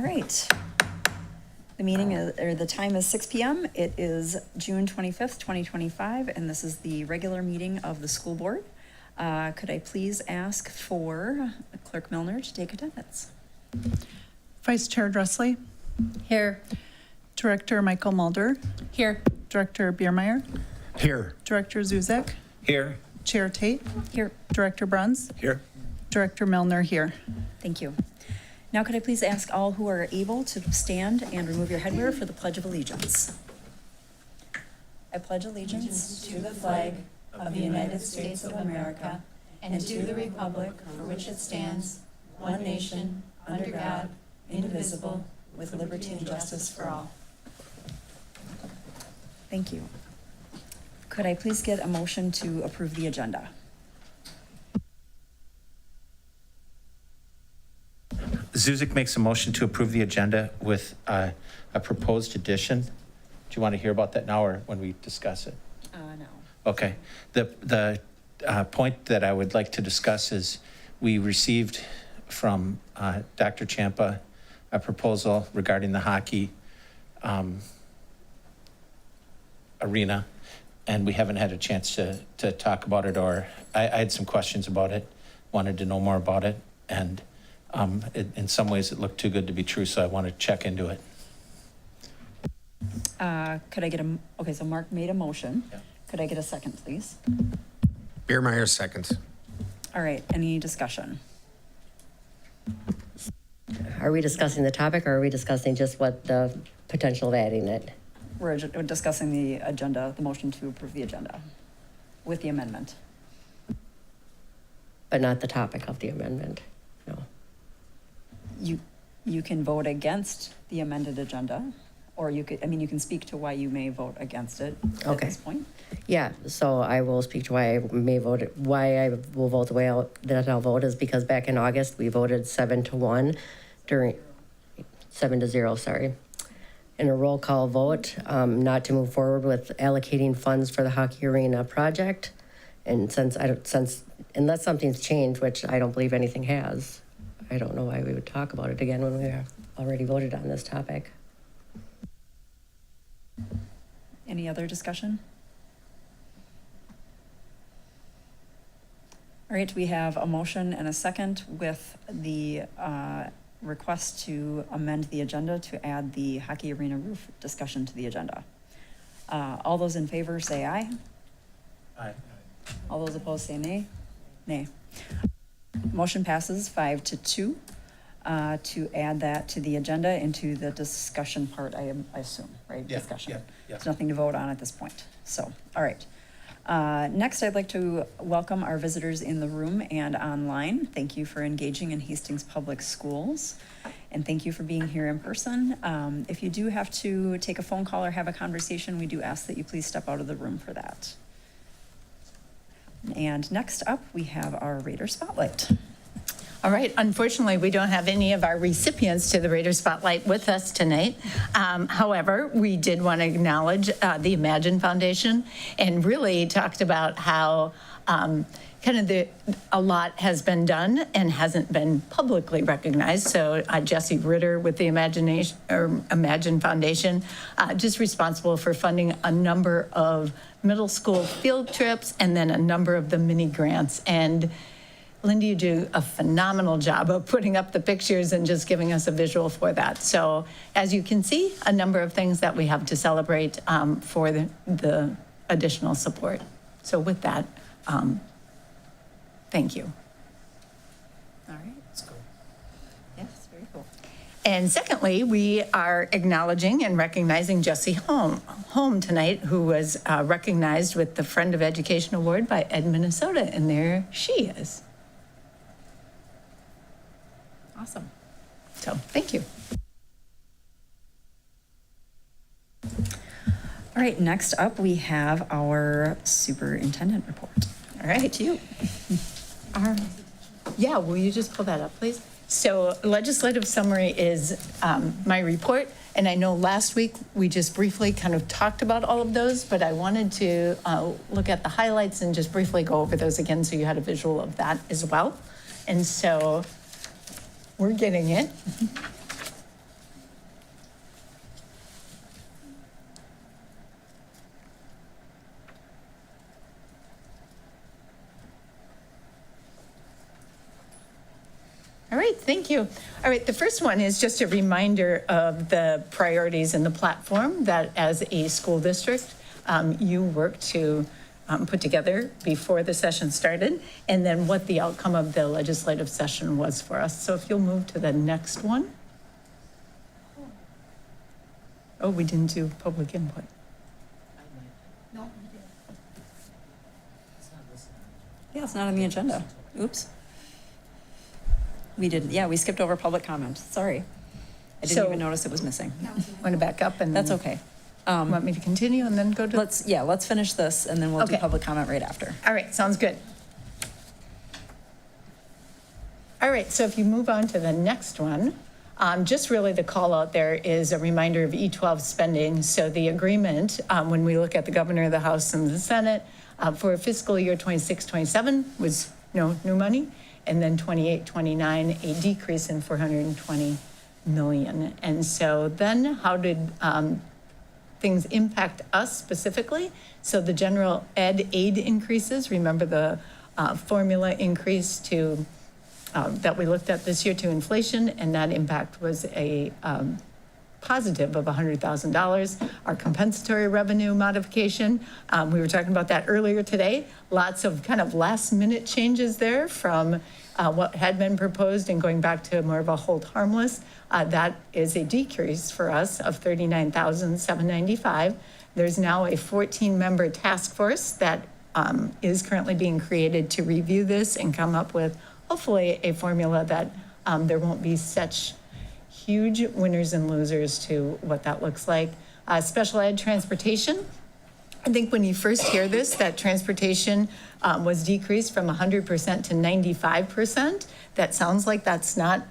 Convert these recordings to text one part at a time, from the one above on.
right. The meeting is, or the time is 6 p.m. It is June 25th, 2025, and this is the regular meeting of the school board. Could I please ask for Clerk Milner to take attendance? Vice Chair Dressley. Here. Director Michael Mulder. Here. Director Biermeyer. Here. Director Zuzek. Here. Chair Tate. Here. Director Bruns. Here. Director Milner here. Thank you. Now could I please ask all who are able to stand and remove your headwear for the Pledge of Allegiance? I pledge allegiance To the flag of the United States of America and to the republic for which it stands, one nation, under God, indivisible, with liberty and justice for all. Thank you. Could I please get a motion to approve the agenda? Zuzek makes a motion to approve the agenda with a proposed addition. Do you want to hear about that now or when we discuss it? No. Okay. The point that I would like to discuss is we received from Dr. Champa a proposal regarding the hockey arena, and we haven't had a chance to talk about it, or I had some questions about it, wanted to know more about it, and in some ways it looked too good to be true, so I want to check into it. Could I get okay, so Mark made a motion. Yeah. Could I get a second, please? Biermeyer, second. All right, any discussion? Are we discussing the topic or are we discussing just what the potential of adding it? We're discussing the agenda, the motion to approve the agenda with the amendment. But not the topic of the amendment, no. You can vote against the amended agenda, or you could, you can speak to why you may vote against it at Okay. this point. Yeah, so I will speak to why I will vote the way that I'll vote is because back in August, we voted 7-0, sorry. In a roll call vote, not to move forward with allocating funds for the hockey arena project. And unless something's changed, which I don't believe anything has, I don't know why we would talk about it again when we already voted on this topic. Any other discussion? All right, we have a motion and a second with the request to amend the agenda to add the hockey arena roof discussion to the agenda. All those in favor say aye. Aye. All those opposed say nay. Nay. Motion passes 5-2 to add that to the agenda into the discussion part, I assume, right? Yeah, Discussion. yeah. There's nothing to vote on at this point. So, all right. Next, I'd like to welcome our visitors in the room and online. Thank you for engaging in Hastings Public Schools, and thank you for being here in person. If you do have to take a phone call or have a conversation, we do ask that you please step out of the room for that. And next up, we have our Raider Spotlight. All right. Unfortunately, we don't have any of our recipients to the Raider Spotlight with us tonight. However, we did want to acknowledge the Imagine Foundation and really talked about how a lot has been done and hasn't been publicly recognized. So Jesse Ritter with the Imagine Foundation, just responsible for funding a number of middle school field trips and then a number of the mini grants. And Linda, you do a phenomenal job of putting up the pictures and just giving us a visual for that. So as you can see, a number of things that we have to celebrate for the additional support. So with that, thank you. All right. Let's go. Yes, very cool. And secondly, we are acknowledging and recognizing Jessie Home tonight, who was recognized with the Friend of Education Award by Ed Minnesota, and there she is. Awesome. So thank you. All right, next up, we have our superintendent report. All right. To you. Yeah, will you just pull that up, please? So legislative summary is my report. And I know last week we just briefly kind of talked about all of those, but I wanted to look at the highlights and just briefly go over those again so you had a visual of that as well. And so we're getting it. right, thank you. All right, the first one is just a reminder of the priorities in the platform that as a school district, you worked to put together before the session started, and then what the outcome of the legislative session was for us. So if you'll move to the next one. Oh, we didn't do public input. Yeah, it's not on the agenda. Oops. We didn't, yeah, we skipped over public comment. Sorry. I didn't So- even notice it was missing. Want to back up and? That's okay. Want me to continue and then go to? Let's finish this and then we'll do Okay. public comment right after. All right, sounds good. All right, so if you move on to the next one, just really the call out there is a reminder of E12 spending. So the agreement, when we look at the governor, the House, and the Senate, for fiscal year 26-27 was no new money, and then 28-29, a decrease in $420 million. And so then how did things impact us specifically? So the general ed aid increases, remember the formula increase to that we looked at this year to inflation, and that impact was a positive of $100,000. Our compensatory revenue modification, we were talking about that earlier today. Lots of kind of last minute changes there from what had been proposed and going back to more of a hold harmless. That is a decrease for us of $39,795. There's now a 14-member task force that is currently being created to review this and come up with hopefully a formula that there won't be such huge winners and losers to what that looks like. Special ed transportation. I think when you first hear this, that transportation was decreased from 100% to 95%. That sounds like that's not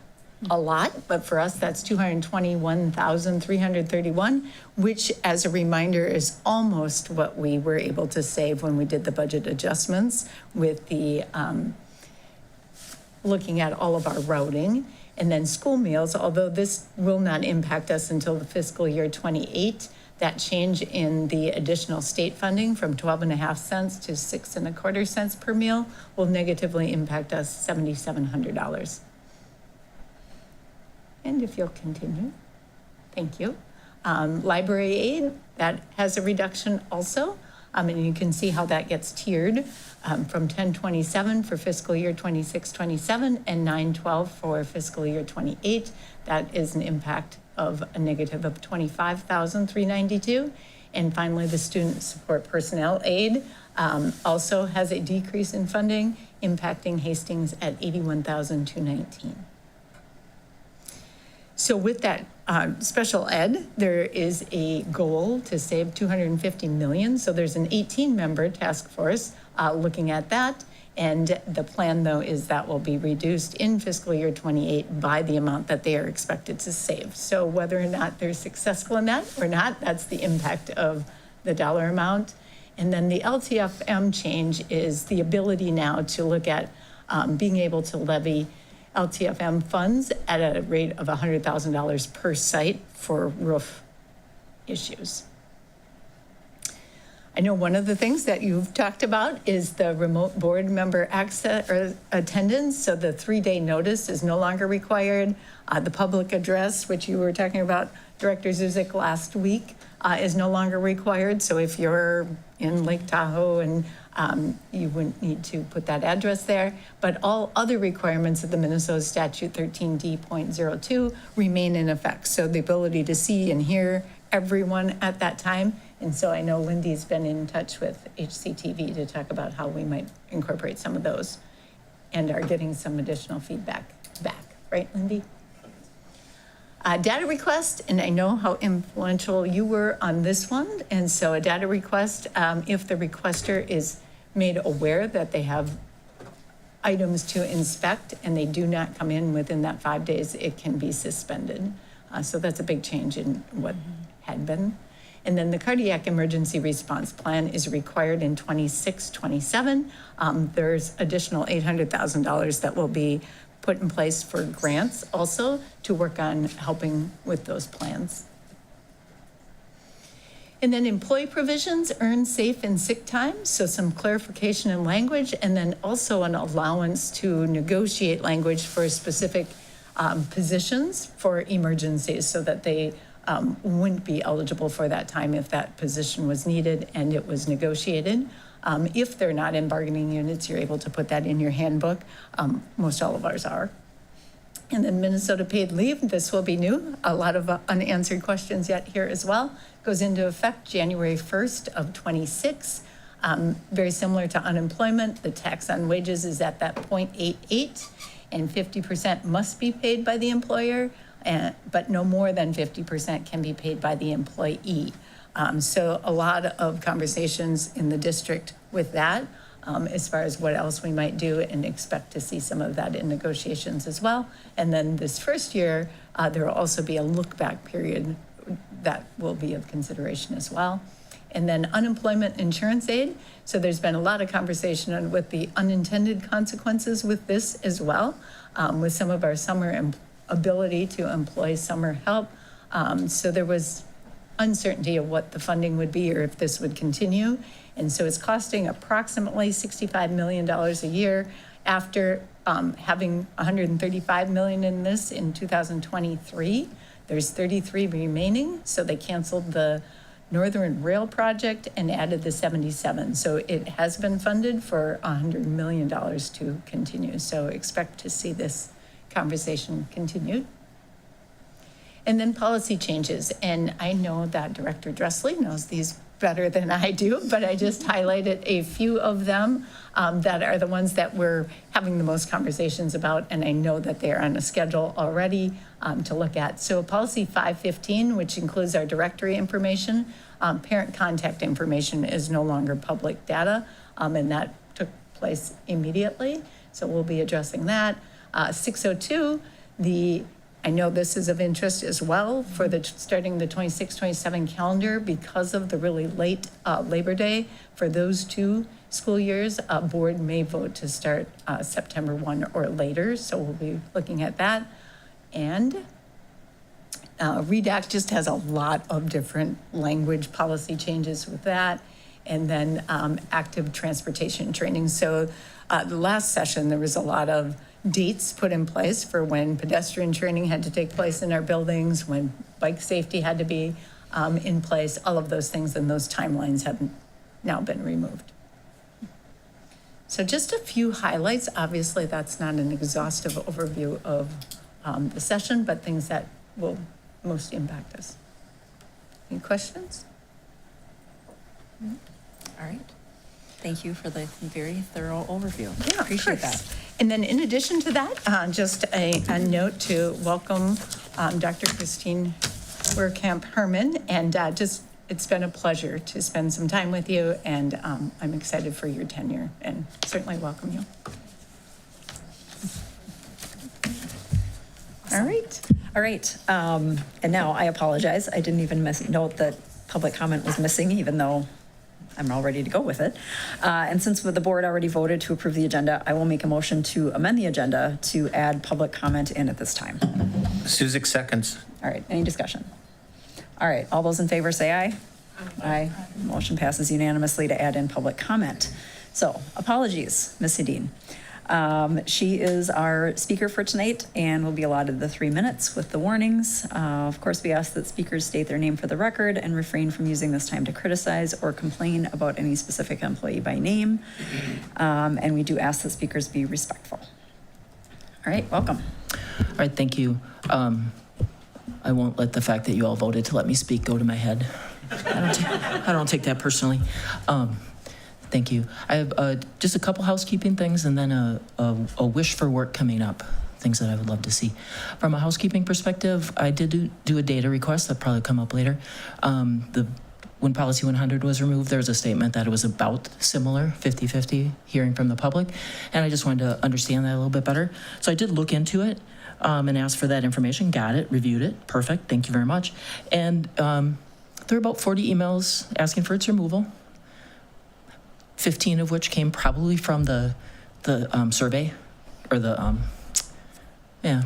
a lot, but for us, that's $221,331, which, as a reminder, is almost what we were able to save when we did the budget adjustments with the looking at all of our routing. And then school meals, although this will not impact us until the fiscal year 28, that change in the additional state funding from 12.5 cents to 6.25 cents per meal will negatively impact us $7,700. And if you'll continue, thank you. Library aid, that has a reduction also. And you can see how that gets tiered from 1027 for fiscal year 26-27 and 912 for fiscal year 28. That is an impact of a negative of $25,392. And finally, the student support personnel aid also has a decrease in funding, impacting Hastings at $81,219. So with that special ed, there is a goal to save $250 million. So there's an 18-member task force looking at that. And the plan, though, is that will be reduced in fiscal year 28 by the amount that they are expected to save. So whether or not they're successful in that or not, that's the impact of the dollar amount. And then the LTFM change is the ability now to look at being able to levy LTFM funds at a rate of $100,000 per site for roof issues. I know one of the things that you've talked about is the remote board member access or attendance. So the 3-day notice is no longer required. The public address, which you were talking about, Director Zuzik, last week, is no longer required. So if you're in Lake Tahoe and you wouldn't need to put that address there, but all other requirements of the Minnesota Statute 13D.02 remain in effect. So the ability to see and hear everyone at that time. And so I know Lindy's been in touch with HCTV to talk about how we might incorporate some of those and are getting some additional feedback back. Right, Lindy? Data request, and I know how influential you were on this one. And so a data request, if the requester is made aware that they have items to inspect and they do not come in within that 5 days, it can be suspended. So that's a big change in what had been. And then the cardiac emergency response plan is required in 26-27. There's additional $800,000 that will be put in place for grants also to work on helping with those plans. And then employee provisions, earn safe and sick time. So some clarification in language, and then also an allowance to negotiate language for specific positions for emergencies so that they wouldn't be eligible for that time if that position was needed and it was negotiated. If they're not in bargaining units, you're able to put that in your handbook. Most all of ours are. And then Minnesota paid leave, this will be new. A lot of unanswered questions yet here as well. Goes into effect January 1st of 26. Very similar to unemployment, the tax on wages is at that 0.88, and 50% must be paid by the employer, but no more than 50% can be paid by the employee. So a lot of conversations in the district with that. As far as what else we might do, and expect to see some of that in negotiations as well. And then this first year, there will also be a look back period that will be of consideration as well. And then unemployment insurance aid. So there's been a lot of conversation with the unintended consequences with this as well, with some of our summer ability to employ summer help. So there was uncertainty of what the funding would be or if this would continue. And so it's costing approximately $65 million a year after having $135 million in this in 2023. There's 33 remaining, so they canceled the Northern Rail project and added the 77. So it has been funded for $100 million to continue. So expect to see this conversation continued. And then policy changes. And I know that Director Dressley knows these better than I do, but I just highlighted a few of them that are the ones that we're having the most conversations about, and I know that they are on a schedule already to look at. So policy 515, which includes our directory information, parent contact information is no longer public data, and that took place immediately. So we'll be addressing that. 602, I know this is of interest as well for starting the 26-27 calendar because of the really late Labor Day. For those 2 school years, a board may vote to start September 1 or later, so we'll be looking at that. And REDAC just has a lot of different language policy changes with that. And then active transportation training. So the last session, there was a lot of dates put in place for when pedestrian training had to take place in our buildings, when bike safety had to be in place, all of those things, and those timelines have now been removed. So just a few highlights. Obviously, that's not an exhaustive overview of the session, but things that will most impact us. Any questions? All right. Thank you for the very thorough overview. Yeah, Appreciate of course. that. And then in addition to that, just a note to welcome Dr. Christine Werkamp Herman. And it's been a pleasure to spend some time with you. And I'm excited for your tenure and certainly welcome you. All right. All right. And now I apologize. I didn't even note that public comment was missing, even though I'm all ready to go with it. And since the board already voted to approve the agenda, I will make a motion to amend the agenda to add public comment in at this time. Suzak seconds. All right, any discussion? All right, all those in favor say aye. Aye. Motion passes unanimously to add in public comment. So apologies, Ms. Hedin. She is our speaker for tonight and will be allotted the 3 minutes with the warnings. Of course, we ask that speakers state their name for the record and refrain from using this time to criticize or complain about any specific employee by name. And we do ask that speakers be respectful. All right, welcome. All right, thank you. I won't let the fact that you all voted to let me speak go to my head. I don't take that personally. Thank you. I have just a couple housekeeping things and then a wish for work coming up, things that I would love to see. From a housekeeping perspective, I did do a data request that'll probably come up later. When Policy 100 was removed, there was a statement that it was about similar, 50-50, hearing from the public, and I just wanted to understand that a little bit better. So I did look into it and asked for that information, got it, reviewed it, perfect, thank you very much. And there were about 40 emails asking for its removal. 15 of which came probably from the survey, or the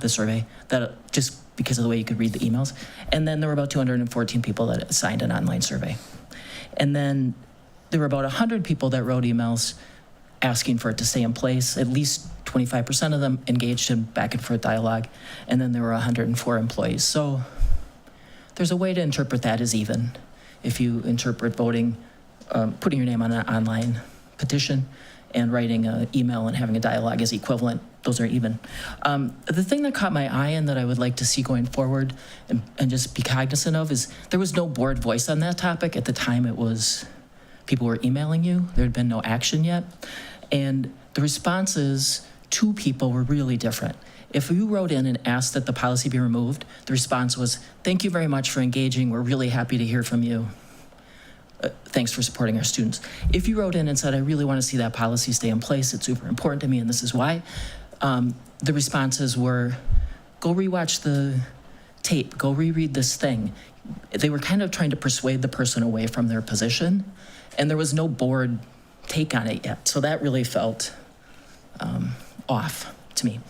survey, that just because of the way you could read the emails. And then there were about 214 people that signed an online survey. And then there were about 100 people that wrote emails asking for it to stay in place. At least 25% of them engaged in back and forth dialogue, and then there were 104 employees. So there's a way to interpret that as even. If you interpret voting, putting your name on an online petition and writing an email and having a dialogue as equivalent, those are even. The thing that caught my eye and that I would like to see going forward and just be cognizant of is there was no board voice on that topic. At the time, it was people were emailing you. There had been no action yet. And the responses to people were really different. If you wrote in and asked that the policy be removed, the response was, "Thank you very much for engaging. We're really happy to hear from you. Thanks for supporting our students." If you wrote in and said, "I really want to see that policy stay in place. It's super important to me, and this is why," the responses were, "Go rewatch the tape. Go reread this thing." They were kind of trying to persuade the person away from their position, and there was no board take on it yet. So that really felt off to me.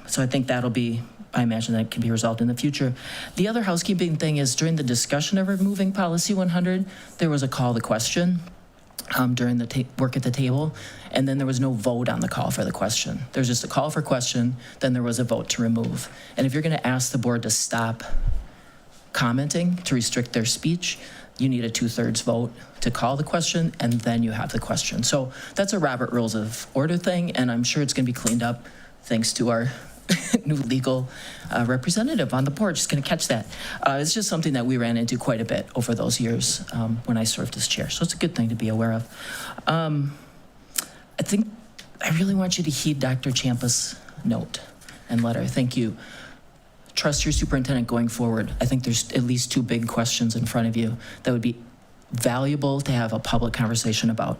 So I think that'll be, I imagine that can be resolved in the future. The other housekeeping thing is during the discussion of removing policy 100, there was a call to question during the work at the table, and then there was no vote on the call for the question. There's just a call for question, then there was a vote to remove. And if you're going to ask the board to stop commenting, to restrict their speech, you need a 2/3 vote to call the question, and then you have the question. So that's a Robert Rules of Order thing, and I'm sure it's going to be cleaned up thanks to our new legal representative on the board. Just going to catch that. It's just something that we ran into quite a bit over those years when I served as chair. So it's a good thing to be aware of. I think I really want you to heed Dr. Champa's note and letter. Thank you. Trust your superintendent going forward. I think there's at least 2 big questions in front of you that would be valuable to have a public conversation about.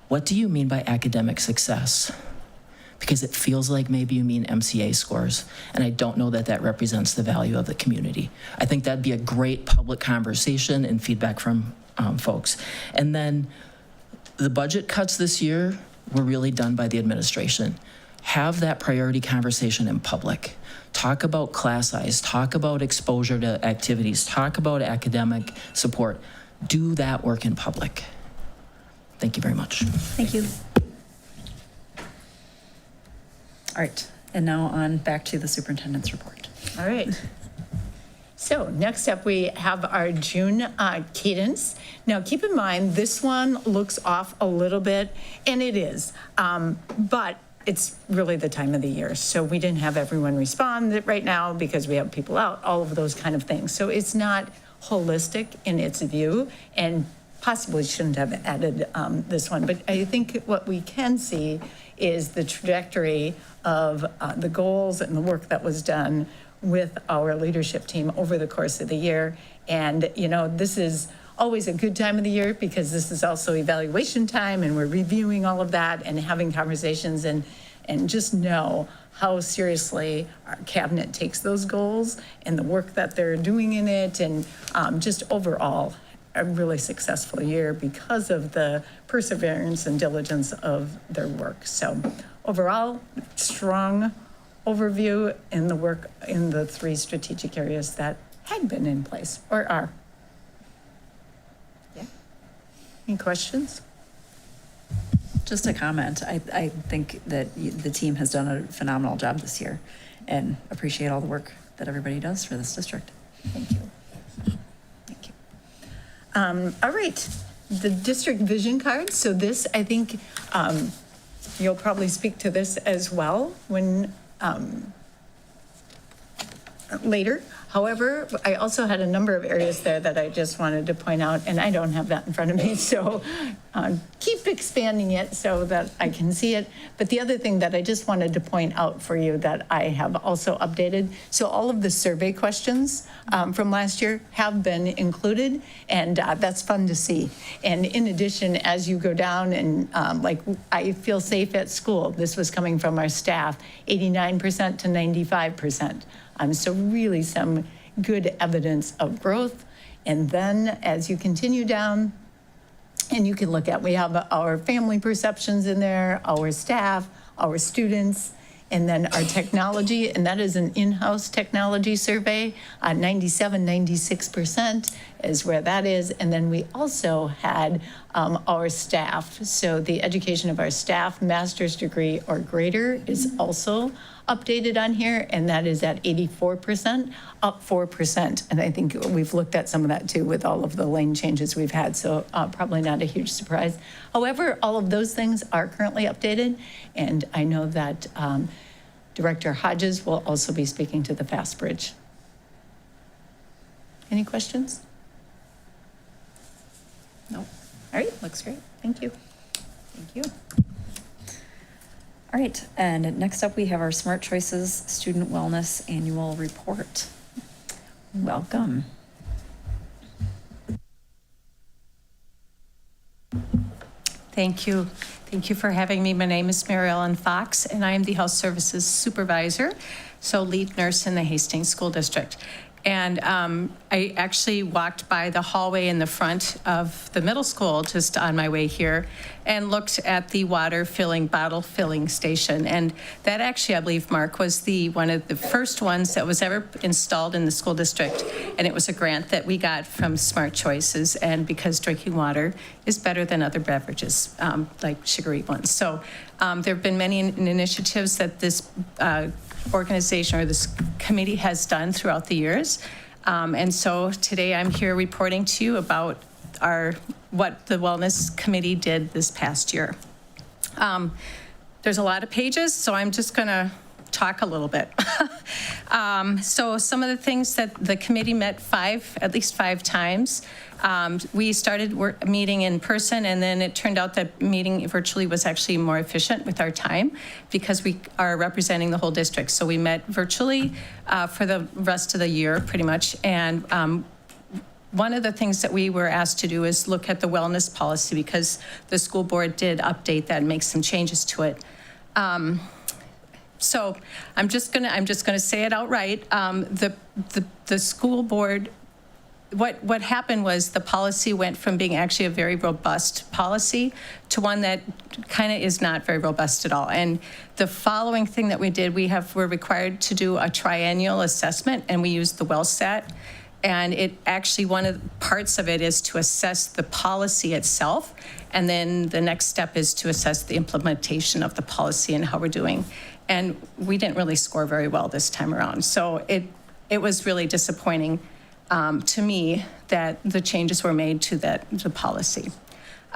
What do you mean by academic success? Because it feels like maybe you mean MCA scores, and I don't know that that represents the value of the community. I think that'd be a great public conversation and feedback from folks. And then the budget cuts this year were really done by the administration. Have that priority conversation in public. Talk about class size, talk about exposure to activities, talk about academic support. Do that work in public. Thank you very much. Thank you. All right, and now on back to the superintendent's report. All right. So next up, we have our June cadence. Now, keep in mind, this one looks off a little bit, and it is, but it's really the time of the year. So we didn't have everyone respond right now because we have people out, all of those kind of things. So it's not holistic in its view, and possibly shouldn't have added this one. But I think what we can see is the trajectory of the goals and the work that was done with our leadership team over the course of the year. And, you know, this is always a good time of the year because this is also evaluation time, and we're reviewing all of that and having conversations, and just know how seriously our cabinet takes those goals and the work that they're doing in it, and just overall a really successful year because of the perseverance and diligence of their work. So overall, strong overview in the work in the 3 strategic areas that had been in place or are. Yeah. Any questions? Just a comment. I think that the team has done a phenomenal job this year, and appreciate all the work that everybody does for this district. Thank you. Thank you. All right, the district vision card. So this, I think, you'll probably speak to this as well when later. However, I also had a number of areas there that I just wanted to point out, and I don't have that in front of me, so keep expanding it so that I can see it. But the other thing that I just wanted to point out for you that I have also updated, so all of the survey questions from last year have been included, and that's fun to see. And in addition, as you go down and like, I feel safe at school, this was coming from our staff, 89% to 95%. So really some good evidence of growth. And then as you continue down, and you can look at, we have our family perceptions in there, our staff, our students, And then our technology, and that is an in-house technology survey, 97, 96% is where that is. And then we also had our staff. So the education of our staff, master's degree or greater, is also updated on here, and that is at 84%, up 4%. And I think we've looked at some of that too with all of the lane changes we've had, so probably not a huge surprise. However, all of those things are currently updated, and I know that Director Hodges will also be speaking to the Fast Bridge. Any questions? No. All right, looks great. Thank you. Thank you. All right, and next up we have our Smart Choices Student Wellness Annual Report. Welcome. Thank you. Thank you for having me. My name is Mary Ellen Fox, and I am the Health Services Supervisor, so lead nurse in the Hastings School District. And I actually walked by the hallway in the front of the middle school just on my way here and looked at the bottle filling station. And that actually, I believe, Mark, was one of the first ones that was ever installed in the school district. And it was a grant that we got from Smart Choices, and because drinking water is better than other beverages, like sugary ones. So there have been many initiatives that this organization or this committee has done throughout the years. And so today I'm here reporting to you about what the Wellness Committee did this past year. There's a lot of pages, so I'm just gonna talk a little bit. So some of the things that the committee met at least five times. We started meeting in person, and then it turned out that meeting virtually was actually more efficient with our time because we are representing the whole district. So we met virtually for the rest of the year pretty much. And one of the things that we were asked to do is look at the wellness policy because the school board did update that and make some changes to it. So I'm just gonna say it outright. The school board, what happened was the policy went from being actually a very robust policy to one that kind of is not very robust at all. And the following thing that we did, we're required to do a triennial assessment, and we used the WellSat. And it actually, one of the parts of it is to assess the policy itself. And then the next step is to assess the implementation of the policy and how we're doing. And we didn't really score very well this time around. So it was really disappointing to me that the changes were made to the policy.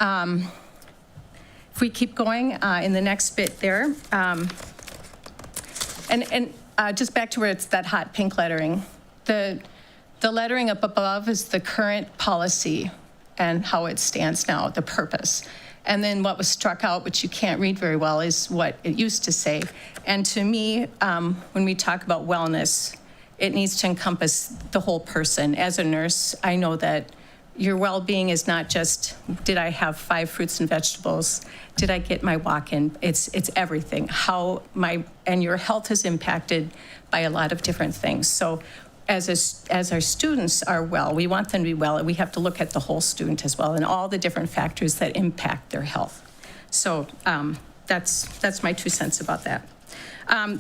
If we keep going in the next bit there, and just back to where it's that hot pink lettering, the lettering up above is the current policy and how it stands now, the purpose. And then what was struck out, which you can't read very well, is what it used to say. And to me, when we talk about wellness, it needs to encompass the whole person. As a nurse, I know that your well-being is not just, did I have 5 fruits and vegetables? Did I get my walk in? It's everything. And your health is impacted by a lot of different things. So as our students are well, we want them to be well, and we have to look at the whole student as well and all the different factors that impact their health. So that's my 2 cents about that.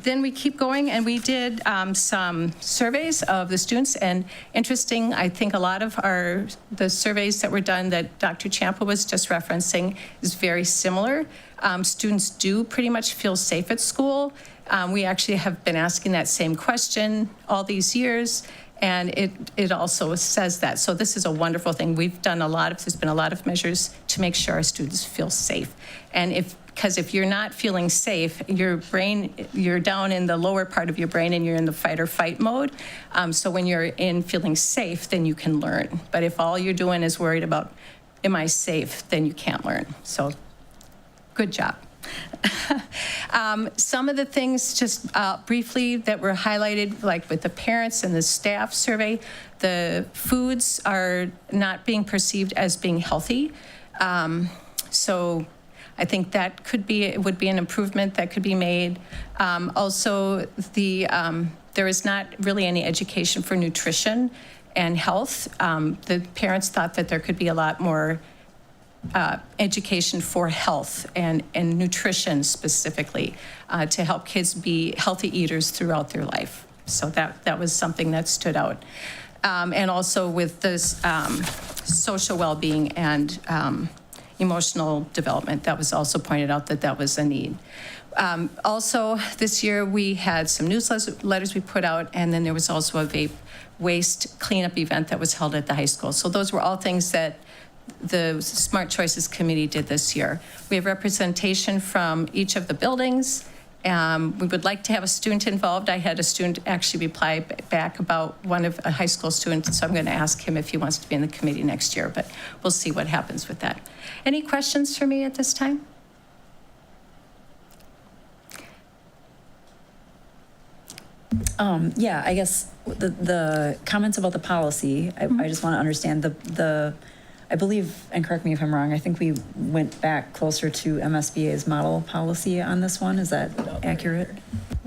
Then we keep going, and we did some surveys of the students, and interesting, I think a lot of the surveys that were done that Dr. Champa was just referencing is very similar. Students do pretty much feel safe at school. We actually have been asking that same question all these years, and it also says that. So this is a wonderful thing. There's been a lot of measures to make sure our students feel safe. And because if you're not feeling safe, you're down in the lower part of your brain and you're in the fight or fight mode. So when you're in feeling safe, then you can learn. But if all you're doing is worried about, am I safe, then you can't learn. So good job. Some of the things just briefly that were highlighted, like with the parents and the staff survey, the foods are not being perceived as being healthy. So I think that would be an improvement that could be made. Also, there is not really any education for nutrition and health. The parents thought that there could be a lot more education for health and nutrition specifically to help kids be healthy eaters throughout their life. So that was something that stood out. And also with this social well-being and emotional development, that was also pointed out that was a need. Also, this year we had some newsletters we put out, and then there was also a vape waste cleanup event that was held at the high school. So those were all things that the Smart Choices Committee did this year. We have representation from each of the buildings. We would like to have a student involved. I had a student actually reply back about a high school student, so I'm going to ask him if he wants to be in the committee next year, but we'll see what happens with that. Any questions for me at this time? Yeah, I guess the comments about the policy, I just want to understand I believe, and correct me if I'm wrong, I think we went back closer to MSBA's model policy on this one. Is that accurate?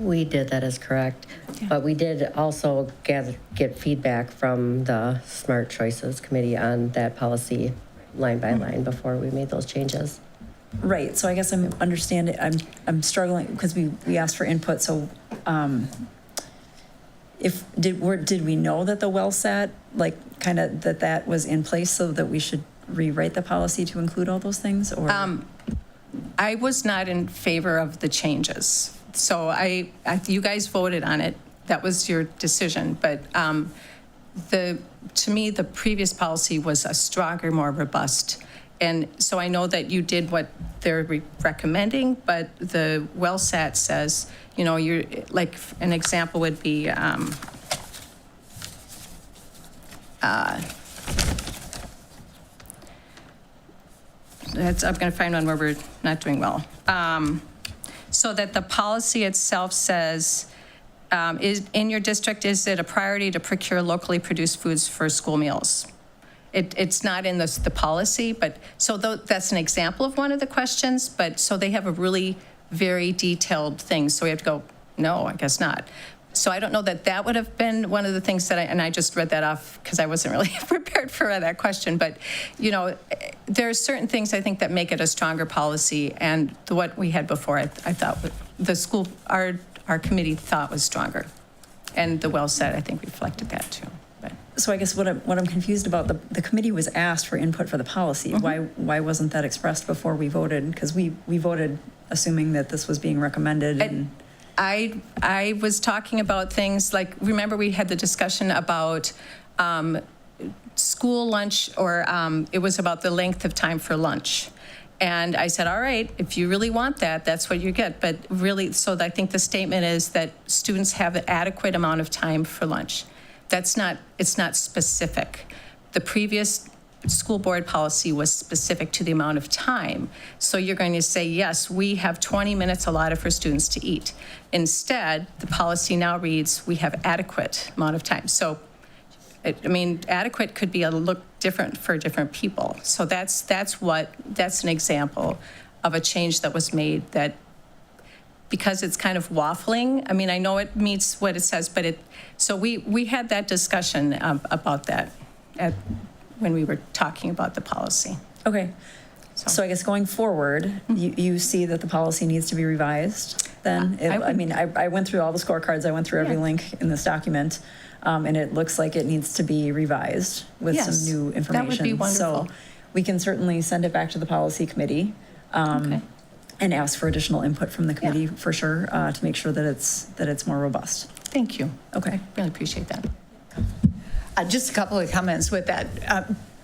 We did, that is correct. Yeah. But we did also get feedback from the Smart Choices Committee on that policy line by line before we made those changes. Right, so I guess I'm struggling because we asked for input, so did we know that the WellSat, like kind of that was in place so that we should rewrite the policy to include all those things, or? I was not in favor of the changes. So you guys voted on it. That was your decision. But to me, the previous policy was a stronger, more robust. And so I know that you did what they're recommending, but the WellSat says, you're like an example would be I'm going to find one where we're not doing well. So that the policy itself says, in your district, is it a priority to procure locally produced foods for school meals? It's not in the policy, but so that's an example of one of the questions, but so they have a really very detailed thing. So we have to go, no, I guess not. So I don't know that would have been one of the things that I just read that off because I wasn't really prepared for that question. But, there are certain things I think that make it a stronger policy. And what we had before, I thought the school, our committee thought was stronger. And the WellSat, I think, reflected that too. But. So I guess what I'm confused about, the committee was asked for input for the policy. Mm-hmm. Why wasn't that expressed before we voted? Because we voted assuming that this was being recommended. And I was talking about things like, remember we had the discussion about school lunch, or it was about the length of time for lunch. And I said, all right, if you really want that, that's what you get. But really, so I think the statement is that students have an adequate amount of time for lunch. It's not specific. The previous school board policy was specific to the amount of time. So you're going to say, yes, we have 20 minutes allotted for students to eat. Instead, the policy now reads, we have adequate amount of time. So, adequate could be look different for different people. So that's an example of a change that was made that, because it's kind of waffling. I know it meets what it says, but so we had that discussion about that when we were talking about the policy. Okay. So I guess going forward, you see that the policy needs to be revised then? I went through all the scorecards. I went through every link in this document, and it looks like it needs to be revised with some new information. That would be wonderful. So we can certainly send it back to the policy committee and ask for additional input from the committee for sure to make sure that it's more robust. Thank you. Okay. Really appreciate that. Just a couple of comments with that,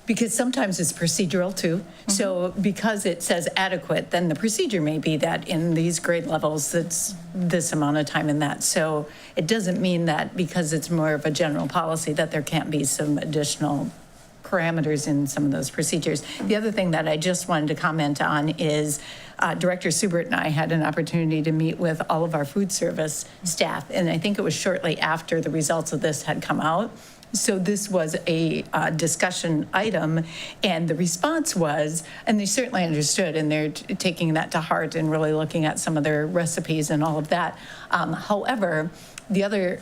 because sometimes it's procedural too. Mm-hmm. So because it says adequate, then the procedure may be that in these grade levels, it's this amount of time in that. So it doesn't mean that because it's more of a general policy that there can't be some additional parameters in some of those procedures. The other thing that I just wanted to comment on is Director Subert and I had an opportunity to meet with all of our food service staff, and I think it was shortly after the results of this had come out. So this was a discussion item, and the response was, and they certainly understood, and they're taking that to heart and really looking at some of their recipes and all of that. However, the other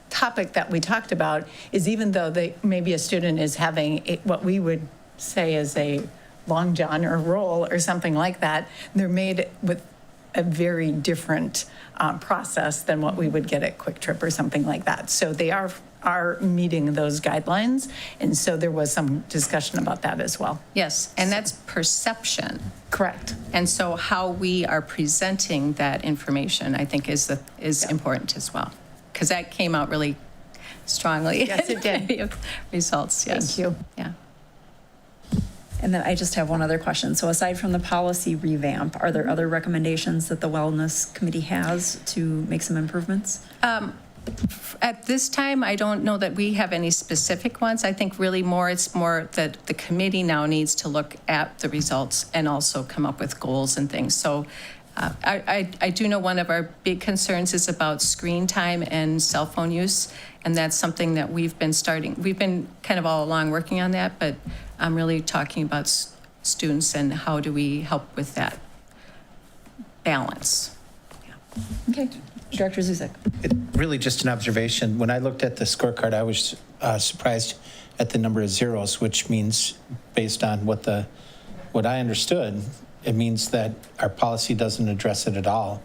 topic that we talked about is even though maybe a student is having what we would say is a Long John or roll or something like that, they're made with a very different process than what we would get at Quick Trip or something like that. So they are meeting those guidelines. And so there was some discussion about that as well. Yes, and that's perception. Correct. And so how we are presenting that information, I think, is important as well. Because that came out really strongly. Yes, it did. Results, yes. Thank you. Yeah. And then I just have one other question. So aside from the policy revamp, are there other recommendations that the Wellness Committee has to make some improvements? At this time, I don't know that we have any specific ones. I think really it's more that the committee now needs to look at the results and also come up with goals and things. So I do know one of our big concerns is about screen time and cell phone use. And that's something that we've been kind of all along working on that, but I'm really talking about students and how do we help with that balance. Okay, Director Zuzek. It really just an observation. When I looked at the scorecard, I was surprised at the number of zeros, which means based on what I understood, it means that our policy doesn't address it at all.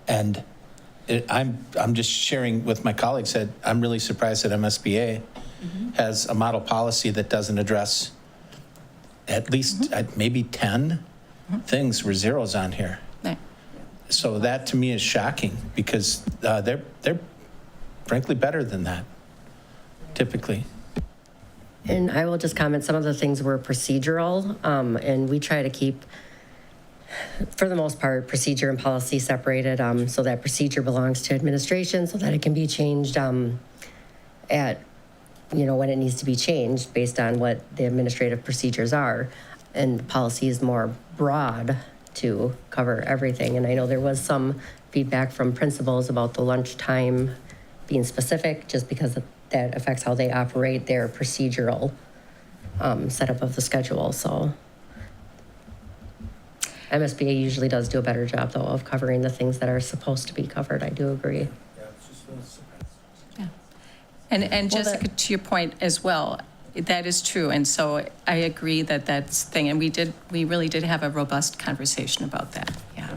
And I'm just sharing with my colleagues that I'm really surprised that MSBA has a model policy that doesn't address at least maybe 10 things where zeros on here. Right. So that to me is shocking because they're frankly better than that, typically. And I will just comment, some of the things were procedural, and we try to keep, for the most part, procedure and policy separated, so that procedure belongs to administration so that it can be changed at, when it needs to be changed based on what the administrative procedures are. And policy is more broad to cover everything. And I know there was some feedback from principals about the lunchtime being specific, just because that affects how they operate their procedural setup of the schedule. So MSBA usually does do a better job, though, of covering the things that are supposed to be covered. I do agree. Yeah. And Jessica, to your point as well, that is true. And so I agree that that's the thing. And we really did have a robust conversation about that. Yeah.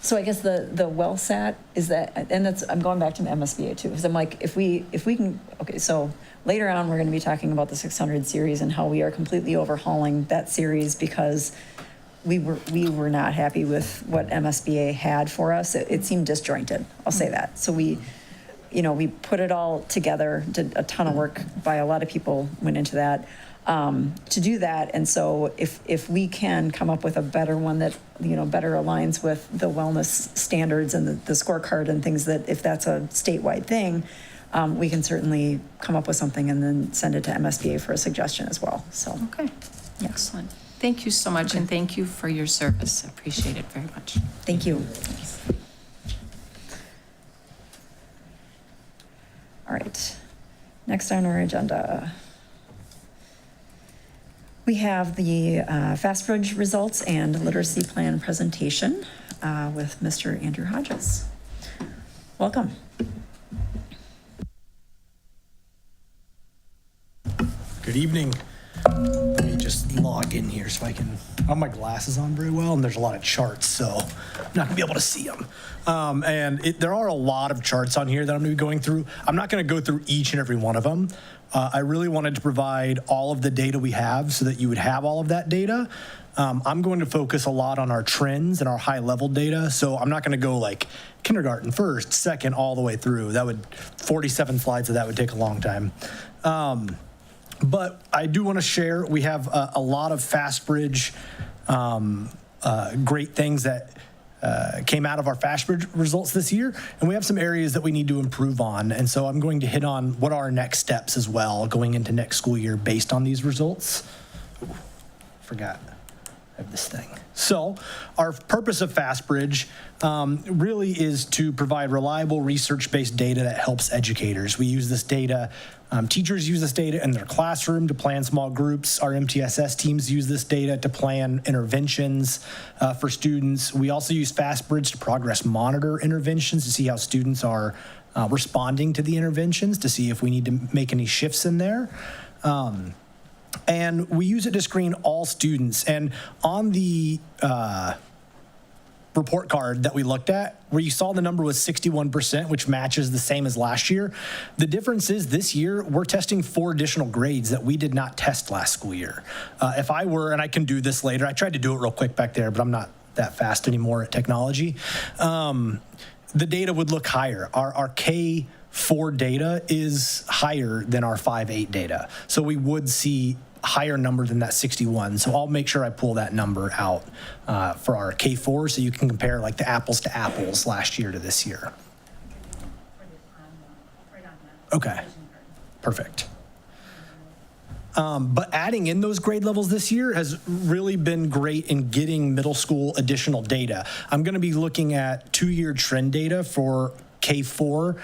So I guess the WellSat is that, and that's, I'm going back to MSBA too, because I'm like, if we can, okay, so later on, we're going to be talking about the 600 series and how we are completely overhauling that series because we were not happy with what MSBA had for us. It seemed disjointed, I'll say that. So we put it all together, did a ton of work by a lot of people went into that. To do that. And so if we can come up with a better one that, better aligns with the wellness standards and the scorecard and things that if that's a statewide thing, we can certainly come up with something and then send it to MSBA for a suggestion as well. So, Okay. Yeah. Excellent. Thank you so much. And thank you for your service. I appreciate it very much. thank you. All right. Next on our agenda. We have the FastBridge results and literacy plan presentation with Mr. Andrew Hodges. Welcome. Good evening. Let me just log in here so I can, I have my glasses on very well and there's a lot of charts, so I'm not gonna be able to see them. There are a lot of charts on here that I'm gonna be going through. I'm not gonna go through each and every one of them. I really wanted to provide all of the data we have so that you would have all of that data. I'm going to focus a lot on our trends and our high level data. So I'm not going to go like kindergarten first, second, all the way through. 47 slides of that would take a long time. But I do want to share, we have a lot of FastBridge great things that came out of our FastBridge results this year, and we have some areas that we need to improve on. And so I'm going to hit on what are our next steps as well going into next school year based on these results. Ooh, forgot. I have this thing. So our purpose of FastBridge really is to provide reliable research-based data that helps educators. We use this data, teachers use this data in their classroom to plan small groups. Our MTSS teams use this data to plan interventions for students. We also use FastBridge to progress monitor interventions to see how students are responding to the interventions, to see if we need to make any shifts in there. And we use it to screen all students. And on the report card that we looked at, where you saw the number was 61%, which matches the same as last year. The difference is this year, we're testing 4 additional grades that we did not test last school year. If I were, and I can do this later, I tried to do it real quick back there, but I'm not that fast anymore at technology. The data would look higher. Our K4 data is higher than our 5.8 data. So we would see higher number than that 61. So I'll make sure I pull that number out for our K4 so you can compare like the apples to apples last year to this year. Okay, perfect. But adding in those grade levels this year has really been great in getting middle school additional data. I'm going to be looking at 2-year trend data for K4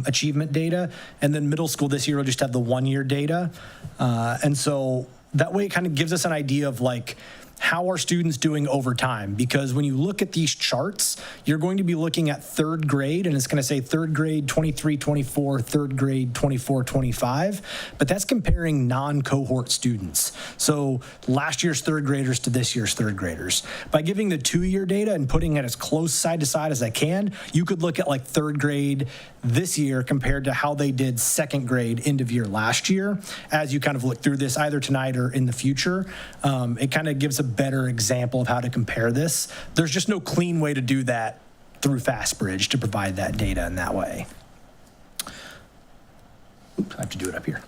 achievement data, and then middle school this year will just have the 1-year data. And so that way it kind of gives us an idea of like, how are students doing over time? Because when you look at these charts, you're going to be looking at 3rd grade, and it's going to say 3rd grade 23, 24, 3rd grade 24, 25, but that's comparing non-cohort students. So last year's 3rd graders to this year's 3rd graders. By giving the 2-year data and putting it as close side to side as I can, you could look at like 3rd grade this year compared to how they did 2nd grade end of year last year. As you kind of look through this either tonight or in the future, it kind of gives a better example of how to compare this. There's just no clean way to do that through FastBridge to provide that data in that way. Oops, I have to do it up here.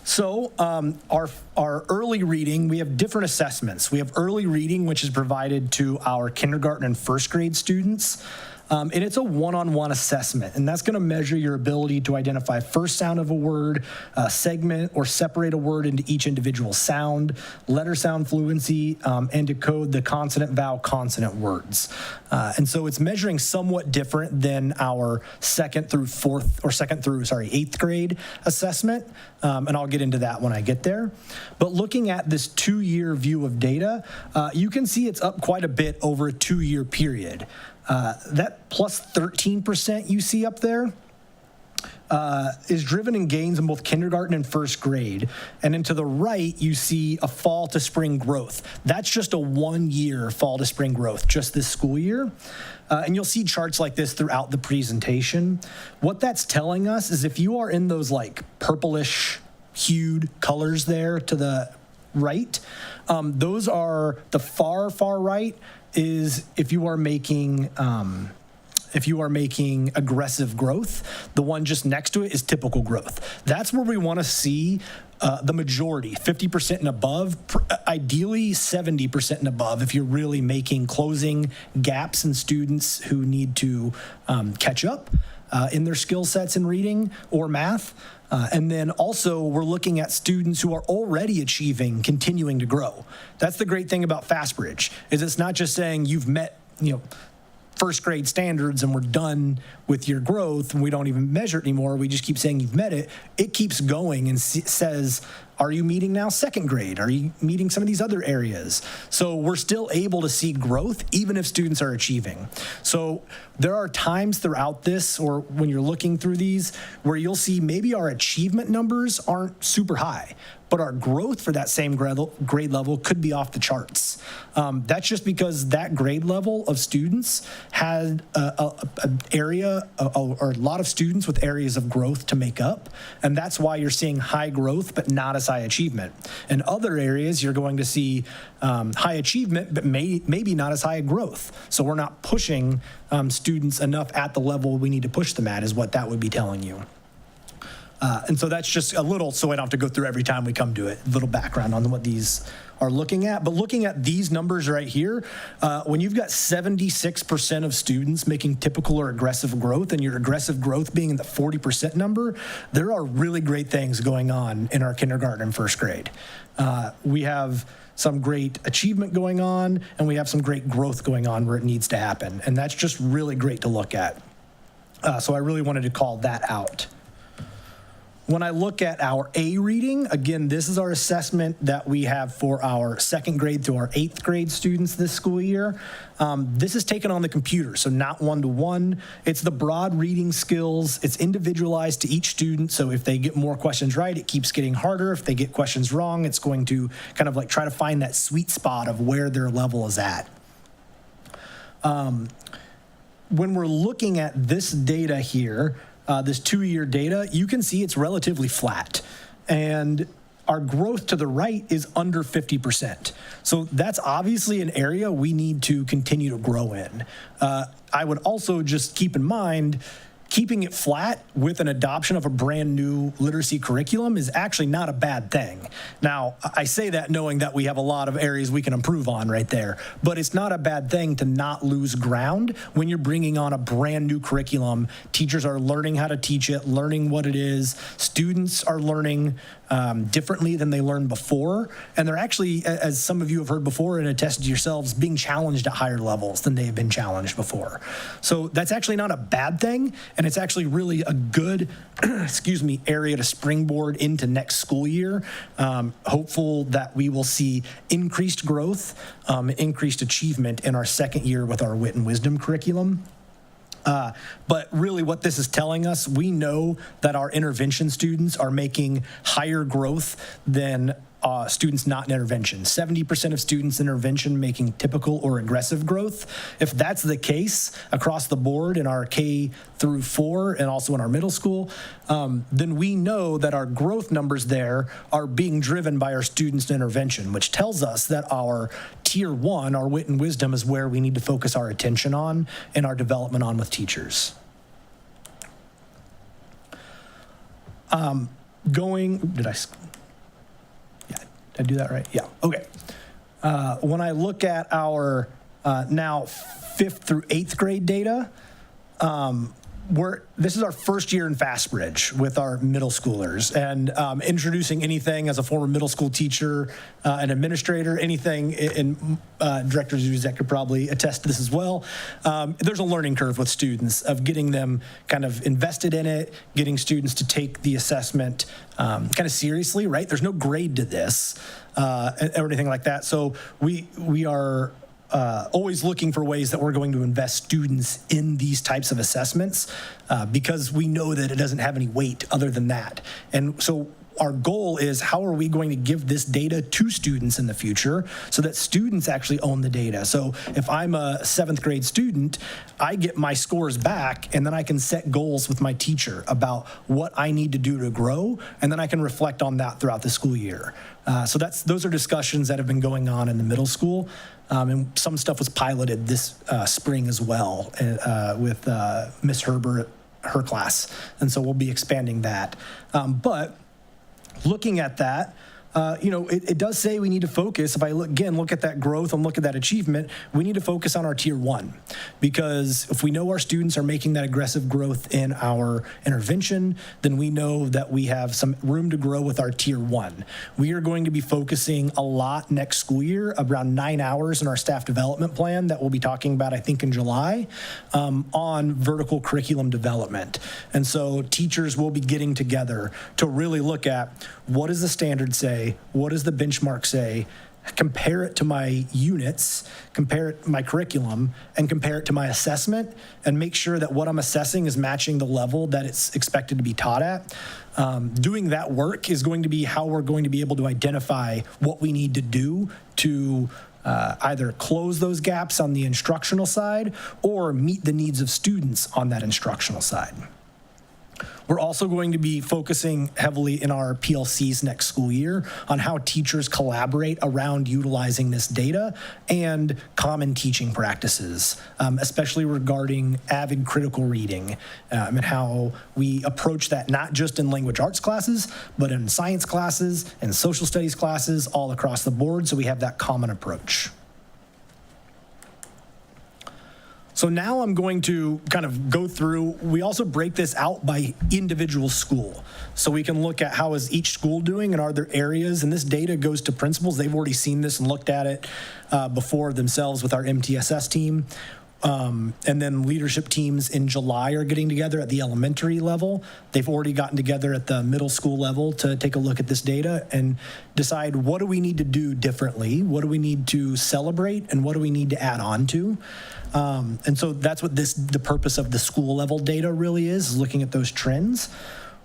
So our early reading, we have different assessments. We have early reading, which is provided to our kindergarten and 1st grade students. And it's a one-on-one assessment, and that's going to measure your ability to identify first sound of a word, segment or separate a word into each individual sound, letter sound fluency, and decode the consonant, vowel, consonant words. And so it's measuring somewhat different than our 2nd through 8th grade assessment. And I'll get into that when I get there. But looking at this 2-year view of data, you can see it's up quite a bit over a 2-year period. That plus 13% you see up there is driven in gains in both kindergarten and 1st grade. And then to the right, you see a fall to spring growth. That's just a 1-year fall to spring growth, just this school year. And you'll see charts like this throughout the presentation. What that's telling us is if you are in those like purplish hued colors there to the right, those are the far right is if you are making aggressive growth. The one just next to it is typical growth. That's where we want to see the majority, 50% and above, ideally 70% and above if you're really closing gaps in students who need to catch up in their skill sets in reading or math. And then also we're looking at students who are already achieving, continuing to grow. That's the great thing about FastBridge, is it's not just saying you've met, 1st grade standards and we're done with your growth and we don't even measure it anymore. We just keep saying you've met it. It keeps going and says, are you meeting now 2nd grade? Are you meeting some of these other areas? So we're still able to see growth even if students are achieving. So there are times throughout this, or when you're looking through these, where you'll see maybe our achievement numbers aren't super high, but our growth for that same grade level could be off the charts. That's just because that grade level of students had an area or a lot of students with areas of growth to make up. And that's why you're seeing high growth, but not as high achievement. In other areas, you're going to see high achievement, but maybe not as high growth. So we're not pushing students enough at the level we need to push them at, is what that would be telling you. And so that's just a little, so I don't have to go through every time we come to it, a little background on what these are looking at. But looking at these numbers right here, when you've got 76% of students making typical or aggressive growth, and your aggressive growth being in the 40% number, there are really great things going on in our kindergarten and 1st grade. We have some great achievement going on, and we have some great growth going on where it needs to happen. And that's just really great to look at. So I really wanted to call that out. When I look at our A reading, again, this is our assessment that we have for our 2nd grade through our 8th grade students this school year. This is taken on the computer, so not one-to-one. It's the broad reading skills. It's individualized to each student, so if they get more questions right, it keeps getting harder. If they get questions wrong, it's going to kind of like try to find that sweet spot of where their level is at. When we're looking at this data here, this 2-year data, you can see it's relatively flat. And our growth to the right is under 50%. So that's obviously an area we need to continue to grow in. I would also just keep in mind, keeping it flat with an adoption of a brand new literacy curriculum is actually not a bad thing. Now, I say that knowing that we have a lot of areas we can improve on right there, but it's not a bad thing to not lose ground when you're bringing on a brand new curriculum. Teachers are learning how to teach it, learning what it is. Students are learning differently than they learned before. And they're actually, as some of you have heard before and attested yourselves, being challenged at higher levels than they have been challenged before. So that's actually not a bad thing. And it's actually really a good, area to springboard into next school year. Hopeful that we will see increased growth, increased achievement in our 2nd year with our Wit and Wisdom curriculum. But really what this is telling us, we know that our intervention students are making higher growth than students not in intervention. 70% of students in intervention making typical or aggressive growth. If that's the case across the board in our K through 4 and also in our middle school, then we know that our growth numbers there are being driven by our students in intervention, which tells us that our Tier 1, our Wit and Wisdom, is where we need to focus our attention on and our development on with teachers. Did I do that right? Yeah, okay. When I look at our now 5th through 8th grade data, this is our first year in FastBridge with our middle schoolers, and introducing anything as a former middle school teacher, an administrator, anything, and Director Zuzek could probably attest to this as well. There's a learning curve with students of getting them kind of invested in it, getting students to take the assessment kind of seriously, right? There's no grade to this or anything like that. So we are always looking for ways that we're going to invest students in these types of assessments because we know that it doesn't have any weight other than that. And so our goal is, how are we going to give this data to students in the future so that students actually own the data? So if I'm a 7th grade student, I get my scores back, and then I can set goals with my teacher about what I need to do to grow, and then I can reflect on that throughout the school year. So those are discussions that have been going on in the middle school. And some stuff was piloted this spring as well with Miss Herbert, her class. And so we'll be expanding that. But looking at that, it does say we need to focus. If I look at that growth and look at that achievement, we need to focus on our Tier 1. Because if we know our students are making that aggressive growth in our intervention, then we know that we have some room to grow with our Tier 1. We are going to be focusing a lot next school year, around 9 hours in our staff development plan that we'll be talking about, I think, in July, on vertical curriculum development. And so teachers will be getting together to really look at, what does the standard say? What does the benchmark say? Compare it to my units, compare it to my curriculum, and compare it to my assessment, and make sure that what I'm assessing is matching the level that it's expected to be taught at. Doing that work is going to be how we're going to be able to identify what we need to do to either close those gaps on the instructional side or meet the needs of students on that instructional side. We're also going to be focusing heavily in our PLCs next school year on how teachers collaborate around utilizing this data and common teaching practices, especially regarding avid critical reading and how we approach that not just in language arts classes, but in science classes and social studies classes all across the board, so we have that common approach. So now I'm going to kind of go through, we also break this out by individual school. So we can look at how is each school doing and are there areas, and this data goes to principals. They've already seen this and looked at it before themselves with our MTSS team. And then leadership teams in July are getting together at the elementary level. They've already gotten together at the middle school level to take a look at this data and decide, what do we need to do differently? What do we need to celebrate? And what do we need to add on to? And so that's what the purpose of the school level data really is looking at those trends.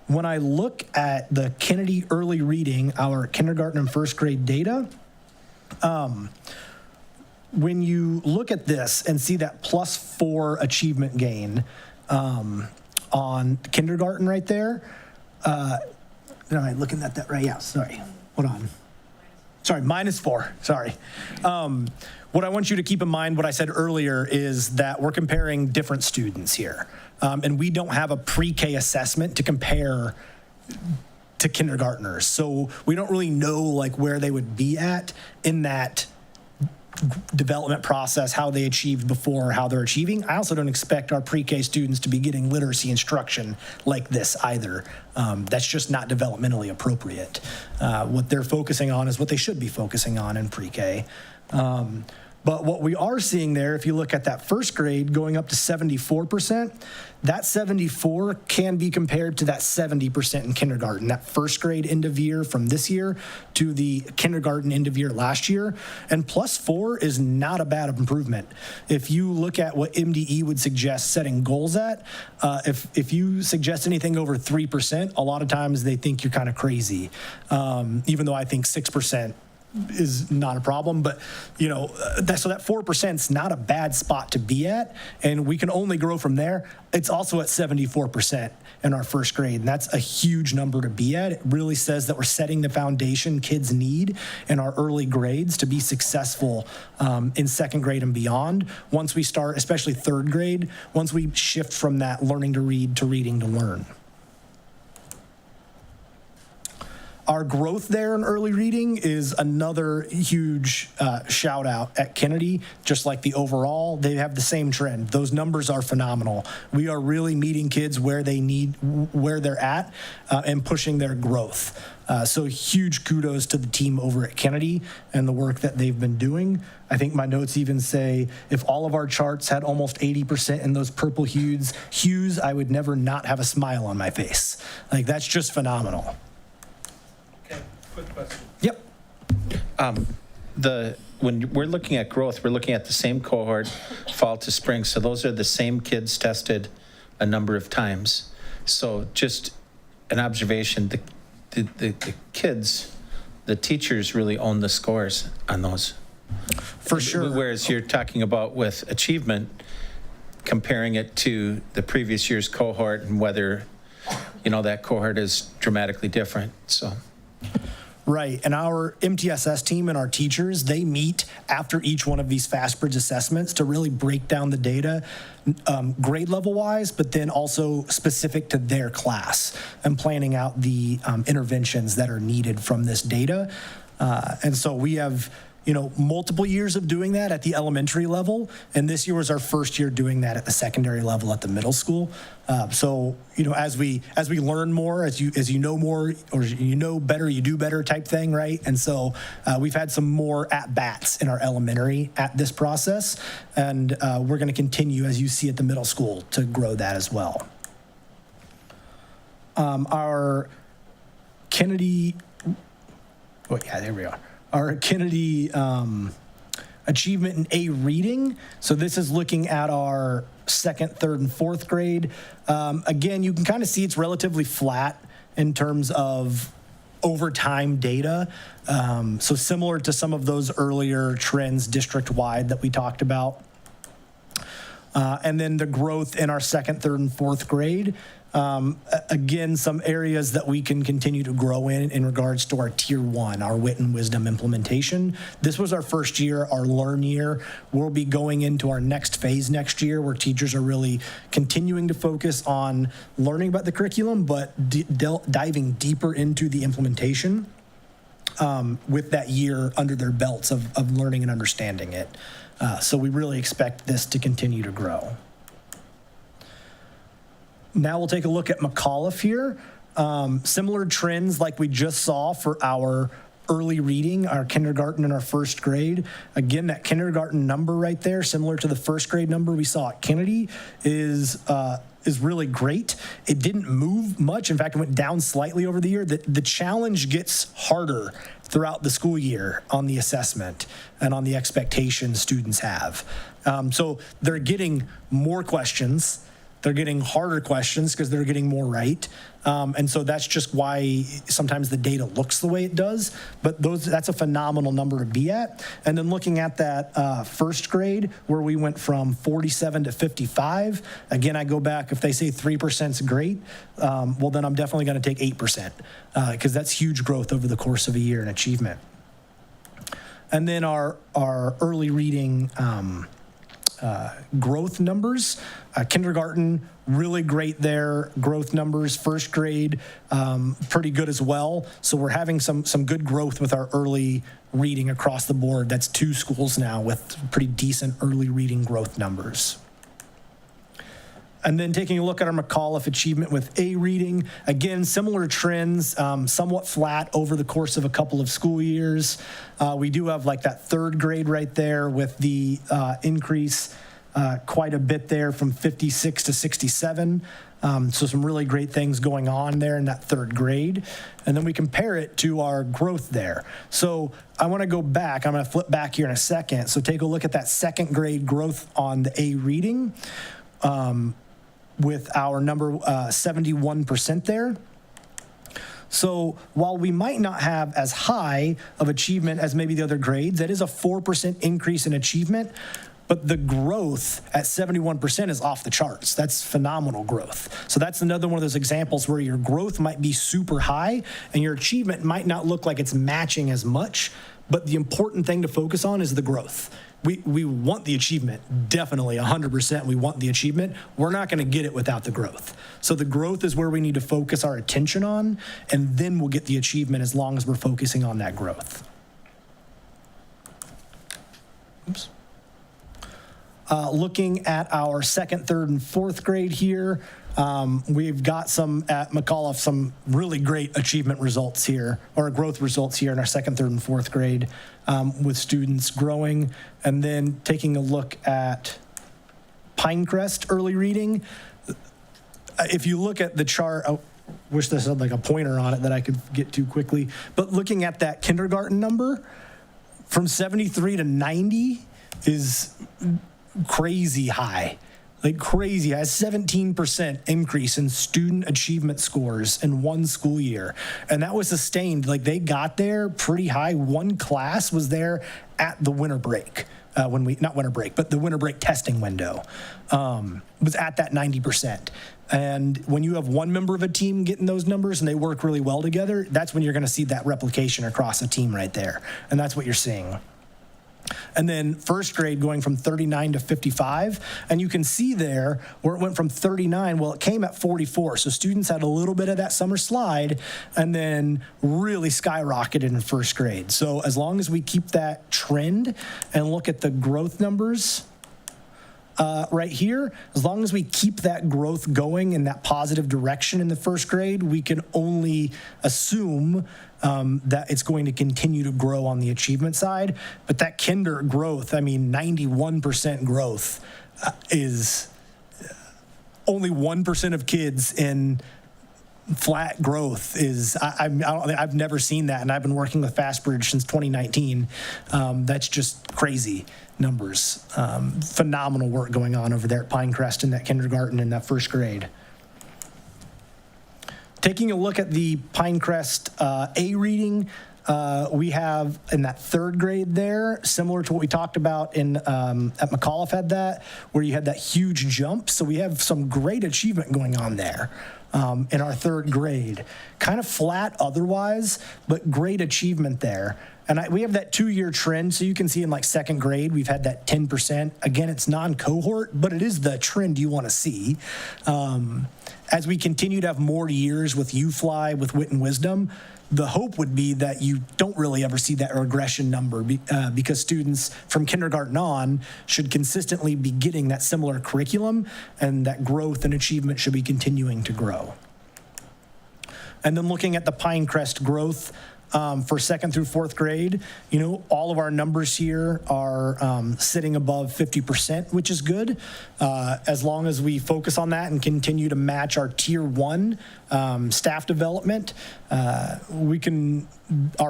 When I look at the Kennedy early reading, our kindergarten and first grade data, when you look at this and see that +4 achievement gain on kindergarten right there, am I looking at that right? Yeah, sorry, hold on. Sorry, -4, sorry. What I want you to keep in mind, what I said earlier, is that we're comparing different students here. And we don't have a pre-K assessment to compare to kindergartners. So we don't really know like where they would be at in that development process, how they achieved before, how they're achieving. I also don't expect our pre-K students to be getting literacy instruction like this either. That's just not developmentally appropriate. What they're focusing on is what they should be focusing on in pre-K. But what we are seeing there, if you look at that first grade going up to 74%, that 74 can be compared to that 70% in kindergarten, that first grade end of year from this year to the kindergarten end of year last year. And +4 is not a bad improvement. If you look at what MDE would suggest setting goals at, if you suggest anything over 3%, a lot of times they think you're kind of crazy, even though I think 6% is not a problem, but so that 4% is not a bad spot to be at, and we can only grow from there. It's also at 74% in our first grade, and that's a huge number to be at. It really says that we're setting the foundation kids need in our early grades to be successful in second grade and beyond. Once we start, especially third grade, once we shift from that learning to read to reading to learn. Our growth there in early reading is another huge shout out at Kennedy. Just like the overall, they have the same trend. Those numbers are phenomenal. We are really meeting kids where they're at and pushing their growth. So huge kudos to the team over at Kennedy and the work that they've been doing. I think my notes even say if all of our charts had almost 80% in those purple hues, I would never not have a smile on my face. Like, that's just phenomenal. Quick question. Yep. When we're looking at growth, we're looking at the same cohort, fall to spring. So those are the same kids tested a number of times. So just an observation: the kids, the teachers really own the scores on those. For sure. Whereas you're talking about with achievement, comparing it to the previous year's cohort and whether that cohort is dramatically different. So. Right, and our MTSS team and our teachers, they meet after each one of these FastBridge assessments to really break down the data grade level wise, but then also specific to their class and planning out the interventions that are needed from this data. And so we have multiple years of doing that at the elementary level, and this year was our first year doing that at the secondary level at the middle school. So as we learn more, as you know more, or better, you do better type thing, right? And so we've had some more at bats in our elementary at this process, and we're going to continue, as you see at the middle school, to grow that as well. Our Kennedy, there we are. Our Kennedy achievement in A reading. So this is looking at our second, third, and fourth grade. Again, you can kind of see it's relatively flat in terms of over time data. So similar to some of those earlier trends district-wide that we talked about. And then the growth in our second, third, and fourth grade. Again, some areas that we can continue to grow in regards to our tier 1, our wit and wisdom implementation. This was our first year, our learn year. We'll be going into our next phase next year where teachers are really continuing to focus on learning about the curriculum, but diving deeper into the implementation with that year under their belts of learning and understanding it. So we really expect this to continue to grow. Now we'll take a look at McAuliffe here. Similar trends like we just saw for our early reading, our kindergarten and our first grade. Again, that kindergarten number right there, similar to the first grade number we saw at Kennedy, is really great. It didn't move much. In fact, it went down slightly over the year. The challenge gets harder throughout the school year on the assessment and on the expectations students have. So they're getting more questions. They're getting harder questions because they're getting more right. And so that's just why sometimes the data looks the way it does. But that's a phenomenal number to be at. And then looking at that first grade where we went from 47 to 55, again, I go back, if they say 3% is great, well, then I'm definitely going to take 8% because that's huge growth over the course of a year in achievement. And then our early reading growth numbers. Kindergarten, really great there. Growth numbers. First grade, pretty good as well. So we're having some good growth with our early reading across the board. That's 2 schools now with pretty decent early reading growth numbers. And then taking a look at our McAuliffe achievement with A reading, again, similar trends, somewhat flat over the course of a couple of school years. We do have like that third grade right there with the increase quite a bit there from 56 to 67. So some really great things going on there in that third grade. And then we compare it to our growth there. So I want to go back. I'm going to flip back here in a second. So take a look at that second grade growth on the A reading. With our number 71% there. So while we might not have as high of achievement as maybe the other grades, that is a 4% increase in achievement, but the growth at 71% is off the charts. That's phenomenal growth. So that's another one of those examples where your growth might be super high and your achievement might not look like it's matching as much, but the important thing to focus on is the growth. We want the achievement, definitely, 100%. We want the achievement. We're not going to get it without the growth. So the growth is where we need to focus our attention on, and then we'll get the achievement as long as we're focusing on that growth. Oops. Looking at our second, third, and fourth grade here, we've got some at McAuliffe, some really great achievement results here, or growth results here in our second, third, and fourth grade with students growing. And then taking a look at Pinecrest early reading. If you look at the chart, I wish this had like a pointer on it that I could get to quickly, but looking at that kindergarten number from 73 to 90 is crazy high. Like crazy, has 17% increase in student achievement scores in one school year. And that was sustained, like they got there pretty high. One class was there at the winter break, not winter break, but the winter break testing window was at that 90%. And when you have one member of a team getting those numbers and they work really well together, that's when you're gonna see that replication across a team right there. And that's what you're seeing. And then first grade going from 39 to 55. And you can see there where it went from 39, well, it came at 44. So students had a little bit of that summer slide and then really skyrocketed in first grade. So as long as we keep that trend and look at the growth numbers right here, as long as we keep that growth going in that positive direction in the first grade, we can only assume that it's going to continue to grow on the achievement side. But that kinder growth, I mean, 91% growth is only 1% of kids in flat growth is, I've never seen that, and I've been working with Fastbridge since 2019. That's just crazy numbers. Phenomenal work going on over there at Pinecrest in that kindergarten and that first grade. Taking a look at the Pinecrest A reading, we have in that third grade there, similar to what we talked about in at McAuliffe had that, where you had that huge jump. So we have some great achievement going on there in our third grade. Kind of flat otherwise, but great achievement there. And we have that 2-year trend, so you can see in like second grade, we've had that 10%. Again, it's non-cohort, but it is the trend you want to see. As we continue to have more years with UFly, with Wit and Wisdom, the hope would be that you don't really ever see that regression number because students from kindergarten on should consistently be getting that similar curriculum, and that growth and achievement should be continuing to grow. And then looking at the Pinecrest growth, for 2nd through 4th grade. You know, all of our numbers here are sitting above 50%, which is good. As long as we focus on that and continue to match our Tier 1 staff development, our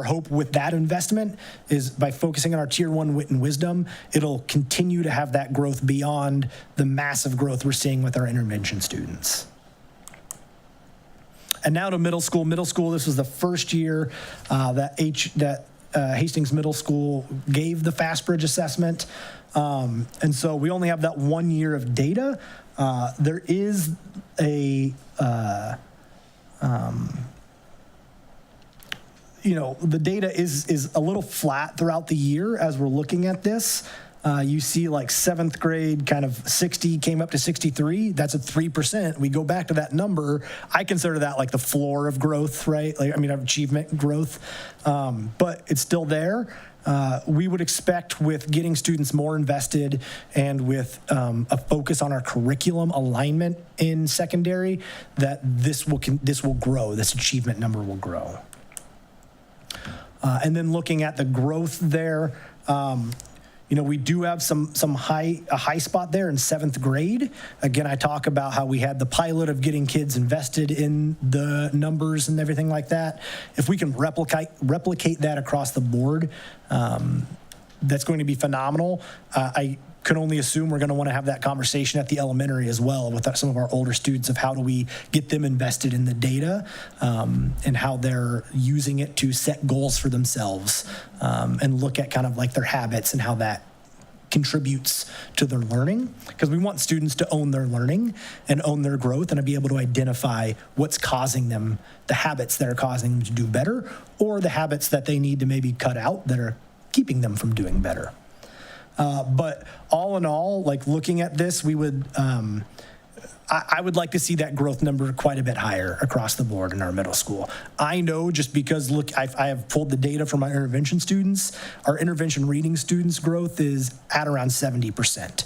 hope with that investment is by focusing on our Tier 1 wit and wisdom, it'll continue to have that growth beyond the massive growth we're seeing with our intervention students. And now to middle school. Middle school, this was the first year that Hastings Middle School gave the FastBridge assessment. And so we only have that 1 year of data. There is a, you know, the data is a little flat throughout the year as we're looking at this. You see like 7th grade kind of 60 came up to 63. That's at 3%. We go back to that number. I consider that like the floor of growth, right? Like, I mean, of achievement growth, but it's still there. We would expect with getting students more invested and with a focus on our curriculum alignment in secondary that this will grow, this achievement number will grow. And then looking at the growth there, you know, we do have a high spot there in 7th grade. Again, I talk about how we had the pilot of getting kids invested in the numbers and everything like that. If we can replicate that across the board, that's going to be phenomenal. I can only assume we're going to want to have that conversation at the elementary as well with some of our older students of how do we get them invested in the data and how they're using it to set goals for themselves and look at kind of like their habits and how that contributes to their learning, because we want students to own their learning and own their growth and to be able to identify what's causing them, the habits that are causing them to do better or the habits that they need to maybe cut out that are keeping them from doing better. But all in all, like looking at this, we would, I would like to see that growth number quite a bit higher across the board in our middle school. I know just because, look, I have pulled the data from my intervention students. Our intervention reading students' growth is at around 70%,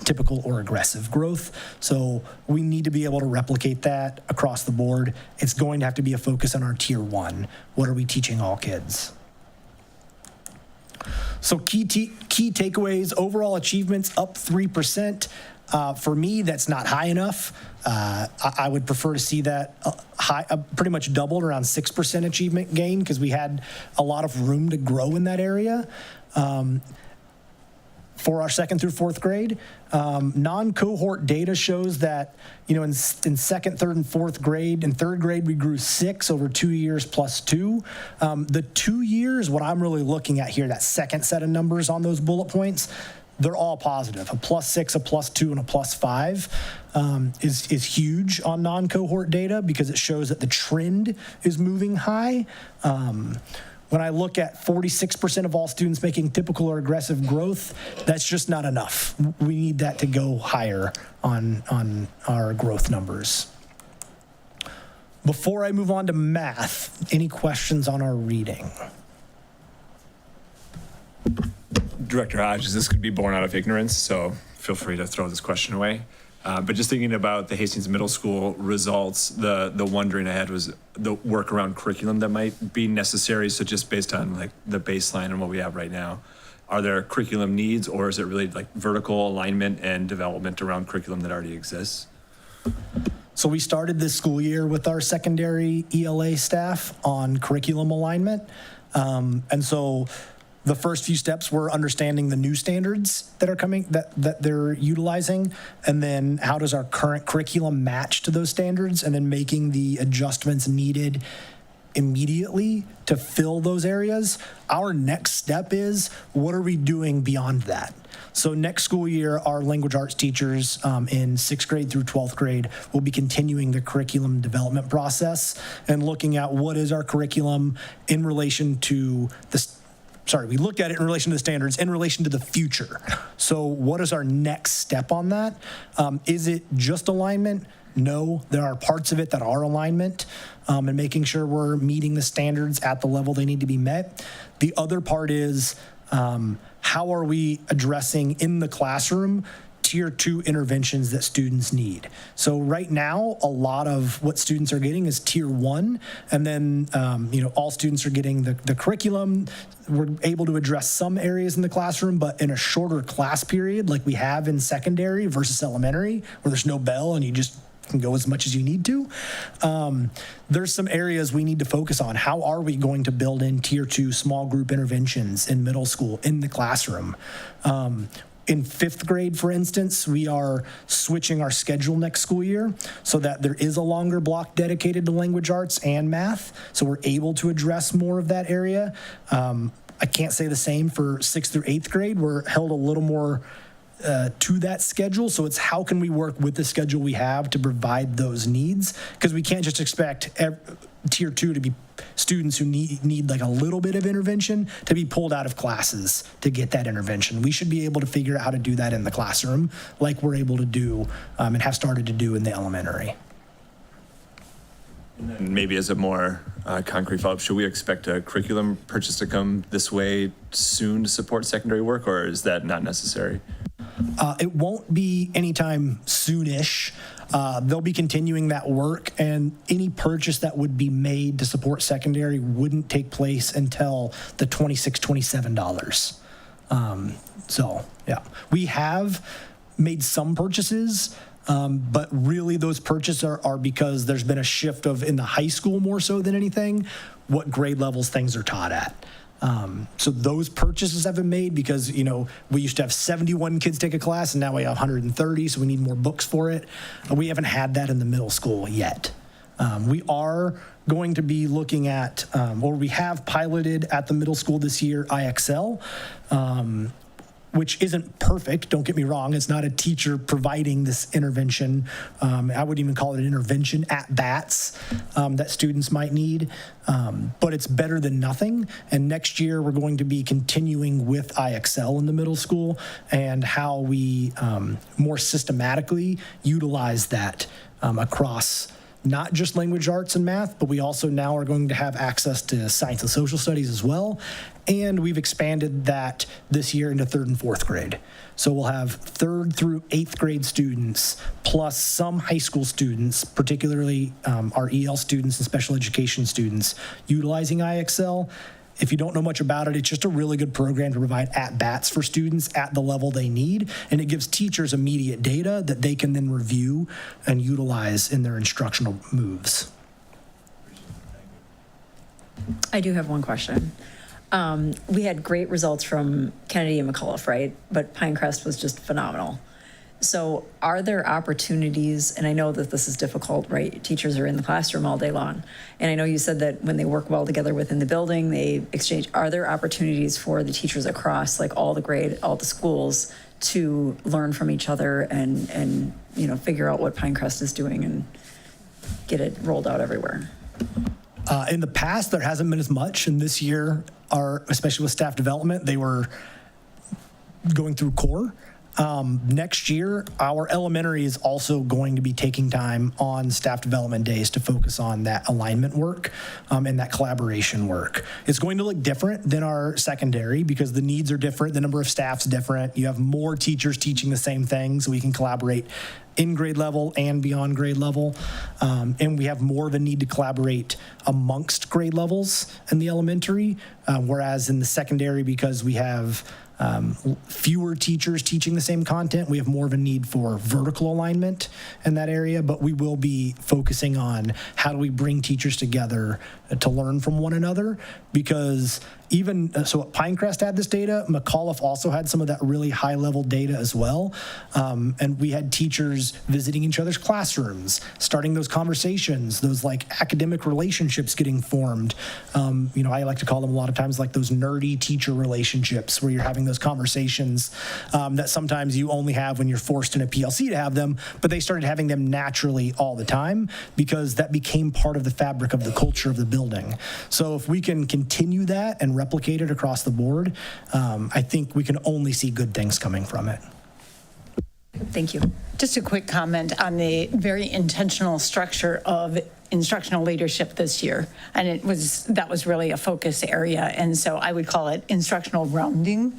typical or aggressive growth. So we need to be able to replicate that across the board. It's going to have to be a focus on our Tier 1. What are we teaching all kids? So key takeaways, overall achievements up 3%. For me, that's not high enough. I would prefer to see that pretty much doubled, around 6% achievement gain, because we had a lot of room to grow in that area. For our 2nd through 4th grade, non-cohort data shows that, you know, in 2nd, 3rd, and 4th grade, in 3rd grade, we grew 6 over 2 years plus 2. The 2 years, what I'm really looking at here, that second set of numbers on those bullet points, they're all positive. A +6, a +2, and a +5 is huge on non-cohort data because it shows that the trend is moving high. When I look at 46% of all students making typical or aggressive growth, that's just not enough. We need that to go higher on our growth numbers. Before I move on to math, any questions on our reading? Director Hodges, this could be born out of ignorance, so feel free to throw this question away. But just thinking about the Hastings Middle School results, the wondering I had was the workaround curriculum that might be necessary. So just based on like the baseline and what we have right now, are there curriculum needs, or is it really like vertical alignment and development around curriculum that already exists? So we started this school year with our secondary ELA staff on curriculum alignment. And so the first few steps were understanding the new standards that are coming, that they're utilizing, and then how does our current curriculum match to those standards, and then making the adjustments needed immediately to fill those areas. Our next step is, what are we doing beyond that? So next school year, our language arts teachers in 6th grade through 12th grade will be continuing the curriculum development process and looking at what is our curriculum in relation to we looked at it in relation to the standards, in relation to the future. So what is our next step on that? Is it just alignment? No, there are parts of it that are alignment and making sure we're meeting the standards at the level they need to be met. The other part is how are we addressing in the classroom tier 2 interventions that students need. So right now, a lot of what students are getting is tier 1, and then all students are getting the curriculum. We're able to address some areas in the classroom, but in a shorter class period like we have in secondary versus elementary, where there's no bell and you just can go as much as you need to. There's some areas we need to focus on. How are we going to build in tier 2 small group interventions in middle school in the classroom? In 5th grade, for instance, we are switching our schedule next school year so that there is a longer block dedicated to language arts and math, so we're able to address more of that area. I can't say the same for 6th through 8th grade. We're held a little more to that schedule, so it's how can we work with the schedule we have to provide those needs, because we can't just expect tier 2 to be students who need like a little bit of intervention to be pulled out of classes to get that intervention. We should be able to figure out how to do that in the classroom like we're able to do and have started to do in the elementary. And maybe as a more concrete follow-up, should we expect a curriculum purchase to come this way soon to support secondary work, or is that not necessary? It won't be anytime soonish. They'll be continuing that work, and any purchase that would be made to support secondary wouldn't take place until the $26-27. So, yeah. We have made some purchases, but really those purchases are because there's been a shift of, in the high school more so than anything, what grade levels things are taught at. So those purchases have been made because, we used to have 71 kids take a class and now we have 130, so we need more books for it. We haven't had that in the middle school yet. We are going to be looking at, or we have piloted at the middle school this year, IXL, which isn't perfect, don't get me wrong. It's not a teacher providing this intervention. I wouldn't even call it an intervention at bats that students might need, but it's better than nothing. And next year we're going to be continuing with IXL in the middle school and how we more systematically utilize that across not just language arts and math, but we also now are going to have access to science and social studies as well. And we've expanded that this year into 3rd and 4th grade. So we'll have 3rd through 8th grade students, plus some high school students, particularly our EL students and special education students, utilizing IXL. If you don't know much about it, it's just a really good program to provide at-bats for students at the level they need, and it gives teachers immediate data that they can then review and utilize in their instructional moves. I do have one question. We had great results from Kennedy and McAuliffe, right? But Pinecrest was just phenomenal. So are there opportunities, and I know that this is difficult, right? Teachers are in the classroom all day long. And I know you said that when they work well together within the building, they exchange. Are there opportunities for the teachers across like all the schools to learn from each other and figure out what Pinecrest is doing and get it rolled out everywhere? In the past, there hasn't been as much, and this year, especially with staff development, they were going through core. Next year, our elementary is also going to be taking time on staff development days to focus on that alignment work and that collaboration work. It's going to look different than our secondary because the needs are different, the number of staff's different. You have more teachers teaching the same thing, so we can collaborate in grade level and beyond grade level. And we have more of a need to collaborate amongst grade levels in the elementary, whereas in the secondary, because we have fewer teachers teaching the same content, we have more of a need for vertical alignment in that area, but we will be focusing on how do we bring teachers together to learn from one another, because so Pinecrest had this data, McAuliffe also had some of that really high level data as well. And we had teachers visiting each other's classrooms, starting those conversations, those like academic relationships getting formed. I like to call them a lot of times like those nerdy teacher relationships where you're having those conversations that sometimes you only have when you're forced in a PLC to have them, but they started having them naturally all the time because that became part of the fabric of the culture of the building. So if we can continue that and replicate it across the board, I think we can only see good things coming from it. Thank you. Just a quick comment on the very intentional structure of instructional leadership this year. And that was really a focus area. And so I would call it instructional rounding,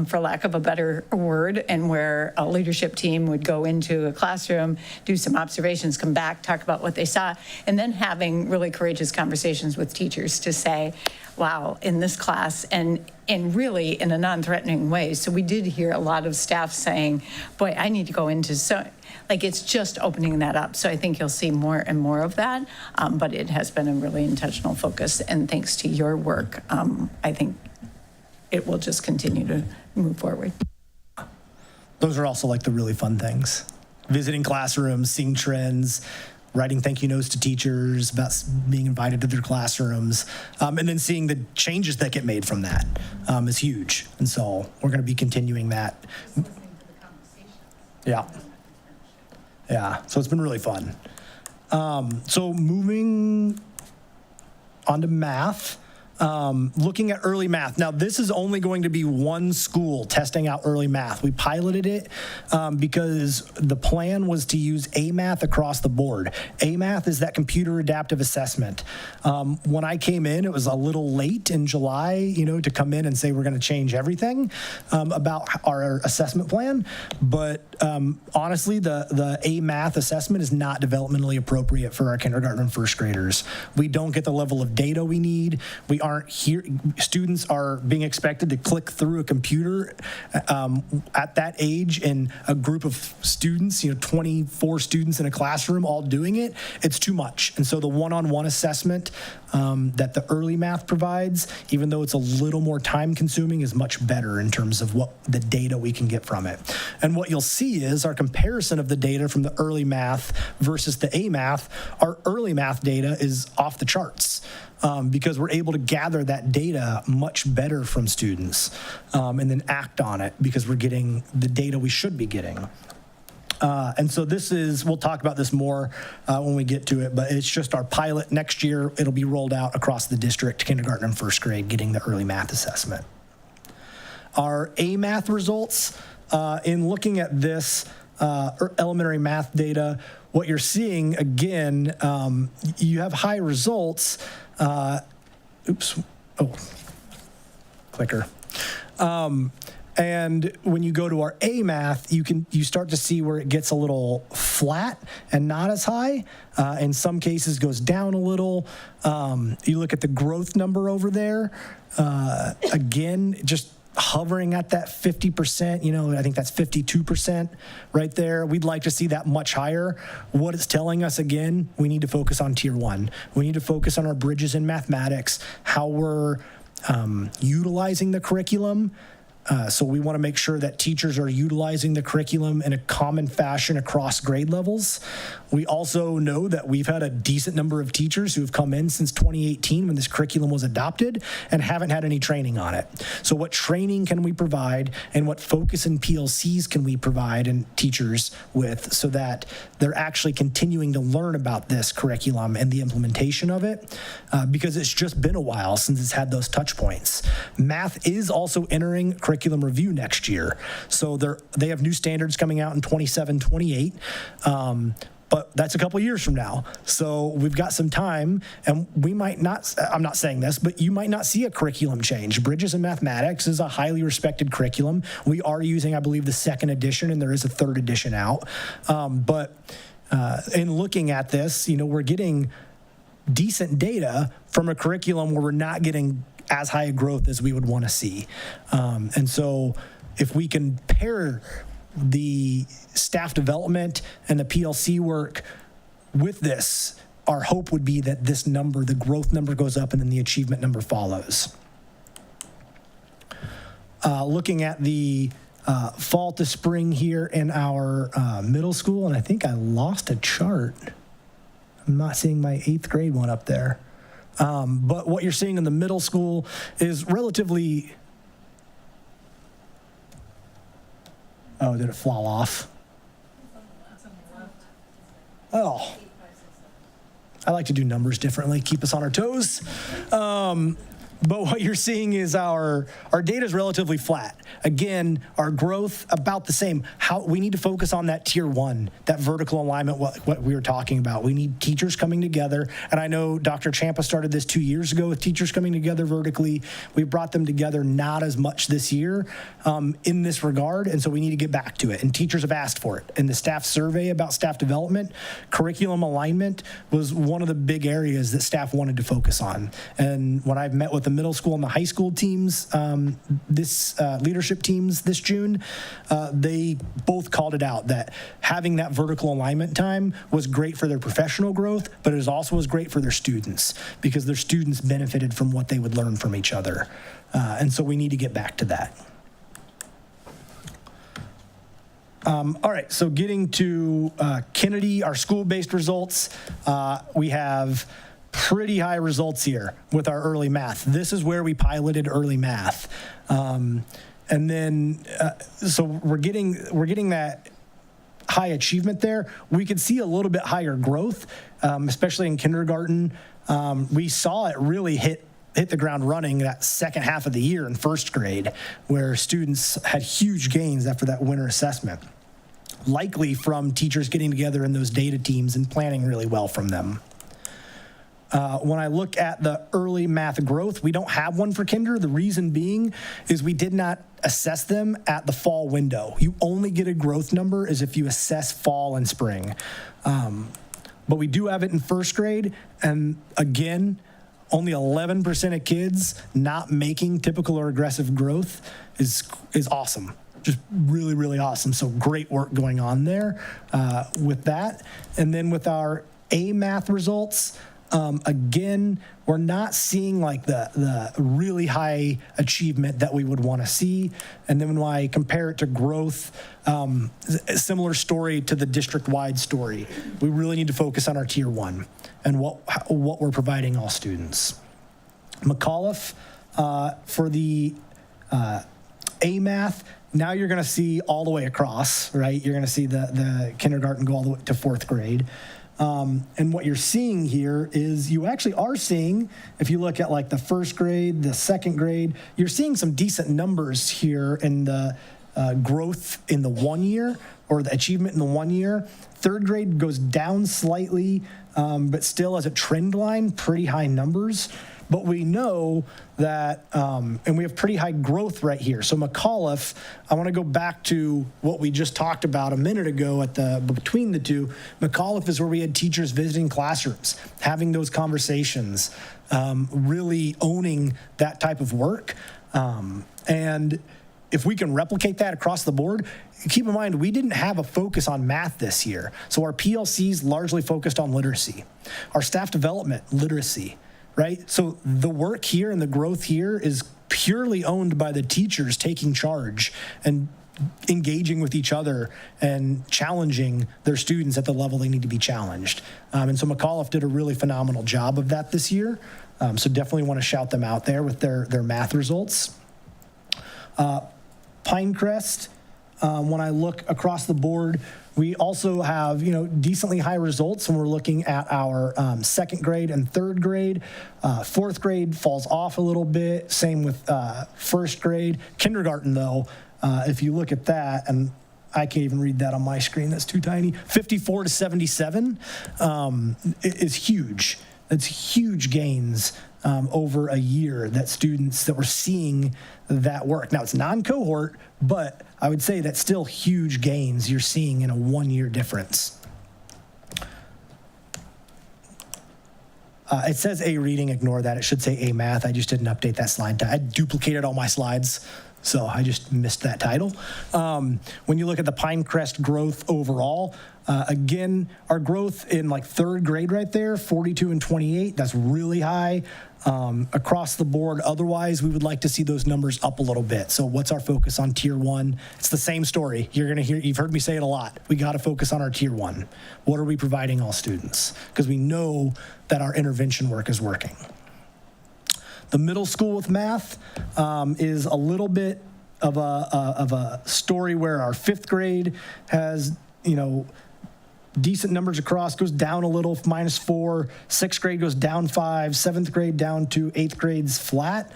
for lack of a better word, and where a leadership team would go into a classroom, do some observations, come back, talk about what they saw, and then having really courageous conversations with teachers to say, wow, in this class, and really in a non-threatening way. So we did hear a lot of staff saying, boy, I need to go into it's just opening that up. So I think you'll see more and more of that, but it has been a really intentional focus, and thanks to your work, I think it will just continue to move forward. Those are also like the really fun things. Visiting classrooms, seeing trends, writing thank you notes to teachers about being invited to their classrooms, and then seeing the changes that get made from that is huge. And so we're going to be continuing that. Yeah. Yeah. So it's been really fun. So moving on to math. Looking at early math. Now, this is only going to be one school testing out early math. We piloted it because the plan was to use AMath across the board. AMath is that computer adaptive assessment. When I came in, it was a little late in July, to come in and say we're going to change everything about our assessment plan. But honestly, the AMath assessment is not developmentally appropriate for our kindergarten and first graders. We don't get the level of data we need. We aren't here. Students are being expected to click through a computer at that age in a group of students, 24 students in a classroom all doing it. It's too much. And so the one-on-one assessment that the early math provides, even though it's a little more time consuming, is much better in terms of what the data we can get from it. And what you'll see is our comparison of the data from the early math versus the AMath. Our early math data is off the charts. Because we're able to gather that data much better from students and then act on it because we're getting the data we should be getting. And so we'll talk about this more when we get to it, but it's just our pilot. Next year, it'll be rolled out across the district, kindergarten and first grade, getting the early math assessment. Our AMath results, in looking at this elementary math data, what you're seeing, again, you have high results. Clicker. And when you go to our AMath, you start to see where it gets a little flat and not as high. In some cases goes down a little. You look at the growth number over there. Again, just hovering at that 50%, I think that's 52% right there. We'd like to see that much higher. What it's telling us, again, we need to focus on tier one. We need to focus on our bridges in mathematics, how we're utilizing the curriculum. So we want to make sure that teachers are utilizing the curriculum in a common fashion across grade levels. We also know that we've had a decent number of teachers who have come in since 2018 when this curriculum was adopted and haven't had any training on it. So what training can we provide and what focus and PLCs can we provide and teachers with so that they're actually continuing to learn about this curriculum and the implementation of it because it's just been a while since it's had those touch points. Math is also entering curriculum review next year. So they have new standards coming out in 27, 28. But that's a couple years from now. So we've got some time and we might not, I'm not saying this, but you might not see a curriculum change. Bridges in Mathematics is a highly respected curriculum. We are using, I believe, the second edition and there is a third edition out. But in looking at this, we're getting decent data from a curriculum where we're not getting as high a growth as we would want to see. And so if we can pair the staff development and the PLC work with this, our hope would be that this number, the growth number goes up and then the achievement number follows. Looking at the fall to spring here in our middle school, and I think I lost a chart. I'm not seeing my 8th grade one up there. But what you're seeing in the middle school is relatively, oh, did it fall off? Oh, I like to do numbers differently, keep us on our toes. But what you're seeing is our data is relatively flat. Again, our growth about the same. How we need to focus on that tier 1, that vertical alignment, what we were talking about. We need teachers coming together. And I know Dr. Champa started this 2 years ago with teachers coming together vertically. We brought them together not as much this year in this regard. And so we need to get back to it. And teachers have asked for it. In the staff survey about staff development, curriculum alignment was one of the big areas that staff wanted to focus on. And when I've met with the middle school and the high school teams, leadership teams this June, they both called it out that having that vertical alignment time was great for their professional growth, but it also was great for their students because their students benefited from what they would learn from each other. And so we need to get back to that. All right, so getting to Kennedy, our school-based results, we have pretty high results here with our early math. This is where we piloted early math. And then, so we're getting that high achievement there. We could see a little bit higher growth, especially in kindergarten. We saw it really hit the ground running that second half of the year in first grade, where students had huge gains after that winter assessment, likely from teachers getting together in those data teams and planning really well from them. When I look at the early math growth, we don't have one for kinder. The reason being is we did not assess them at the fall window. You only get a growth number as if you assess fall and spring. But we do have it in first grade, and again, only 11% of kids not making typical or aggressive growth is awesome. Just really, really awesome. So great work going on there with that. And then with our A math results, again, we're not seeing like the really high achievement that we would want to see. And then when I compare it to growth, a similar story to the district-wide story. We really need to focus on our tier 1 and what we're providing all students. McAuliffe, for the A math, now you're going to see all the way across, right? You're going to see the kindergarten go all the way to fourth grade. And what you're seeing here is you actually are seeing, if you look at like the first grade, the second grade, you're seeing some decent numbers here in the growth in the 1 year or the achievement in the 1 year. Third grade goes down slightly, but still as a trend line, pretty high numbers. But we know that, and we have pretty high growth right here. So McAuliffe, I want to go back to what we just talked about a minute ago between the two. McAuliffe is where we had teachers visiting classrooms, having those conversations, really owning that type of work. And if we can replicate that across the board, keep in mind, we didn't have a focus on math this year. So our PLCs largely focused on literacy. Our staff development, literacy. Right? So the work here and the growth here is purely owned by the teachers taking charge and engaging with each other and challenging their students at the level they need to be challenged. And so McAuliffe did a really phenomenal job of that this year. So definitely want to shout them out there with their math results. Pinecrest, when I look across the board, we also have, decently high results when we're looking at our second grade and third grade. Fourth grade falls off a little bit. Same with first grade. Kindergarten, though, if you look at that, and I can't even read that on my screen. That's too tiny. 54 to 77 is huge. That's huge gains over a year that we're seeing that work. Now, it's non-cohort, but I would say that's still huge gains you're seeing in a 1 year difference. It says A reading, ignore that. It should say A math. I just didn't update that slide. I duplicated all my slides, so I just missed that title. When you look at the Pinecrest growth overall, again, our growth in like third grade right there, 42 and 28, that's really high. Across the board, otherwise, we would like to see those numbers up a little bit. So what's our focus on tier 1? It's the same story. You've heard me say it a lot. We got to focus on our tier 1. What are we providing all students? Because we know that our intervention work is working. The middle school with math is a little bit of a story where our fifth grade has, decent numbers across, goes down a little, -4. 6th grade goes down 5, 7th grade down to 8th grade's flat.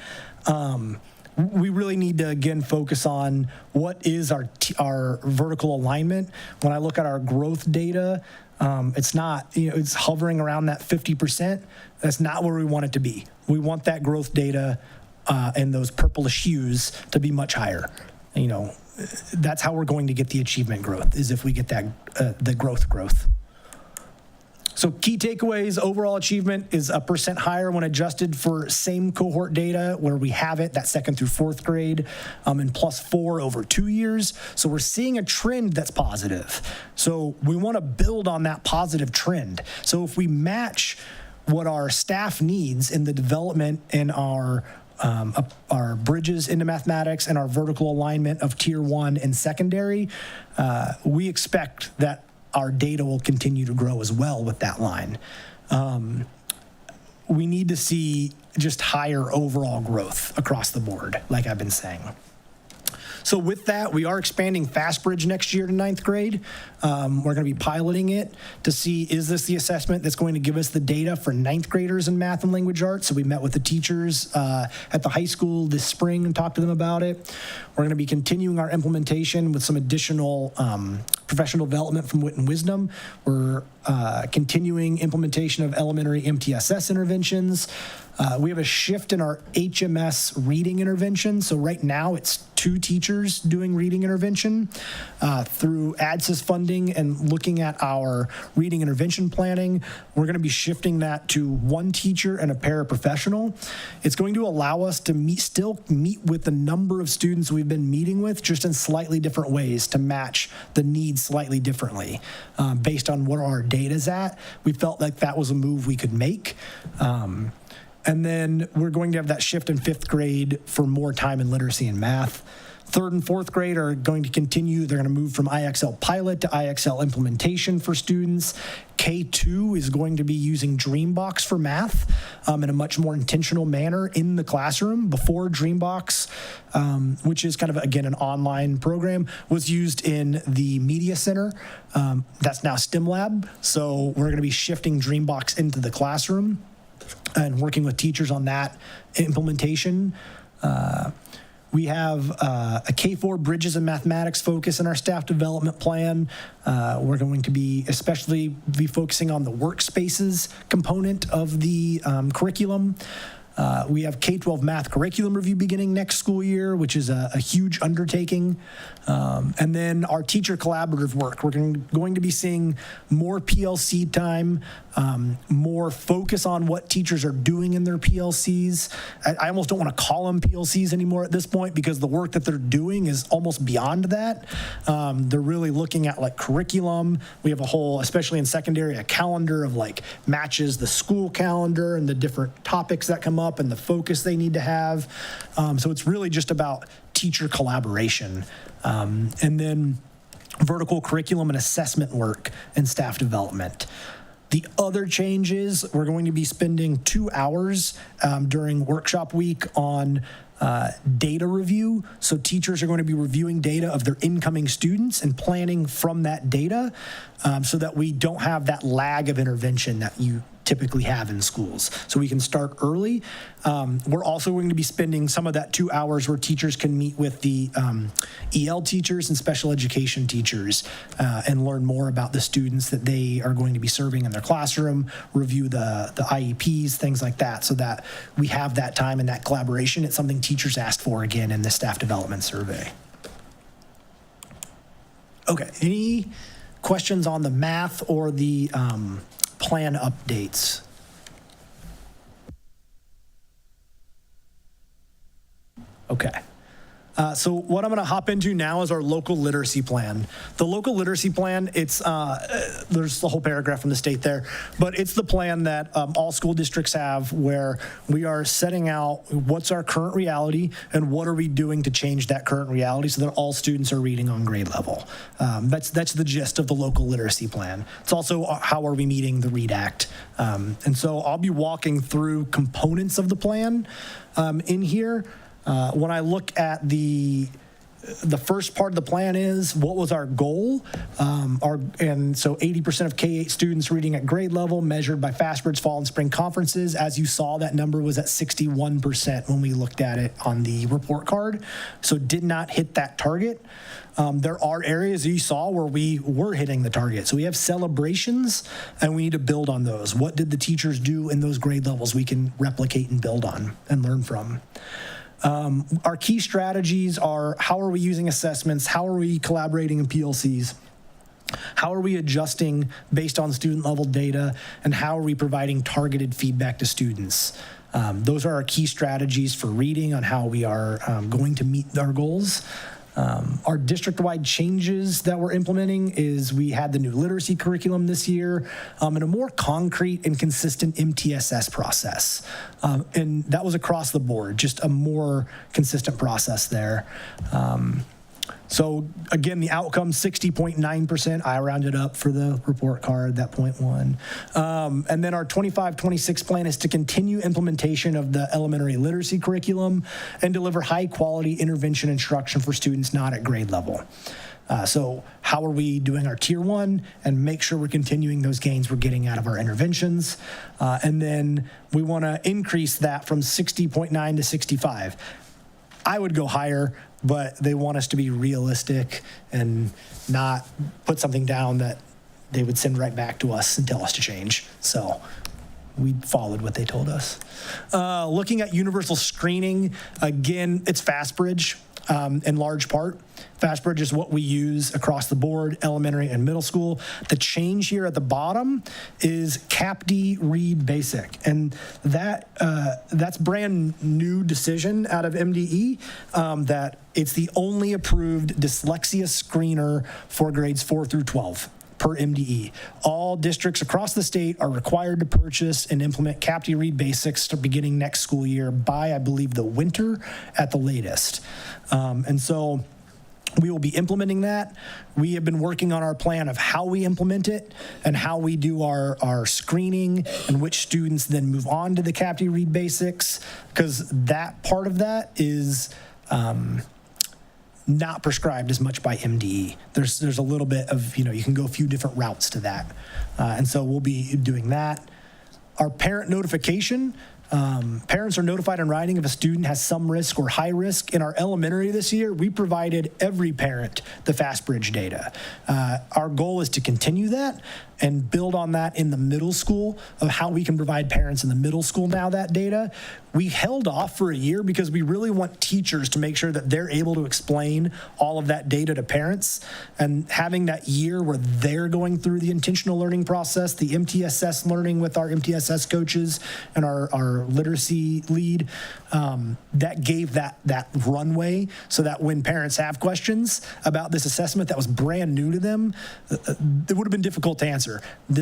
We really need to, again, focus on what is our vertical alignment. When I look at our growth data, it's not, it's hovering around that 50%. That's not where we want it to be. We want that growth data and those purplish hues to be much higher. That's how we're going to get the achievement growth, is if we get that the growth. So key takeaways: overall achievement is 1% higher when adjusted for same cohort data where we have it, that 2nd through 4th grade, and +4 over 2 years. So we're seeing a trend that's positive. So we want to build on that positive trend. So if we match what our staff needs in the development in our bridges into mathematics and our vertical alignment of tier 1 and secondary, we expect that our data will continue to grow as well with that line. We need to see just higher overall growth across the board, like I've been saying. So with that, we are expanding FastBridge next year to 9th grade. We're going to be piloting it to see, is this the assessment that's going to give us the data for 9th graders in math and language arts? So we met with the teachers at the high school this spring and talked to them about it. We're going to be continuing our implementation with some additional professional development from Wit and Wisdom. We're continuing implementation of elementary MTSS interventions. We have a shift in our HMS reading intervention. So right now it's 2 teachers doing reading intervention. Through ADSIS funding and looking at our reading intervention planning, we're going to be shifting that to 1 teacher and a paraprofessional. It's going to allow us to still meet with the number of students we've been meeting with, just in slightly different ways to match the needs slightly differently based on what our data's at. We felt like that was a move we could make. And then we're going to have that shift in 5th grade for more time in literacy and math. 3rd and 4th grade are going to continue. They're going to move from IXL pilot to IXL implementation for students. K2 is going to be using Dreambox for math in a much more intentional manner in the classroom. Before, Dreambox, which is kind of, again, an online program, was used in the media center. That's now STEM Lab. So we're going to be shifting Dreambox into the classroom and working with teachers on that implementation. We have a K4 Bridges and Mathematics focus in our staff development plan. We're going to be focusing on the workspaces component of the curriculum. We have K-12 math curriculum review beginning next school year, which is a huge undertaking. And then our teacher collaborative work. We're going to be seeing more PLC time, more focus on what teachers are doing in their PLCs. I almost don't want to call them PLCs anymore at this point because the work that they're doing is almost beyond that. They're really looking at like curriculum. We have a whole, especially in secondary, a calendar of like matches the school calendar and the different topics that come up and the focus they need to have. So it's really just about teacher collaboration. And then vertical curriculum and assessment work and staff development. The other changes, we're going to be spending 2 hours during workshop week on data review. So teachers are going to be reviewing data of their incoming students and planning from that data so that we don't have that lag of intervention that you typically have in schools. So we can start early. We're also going to be spending some of that 2 hours where teachers can meet with the EL teachers and special education teachers and learn more about the students that they are going to be serving in their classroom, review the IEPs, things like that, so that we have that time and that collaboration. It's something teachers asked for again in the staff development survey. Okay, any questions on the math or the plan updates? Okay. So what I'm going to hop into now is our local literacy plan. The local literacy plan, it's there's the whole paragraph from the state there, but it's the plan that all school districts have where we are setting out what's our current reality and what are we doing to change that current reality so that all students are reading on grade level. That's the gist of the local literacy plan. It's also how are we meeting the READ Act. And so I'll be walking through components of the plan in here. When I look at the the first part of the plan is, what was our goal? And so 80% of K-8 students reading at grade level measured by FastBridge fall and spring conferences. As you saw, that number was at 61% when we looked at it on the report card. So did not hit that target. There are areas you saw where we were hitting the target. So we have celebrations and we need to build on those. What did the teachers do in those grade levels we can replicate and build on and learn from? Our key strategies are, how are we using assessments? How are we collaborating in PLCs? How are we adjusting based on student level data? And how are we providing targeted feedback to students? Those are our key strategies for reading on how we are going to meet our goals. Our district-wide changes that we're implementing is we had the new literacy curriculum this year and a more concrete and consistent MTSS process. And that was across the board, just a more consistent process there. So again, the outcome, 60.9%. I rounded up for the report card, that 0.1. And then our 25-26 plan is to continue implementation of the elementary literacy curriculum and deliver high quality intervention instruction for students not at grade level. So how are we doing our tier 1 and make sure we're continuing those gains we're getting out of our interventions. And then we want to increase that from 60.9 to 65. I would go higher, but they want us to be realistic and not put something down that they would send right back to us and tell us to change. So we followed what they told us. Looking at universal screening, again, it's FastBridge in large part. FastBridge is what we use across the board, elementary and middle school. The change here at the bottom is CAPD Read Basic, and that's brand new decision out of MDE that it's the only approved dyslexia screener for grades 4 through 12. Per MDE. All districts across the state are required to purchase and implement CAPD Read Basics beginning next school year by, I believe, the winter at the latest. And so we will be implementing that. We have been working on our plan of how we implement it and how we do our screening and which students then move on to the CAPD Read Basics, because that part of that is not prescribed as much by MDE. There's a little bit of, you can go a few different routes to that. And so we'll be doing that. Our parent notification, parents are notified in writing if a student has some risk or high risk. In our elementary this year, we provided every parent the FastBridge data. Our goal is to continue that and build on that in the middle school of how we can provide parents in the middle school now that data. We held off for a year because we really want teachers to make sure that they're able to explain all of that data to parents, and having that year where they're going through the intentional learning process, the MTSS learning with our MTSS coaches and our literacy lead, that gave that runway so that when parents have questions about this assessment that was brand new to them, it would have been difficult to answer.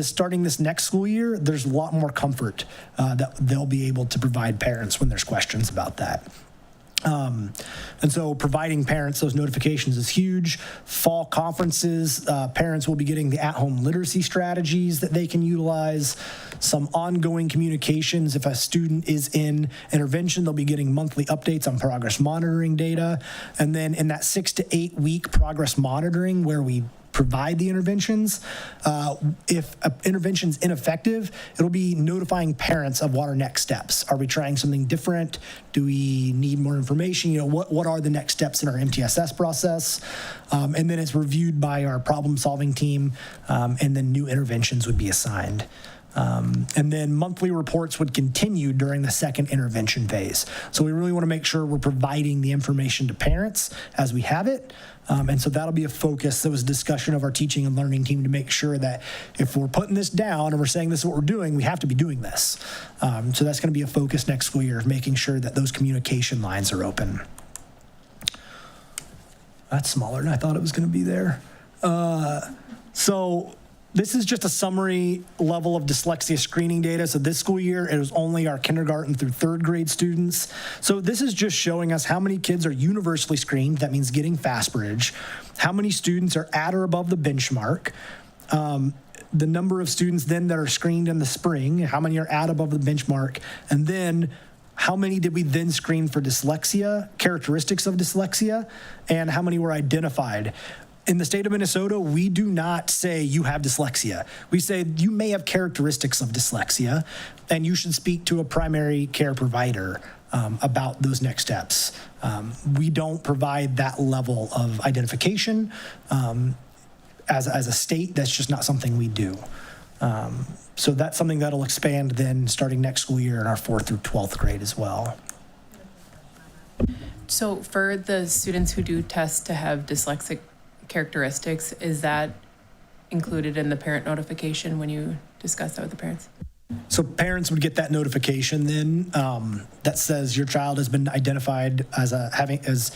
Starting this next school year, there's a lot more comfort that they'll be able to provide parents when there's questions about that. And so providing parents those notifications is huge. Fall conferences, parents will be getting the at-home literacy strategies that they can utilize. Some ongoing communications. If a student is in intervention, they'll be getting monthly updates on progress monitoring data. And then in that 6 to 8 week progress monitoring where we provide the interventions. If an intervention's ineffective, it'll be notifying parents of what are next steps. Are we trying something different? Do we need more information? What are the next steps in our MTSS process? And then it's reviewed by our problem-solving team, and then new interventions would be assigned. And then monthly reports would continue during the second intervention phase. So we really want to make sure we're providing the information to parents as we have it. And so that'll be a focus. There was a discussion of our teaching and learning team to make sure that if we're putting this down and we're saying this is what we're doing, we have to be doing this. So that's going to be a focus next school year, of making sure that those communication lines are open. That's smaller than I thought it was going to be there. So this is just a summary level of dyslexia screening data. So this school year, it was only our kindergarten through 3rd grade students. So this is just showing us how many kids are universally screened. That means getting FastBridge. How many students are at or above the benchmark. The number of students then that are screened in the spring, how many are at above the benchmark. And then How many did we then screen for dyslexia, characteristics of dyslexia, and how many were identified? In the state of Minnesota, we do not say you have dyslexia. We say you may have characteristics of dyslexia, and you should speak to a primary care provider about those next steps. We don't provide that level of identification. As a state, that's just not something we do. So that's something that'll expand then starting next school year in our 4th through 12th grade as well. So for the students who do test to have dyslexic characteristics, is that included in the parent notification when you discuss that with the parents? So parents would get that notification then that says your child has been identified as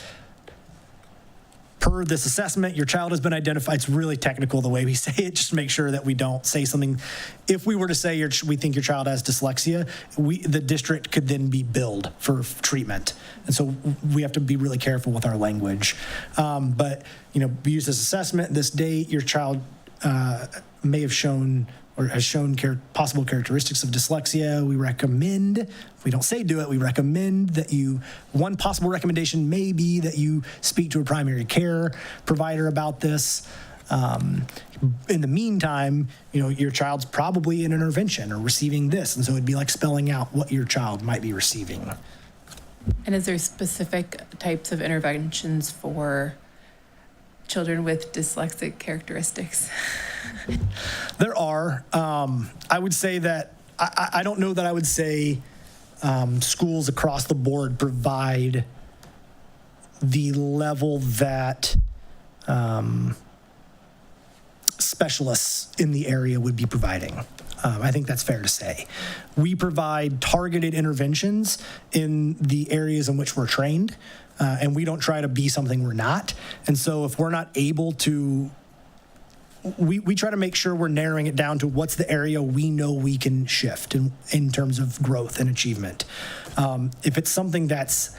per this assessment, your child has been identified. It's really technical the way we say it, just to make sure that we don't say something. If we were to say we think your child has dyslexia, the district could then be billed for treatment. And so we have to be really careful with our language. But, we use this assessment, this date, your child may have shown or has shown possible characteristics of dyslexia. We recommend, if we don't say do it, we recommend that one possible recommendation may be that you speak to a primary care provider about this. In the meantime, your child's probably in intervention or receiving this. And so it'd be like spelling out what your child might be receiving. And is there specific types of interventions for children with dyslexic characteristics? There are. I would say that I don't know that I would say schools across the board provide the level that specialists in the area would be providing. I think that's fair to say. We provide targeted interventions in the areas in which we're trained, and we don't try to be something we're not. And so if we're not able to, we try to make sure we're narrowing it down to what's the area we know we can shift in terms of growth and achievement. If it's something that's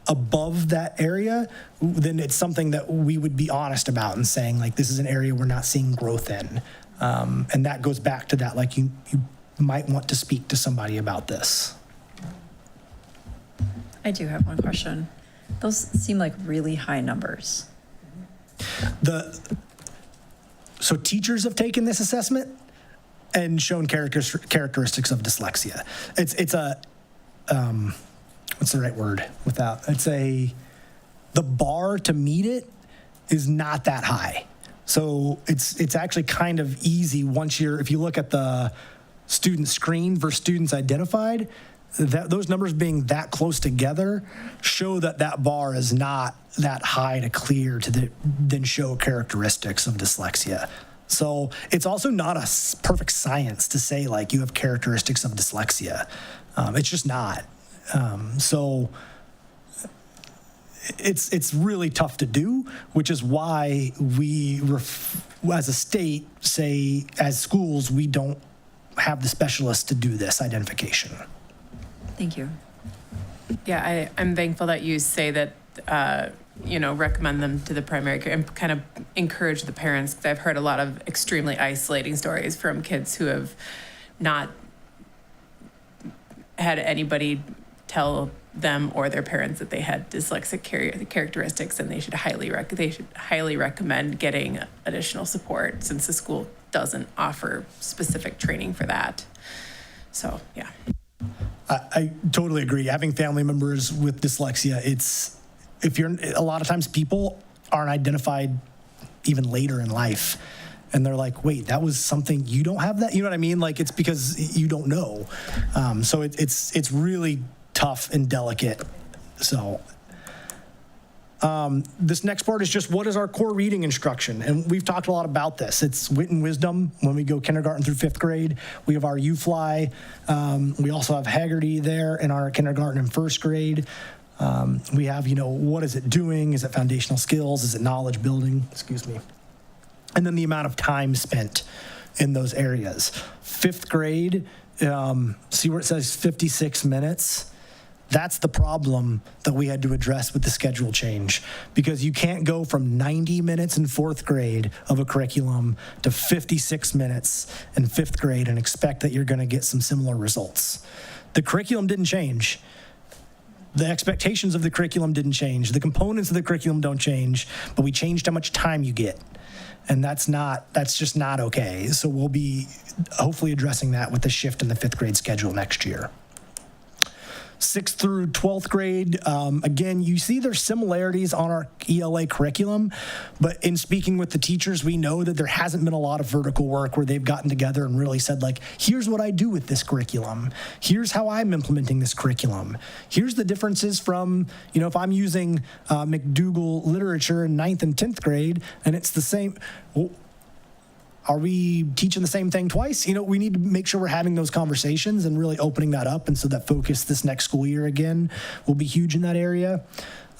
above that area, then it's something that we would be honest about and saying, like, this is an area we're not seeing growth in. And that goes back to that, like, you might want to speak to somebody about this. I do have one question. Those seem like really high numbers. So teachers have taken this assessment and shown characteristics of dyslexia. It's a what's the right word the bar to meet it is not that high. So it's actually kind of easy if you look at the student screen versus students identified, those numbers being that close together show that bar is not that high to clear to then show characteristics of dyslexia. So it's also not a perfect science to say, like, you have characteristics of dyslexia. It's just not. So it's really tough to do, which is why we, as a state, say, as schools, we don't have the specialists to do this identification. Thank you. Yeah, I'm thankful that you say that, recommend them to the primary care and kind of encourage the parents, because I've heard a lot of extremely isolating stories from kids who have not had anybody tell them or their parents that they had dyslexic characteristics, and they should highly recommend getting additional support, since the school doesn't offer specific training for that. So, yeah. I totally agree. Having family members with dyslexia, a lot of times people aren't identified even later in life. And they're like, wait, that was something, you don't have that? You know what I mean? Like, it's because you don't know. So it's really tough and delicate. So this next part is just, what is our core reading instruction? And we've talked a lot about this. It's wit and wisdom when we go kindergarten through 5th grade. We have our U-Fly. We also have Haggerty there in our kindergarten and 1st grade. We have, what is it doing? Is it foundational skills? Is it knowledge building? Excuse me. And then the amount of time spent in those areas. 5th grade, see where it says 56 minutes? That's the problem that we had to address with the schedule change, because you can't go from 90 minutes in 4th grade of a curriculum to 56 minutes in 5th grade and expect that you're going to get some similar results. The curriculum didn't change. The expectations of the curriculum didn't change. The components of the curriculum don't change, but we changed how much time you get. And that's just not okay. So we'll be hopefully addressing that with the shift in the 5th grade schedule next year. 6th through 12th grade, again, you see there's similarities on our ELA curriculum, but in speaking with the teachers, we know that there hasn't been a lot of vertical work where they've gotten together and really said, like, here's what I do with this curriculum. Here's how I'm implementing this curriculum. Here's the differences from, if I'm using McDougall literature in 9th and 10th grade, and it's the same. Well, are we teaching the same thing twice? We need to make sure we're having those conversations and really opening that up. And so that focus this next school year, again, will be huge in that area.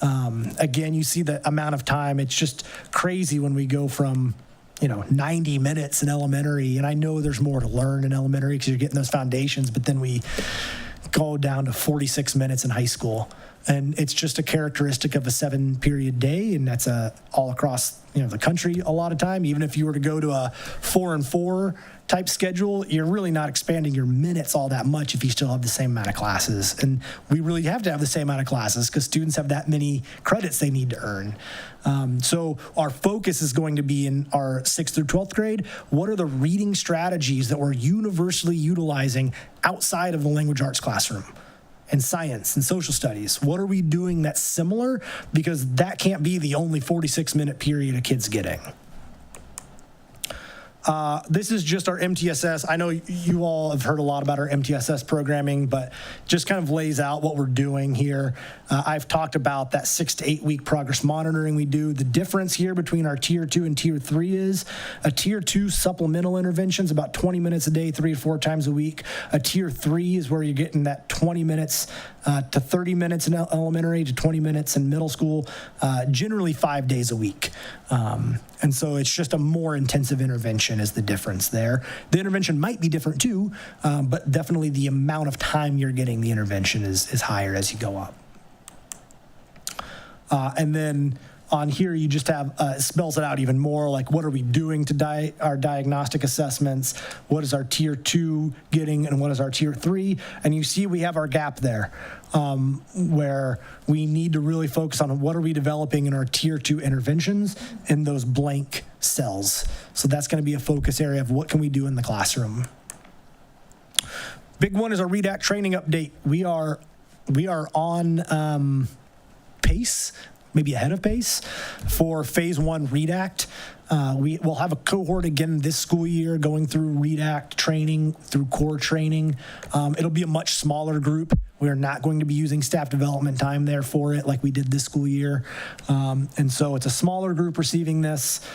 Again, you see the amount of time. It's just crazy when we go from, 90 minutes in elementary. And I know there's more to learn in elementary because you're getting those foundations, but then we go down to 46 minutes in high school. And it's just a characteristic of a 7-period day, and that's all across the country a lot of time. Even if you were to go to a 4-and-4 type schedule, you're really not expanding your minutes all that much if you still have the same amount of classes. And we really have to have the same amount of classes because students have that many credits they need to earn. So our focus is going to be in our 6th through 12th grade. What are the reading strategies that we're universally utilizing outside of the language arts classroom? And science and social studies. What are we doing that's similar? Because that can't be the only 46-minute period a kid's getting. This is just our MTSS. I know you all have heard a lot about our MTSS programming, but just kind of lays out what we're doing here. I've talked about that 6 to 8 week progress monitoring we do. The difference here between our Tier 2 and Tier 3 is a Tier 2 supplemental intervention is about 20 minutes a day, 3 to 4 times a week. A Tier 3 is where you're getting that 20 minutes to 30 minutes in elementary to 20 minutes in middle school, generally 5 days a week. And so it's just a more intensive intervention is the difference there. The intervention might be different too, but definitely the amount of time you're getting the intervention is higher as you go up. And then on here, you just have, spells it out even more, like what are we doing to our diagnostic assessments? What is our Tier 2 getting and what is our Tier 3? And you see we have our gap there where we need to really focus on what are we developing in our Tier 2 interventions in those blank cells. So that's going to be a focus area of what can we do in the classroom. Big one is our REDACT training update. We are on pace, maybe ahead of pace, for Phase 1 REDACT. We will have a cohort again this school year going through REDACT training, through core training. It'll be a much smaller group. We are not going to be using staff development time there for it like we did this school year. And so it's a smaller group receiving this.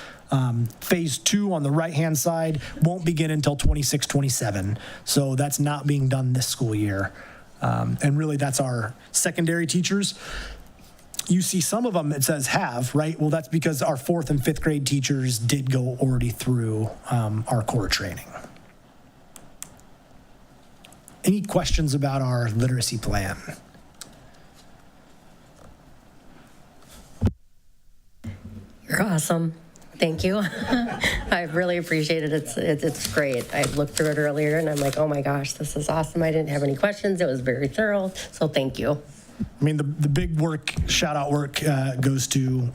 Phase 2 on the right-hand side won't begin until 26-27. So that's not being done this school year. And really that's our secondary teachers. You see some of them, it says have, right? Well, that's because our 4th and 5th grade teachers did go already through our core training. Any questions about our literacy plan? You're awesome. Thank you. I really appreciate it. It's great. I looked through it earlier and I'm like, oh my gosh, this is awesome. I didn't have any questions. It was very thorough. So thank you. I mean, the big work, shout out work goes to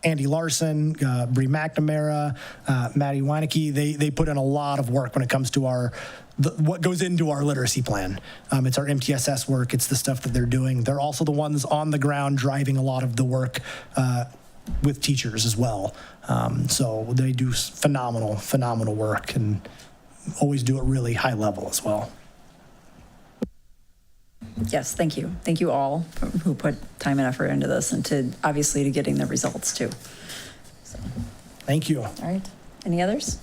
Andy Larson, Bree McNamara, Maddie Weinecke. They put in a lot of work when it comes to what goes into our literacy plan. It's our MTSS work. It's the stuff that they're doing. They're also the ones on the ground driving a lot of the work with teachers as well. So they do phenomenal work and always do it really high level as well. Yes, thank you. Thank you all who put time and effort into this and obviously to getting the results too. So. Thank you. All right. Any others?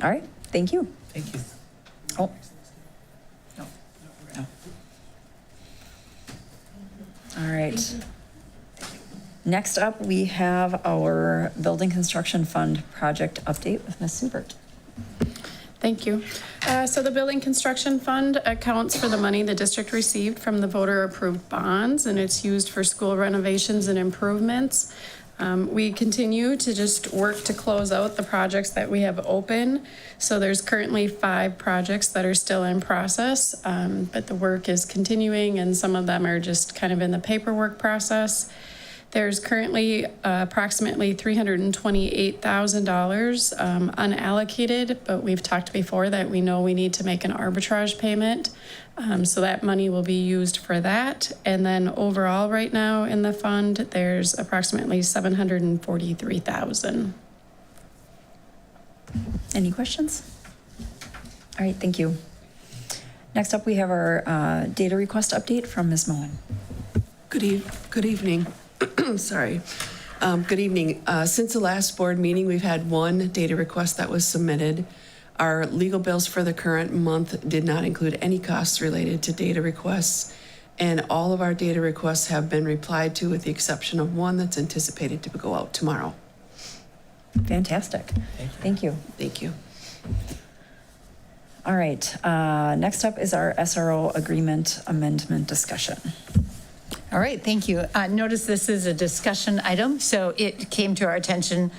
All right. Thank you. Thank you. Oh. No. All right. Next up, we have our Building Construction Fund project update with Ms. Subert. Thank you. So the Building Construction Fund accounts for the money the district received from the voter-approved bonds, and it's used for school renovations and improvements. We continue to just work to close out the projects that we have open. So there's currently 5 projects that are still in process, but the work is continuing and some of them are just kind of in the paperwork process. There's currently approximately $328,000 unallocated, but we've talked before that we know we need to make an arbitrage payment. So that money will be used for that. And then overall right now in the fund, there's approximately $743,000. Any questions? All right, thank you. Next up, we have our data request update from Ms. Moen. Good evening. Sorry. Good evening. Since the last board meeting, we've had one data request that was submitted. Our legal bills for the current month did not include any costs related to data requests, and all of our data requests have been replied to with the exception of one that's anticipated to go out tomorrow. Fantastic. Thank you. Thank you. All right, next up is our SRO agreement amendment discussion. All right, thank you. Notice this is a discussion item, so it came to our attention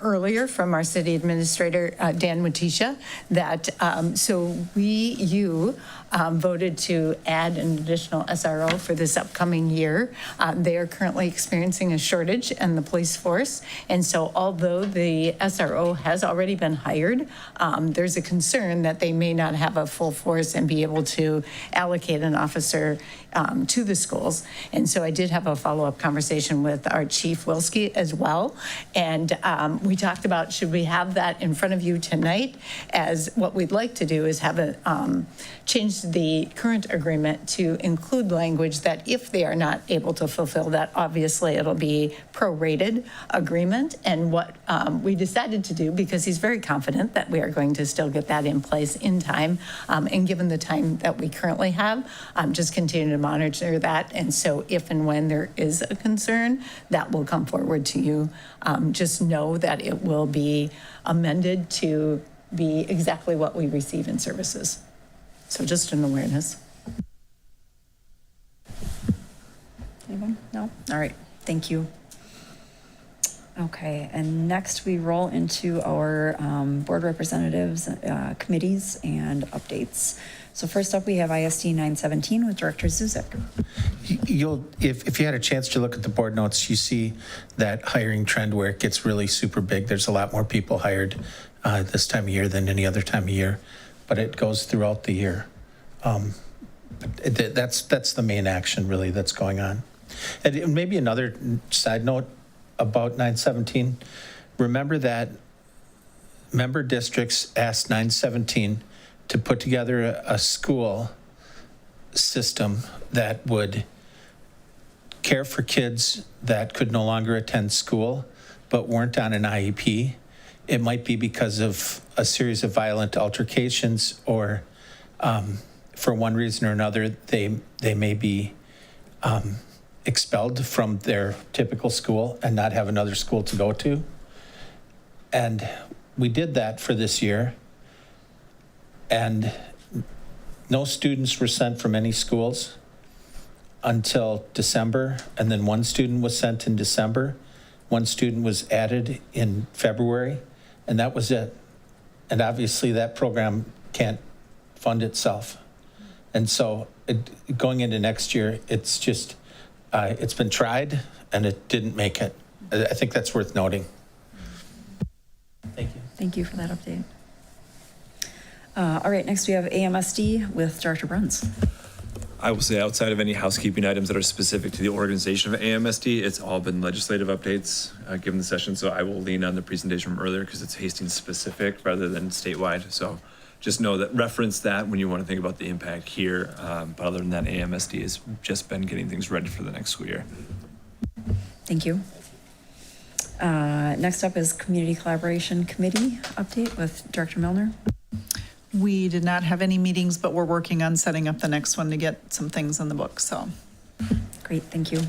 earlier from our city administrator, Dan Watisha, that you voted to add an additional SRO for this upcoming year. They are currently experiencing a shortage in the police force, and so although the SRO has already been hired, there's a concern that they may not have a full force and be able to allocate an officer to the schools. And so I did have a follow-up conversation with our chief Wilski as well. And we talked about, should we have that in front of you tonight? As what we'd like to do is have a change the current agreement to include language that if they are not able to fulfill that, obviously it'll be prorated agreement. And what we decided to do, because he's very confident that we are going to still get that in place in time, and given the time that we currently have, just continue to monitor that. And so if and when there is a concern, that will come forward to you. Just know that it will be amended to be exactly what we receive in services. So just an awareness. Anyone? No? All right, thank you. Okay, and next we roll into our board representatives, committees, and updates. So first up, we have ISD 917 with Director Zuzek. If you had a chance to look at the board notes, you see that hiring trend where it gets really super big. There's a lot more people hired this time of year than any other time of year, but it goes throughout the year. That's the main action really that's going on. And maybe another side note about 917, remember that member districts asked 917 to put together a school system that would care for kids that could no longer attend school but weren't on an IEP. It might be because of a series of violent altercations or for one reason or another, they may be expelled from their typical school and not have another school to go to. And we did that for this year. And no students were sent from any schools until December. And then one student was sent in December. One student was added in February, and that was it. And obviously that program can't fund itself. And so going into next year, it's just, it's been tried and it didn't make it. I think that's worth noting. Thank you. Thank you for that update. All right, next we have AMSD with Director Bruns. I will say outside of any housekeeping items that are specific to the organization of AMSD, it's all been legislative updates given the session. So I will lean on the presentation from earlier because it's Hastings specific rather than statewide. So just know that, reference that when you want to think about the impact here. But other than that, AMSD has just been getting things ready for the next school year. Thank you. Next up is Community Collaboration Committee update with Director Milner. We did not have any meetings, but we're working on setting up the next one to get some things in the book, so. Great, thank you.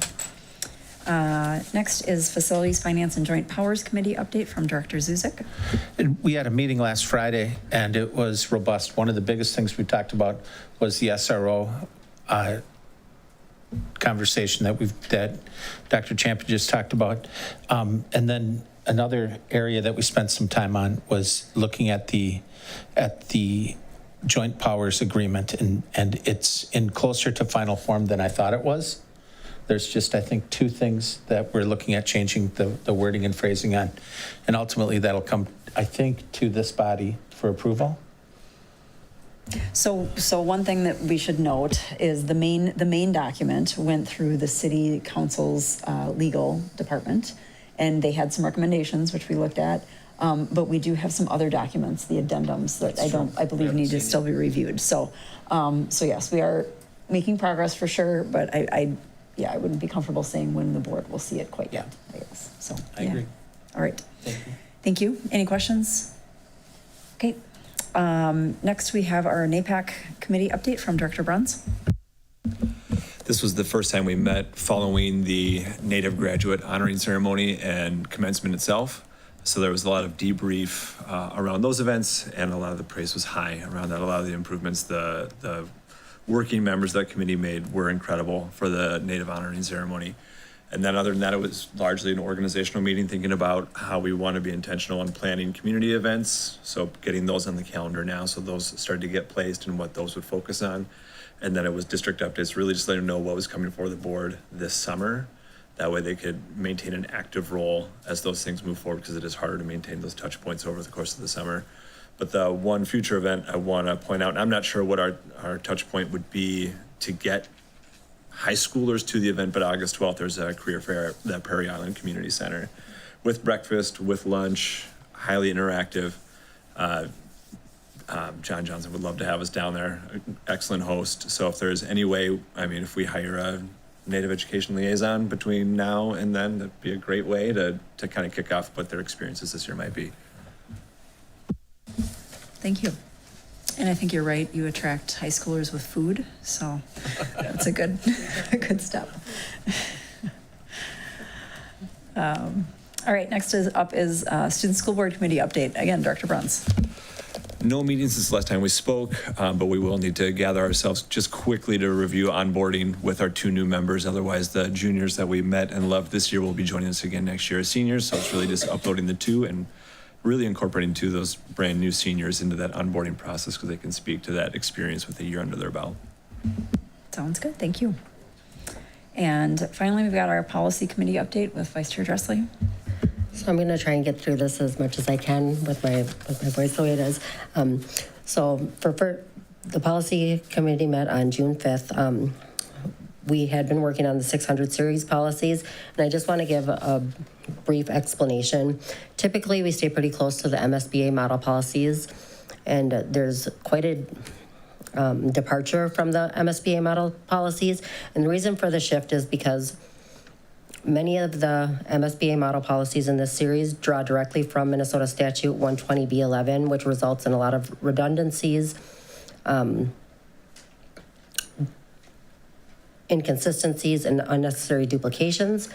Next is Facilities, Finance, and Joint Powers Committee update from Director Zuzek. We had a meeting last Friday and it was robust. One of the biggest things we talked about was the SRO conversation that Dr. Champion just talked about. And then another area that we spent some time on was looking at the joint powers agreement, and it's in closer to final form than I thought it was. There's just, I think, two things that we're looking at changing the wording and phrasing on. And ultimately, that'll come, I think, to this body for approval. So one thing that we should note is the main document went through the city council's legal department, and they had some recommendations, which we looked at. But we do have some other documents, the addendums, that I believe need to still be reviewed. So yes, we are making progress for sure, but I wouldn't be comfortable saying when the board will see it quite yet, I guess. So I agree. All right. Thank you. Thank you. Any questions? Okay. Next, we have our NAPAC committee update from Director Bruns. This was the first time we met following the Native graduate honoring ceremony and commencement itself. So there was a lot of debrief around those events, and a lot of the praise was high around that. A lot of the improvements the working members of that committee made were incredible for the Native honoring ceremony. And then other than that, it was largely an organizational meeting thinking about how we want to be intentional on planning community events. So getting those on the calendar now, so those started to get placed and what those would focus on. And then it was district updates, really just letting them know what was coming for the board this summer. That way they could maintain an active role as those things move forward, because it is harder to maintain those touch points over the course of the summer. But the one future event I want to point out, and I'm not sure what our touch point would be to get high schoolers to the event, but August 12th, there's a career fair at the Prairie Island Community Center with breakfast, with lunch, highly interactive. John Johnson would love to have us down there. Excellent host. So if there's any way, I mean, if we hire a Native education liaison between now and then, that'd be a great way to kind of kick off what their experiences this year might be. Thank you. And I think you're right, you attract high schoolers with food, so that's a good step. All right, next is Student School Board Committee update. Again, Director Bruns. No meetings since the last time we spoke, but we will need to gather ourselves just quickly to review onboarding with our 2 new members. Otherwise, the juniors that we met and loved this year will be joining us again next year as seniors. So it's really just uploading the 2 and really incorporating 2 of those brand new seniors into that onboarding process, because they can speak to that experience with a year under their belt. Sounds good, thank you. And finally, we've got our policy committee update with Vice Chair Dressley. So I'm going to try and get through this as much as I can with my voice the way it is. So for the policy committee met on June 5th. We had been working on the 600 series policies, and I just want to give a brief explanation. Typically, we stay pretty close to the MSBA model policies, and there's quite a departure from the MSBA model policies. And the reason for the shift is because many of the MSBA model policies in this series draw directly from Minnesota Statute 120B11, which results in a lot of redundancies, inconsistencies, and unnecessary duplications.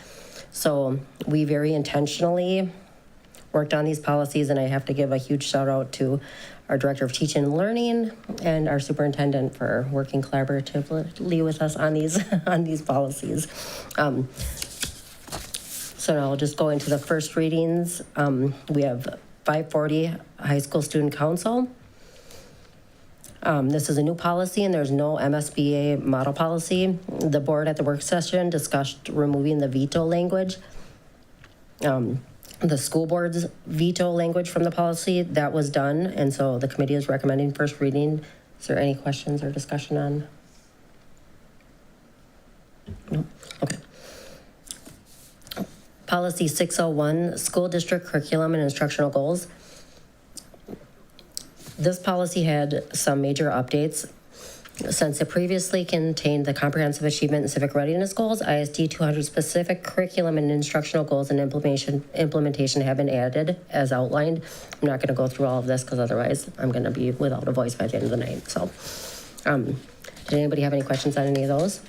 So we very intentionally worked on these policies, and I have to give a huge shout out to our Director of Teaching and Learning and our Superintendent for working collaboratively with us on these policies. So now I'll just go into the first readings. We have 540 High School Student Council. This is a new policy, and there's no MSBA model policy. The board at the work session discussed removing the veto language. The school board's veto language from the policy, that was done, and so the committee is recommending first reading. Is there any questions or discussion on? No? Okay. Policy 601, School District Curriculum and Instructional Goals. This policy had some major updates. Since it previously contained the Comprehensive Achievement and Civic Readiness Goals, ISD 200 specific curriculum and instructional goals and implementation have been added as outlined. I'm not going to go through all of this because otherwise I'm going to be without a voice by the end of the night. So, did anybody have any questions on any of those?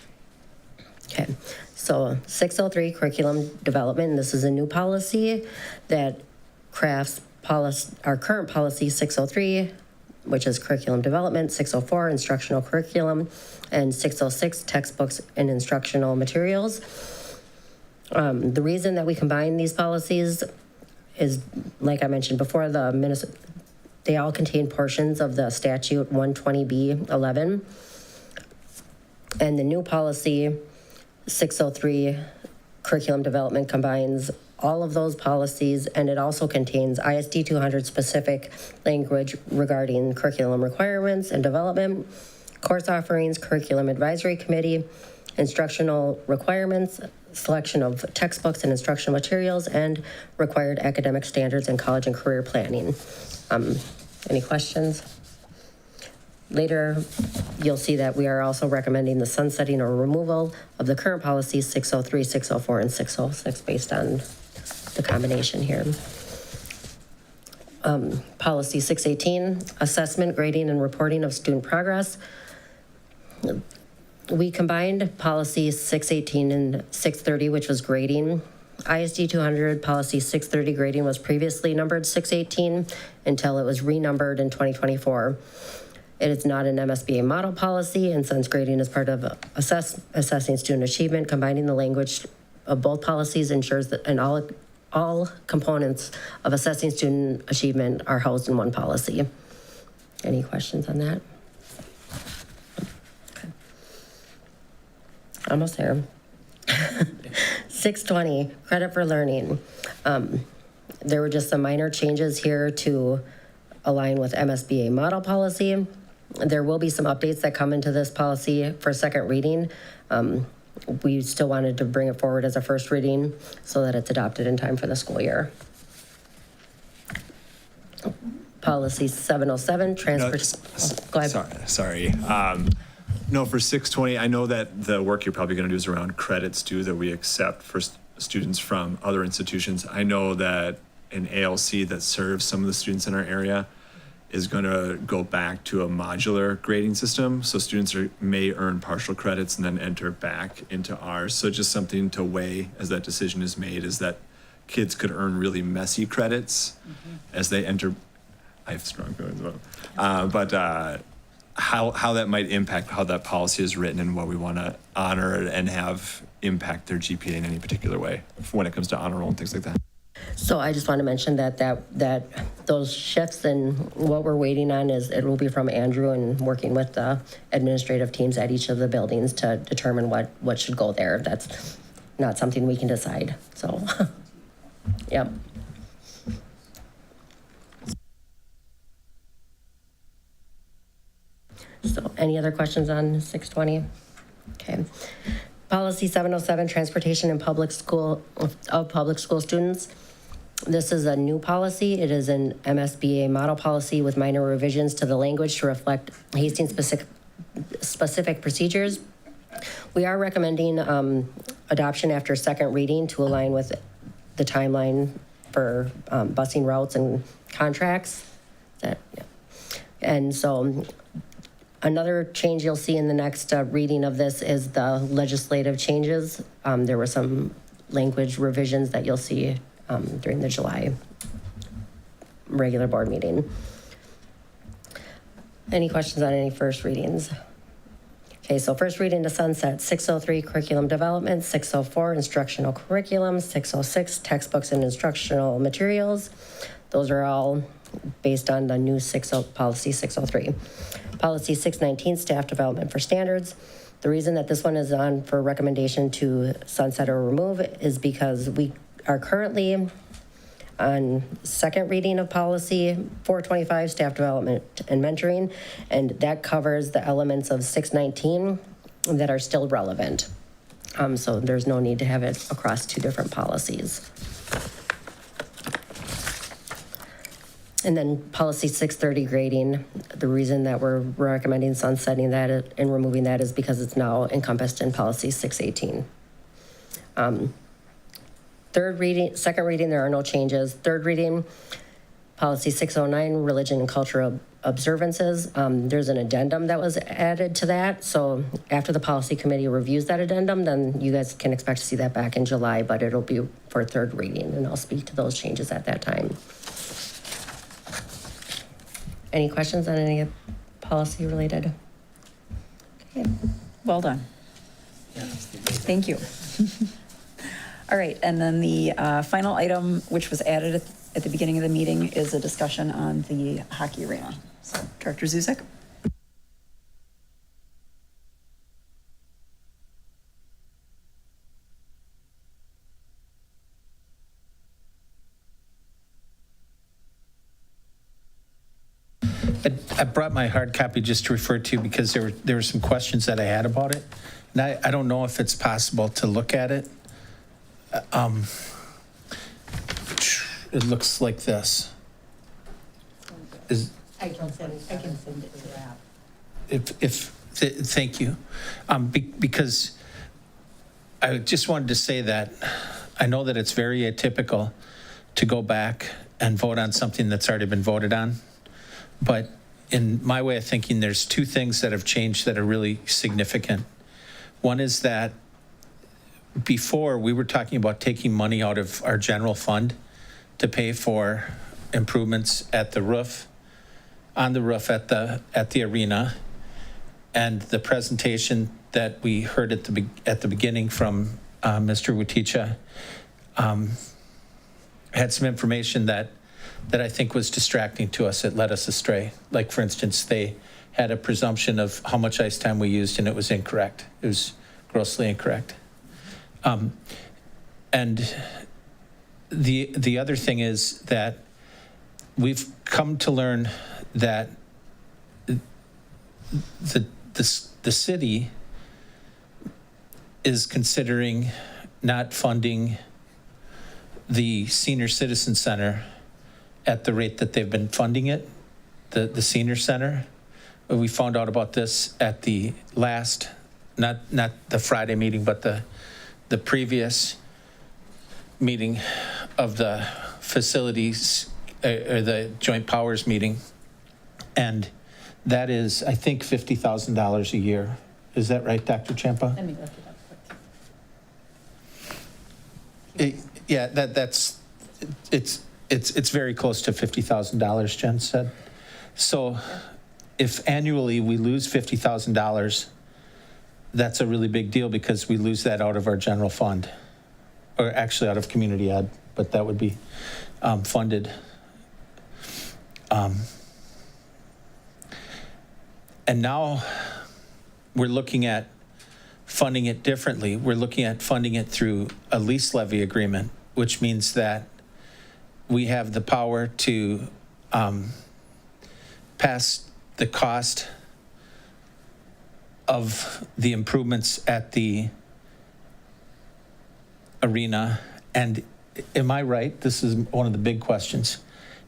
Okay, so 603 curriculum development. This is a new policy that crafts our current policy 603 which is curriculum development, 604, instructional curriculum, and 606, textbooks and instructional materials. The reason that we combine these policies is, like I mentioned before, they all contain portions of the statute 120B11. And the new policy, 603, curriculum development, combines all of those policies, and it also contains ISD 200 specific language regarding curriculum requirements and development, course offerings, curriculum advisory committee, instructional requirements, selection of textbooks and instructional materials, and required academic standards in college and career planning. Any questions? Later, you'll see that we are also recommending the sunsetting or removal of the current policies 603, 604, and 606 based on the combination here. Policy 618, assessment, grading, and reporting of student progress. We combined policy 618 and 630, which was grading. ISD 200 policy 630 grading was previously numbered 618 until it was renumbered in 2024. It is not an MSBA model policy, and since grading is part of assessing student achievement, combining the language of both policies ensures that all components of assessing student achievement are housed in one policy. Any questions on that? Okay. Almost there. 620, credit for learning. There were just some minor changes here to align with MSBA model policy. There will be some updates that come into this policy for second reading. We still wanted to bring it forward as a first reading so that it's adopted in time for the school year. Policy 707, go ahead. Sorry. No, for 620, I know that the work you're probably going to do is around credits too that we accept for students from other institutions. I know that an ALC that serves some of the students in our area is going to go back to a modular grading system. So students may earn partial credits and then enter back into ours. So just something to weigh as that decision is made is that kids could earn really messy credits as they enter. I have strong feelings about it. How that might impact how that policy is written and what we want to honor and have impact their GPA in any particular way when it comes to honor roll and things like that. So I just want to mention that those shifts and what we're waiting on is it will be from Andrew and working with the administrative teams at each of the buildings to determine what should go there. That's not something we can decide. So, yep. So any other questions on 620? Okay. Policy 707, transportation in public school students. This is a new policy. It is an MSBA model policy with minor revisions to the language to reflect Hastings specific procedures. We are recommending adoption after second reading to align with the timeline for busing routes and contracts. And so another change you'll see in the next reading of this is the legislative changes. There were some language revisions that you'll see during the July regular board meeting. Any questions on any first readings? Okay, so first reading to sunset, 603 curriculum development, 604 instructional curriculum, 606 textbooks and instructional materials. Those are all based on the new policy 603. Policy 619, staff development for standards. The reason that this one is on for recommendation to sunset or remove is because we are currently on second reading of policy 425, staff development and mentoring, and that covers the elements of 619 that are still relevant. So there's no need to have it across two different policies. And then policy 630 grading, the reason that we're recommending sunsetting that and removing that is because it's now encompassed in policy 618. Second reading, there are no changes. Third reading, policy 609, religion and cultural observances. There's an addendum that was added to that. So after the policy committee reviews that addendum, then you guys can expect to see that back in July, but it'll be for third reading, and I'll speak to those changes at that time. Any questions on any policy related? Okay. Well done. Thank you. All right, and then the final item, which was added at the beginning of the meeting, is a discussion on the hockey arena. So, Director Zuzek? I brought my hard copy just to refer to because there were some questions that I had about it. And I don't know if it's possible to look at it. It looks like this. I can send it to Rob. Thank you. Because I just wanted to say that I know that it's very atypical to go back and vote on something that's already been voted on. But in my way of thinking, there's two things that have changed that are really significant. One is that before we were talking about taking money out of our general fund to pay for improvements at the roof, on the roof at the arena, and the presentation that we heard at the beginning from Mr. Wuticha had some information that I think was distracting to us. It led us astray. Like, for instance, they had a presumption of how much ice time we used, and it was incorrect. It was grossly incorrect. And the other thing is that we've come to learn that the city is considering not funding the Senior Citizen Center at the rate that they've been funding it, the senior center. We found out about this at the last, not the Friday meeting, but the previous meeting of the facilities, or the Joint Powers meeting. And that is, I think, $50,000 a year. Is that right, Dr. Champa? Let me look it up quick. Yeah, it's very close to $50,000, Jen said. So if annually we lose $50,000, that's a really big deal because we lose that out of our general fund, or actually out of community ed, but that would be funded. And now we're looking at funding it differently. We're looking at funding it through a lease levy agreement, which means that we have the power to pass the cost of the improvements at the arena. And am I right? This is one of the big questions.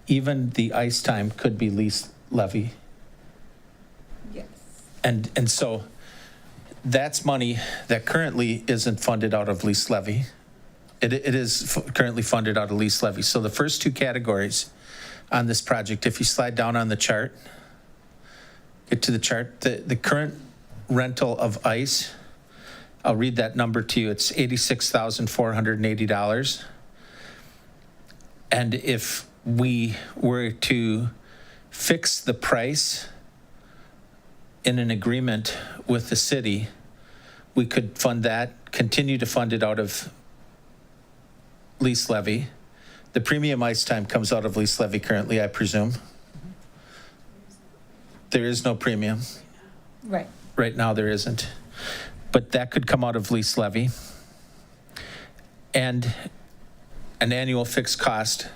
Even the ice time could be lease levy. Yes. And so that's money that currently isn't funded out of lease levy. It is currently funded out of lease levy. So the first two categories on this project, if you slide down on the chart, get to the chart, the current rental of ice, I'll read that number to you. It's $86,480. And if we were to fix the price in an agreement with the city, we could fund that, continue to fund it out of lease levy. The premium ice time comes out of lease levy currently, I presume. There is no premium. Right. Right now there isn't. But that could come out of lease levy. And an annual fixed cost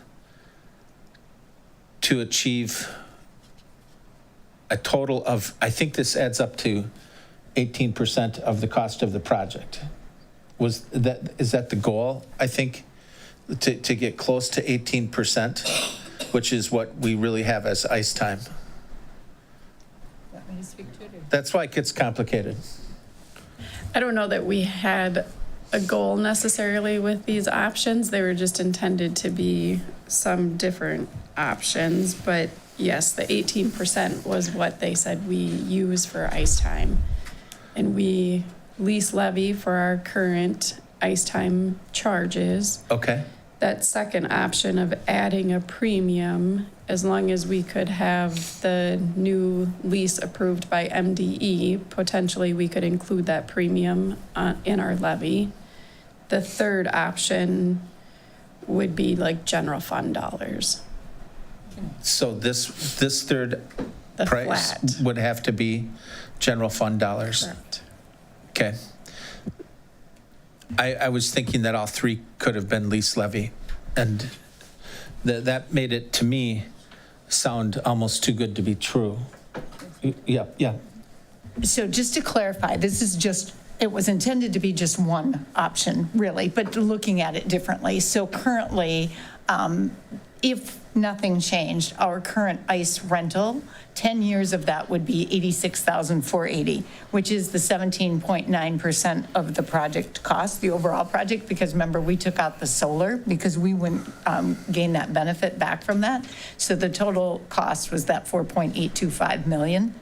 to achieve a total of, I think this adds up to 18% of the cost of the project. Is that the goal? I think to get close to 18%, which is what we really have as ice time. That's why it gets complicated. I don't know that we had a goal necessarily with these options. They were just intended to be some different options. But yes, the 18% was what they said we use for ice time. And we lease levy for our current ice time charges. Okay. that second option of adding a premium, as long as we could have the new lease approved by MDE, potentially we could include that premium in our levy. The third option would be like general fund dollars. So this third The price flat. would have to be general fund dollars? Correct. Okay. I was thinking that all three could have been lease levy, and that made it, to me, sound almost too good to be true. Yeah. So just to clarify, this is just, it was intended to be just one option, really, but looking at it differently. So currently, if nothing changed, our current ICE rental, 10 years of that would be $86,480, which is the 17.9% of the project cost, the overall project, because remember, we took out the solar because we wouldn't gain that benefit back from that. So the total cost was that 4.825 million.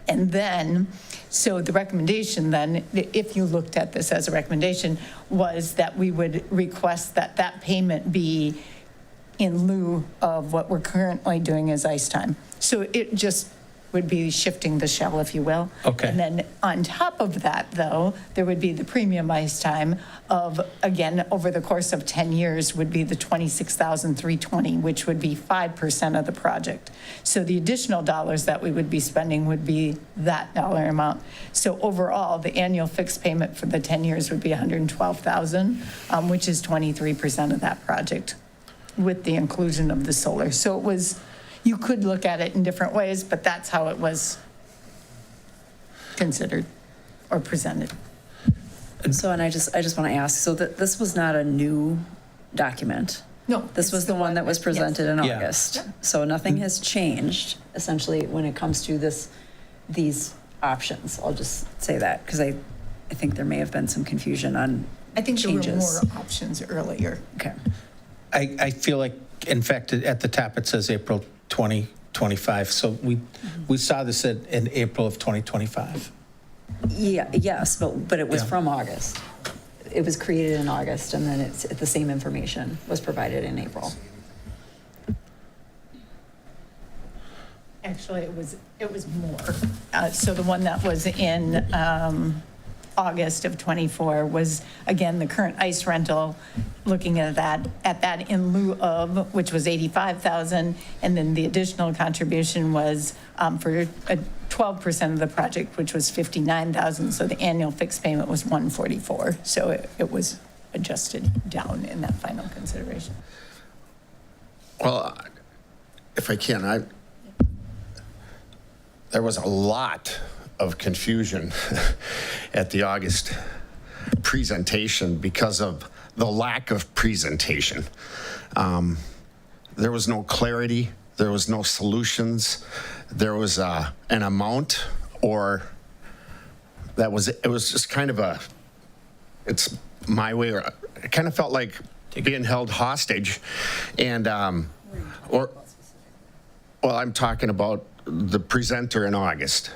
And then, so the recommendation then, if you looked at this as a recommendation, was that we would request that that payment be in lieu of what we're currently doing as ICE time. So it just would be shifting the shell, if you will. Okay. And then on top of that, though, there would be the premium ICE time of, again, over the course of 10 years would be the $26,320, which would be 5% of the project. So the additional dollars that we would be spending would be that dollar amount. So overall, the annual fixed payment for the 10 years would be $112,000, which is 23% of that project, with the inclusion of the solar. So it was, you could look at it in different ways, but that's how it was considered or presented. So, and I just want to ask, so that this was not a new document? No. This was the one that was presented in Yeah. August? So nothing has changed, essentially, when it comes to these options? I'll just say that, because I think there may have been some confusion on I think there changes. were more options earlier. Okay. I feel like, in fact, at the top it says April 2025, so we saw this in April of 2025. Yeah, yes, but it was Yeah. from August. It was created in August, and then the same information was provided in April. Actually, it was more. So the one that was in August of '24 was, again, the current ICE rental, looking at that in lieu of, which was 85,000, and then the additional contribution was for 12% of the project, which was 59,000, so the annual fixed payment was 144. So it was adjusted down in that final consideration. Well, if I can, there was a lot of confusion at the August presentation because of the lack of presentation. There was no clarity, there was no solutions, there was an amount, or it was just kind of it's my way, or it kind of felt like being held hostage. And, well, I'm talking about the presenter in August.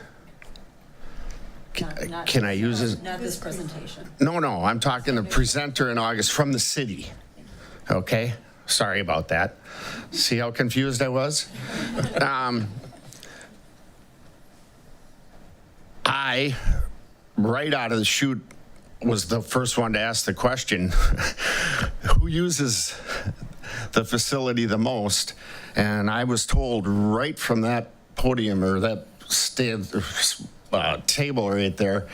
Can I use his? Not this presentation. No, I'm talking the presenter in August from the city. Okay? Sorry about that. See how confused I was? I, right out of the chute, was the first one to ask the question, who uses the facility the most? And I was told right from that podium, or that table right there,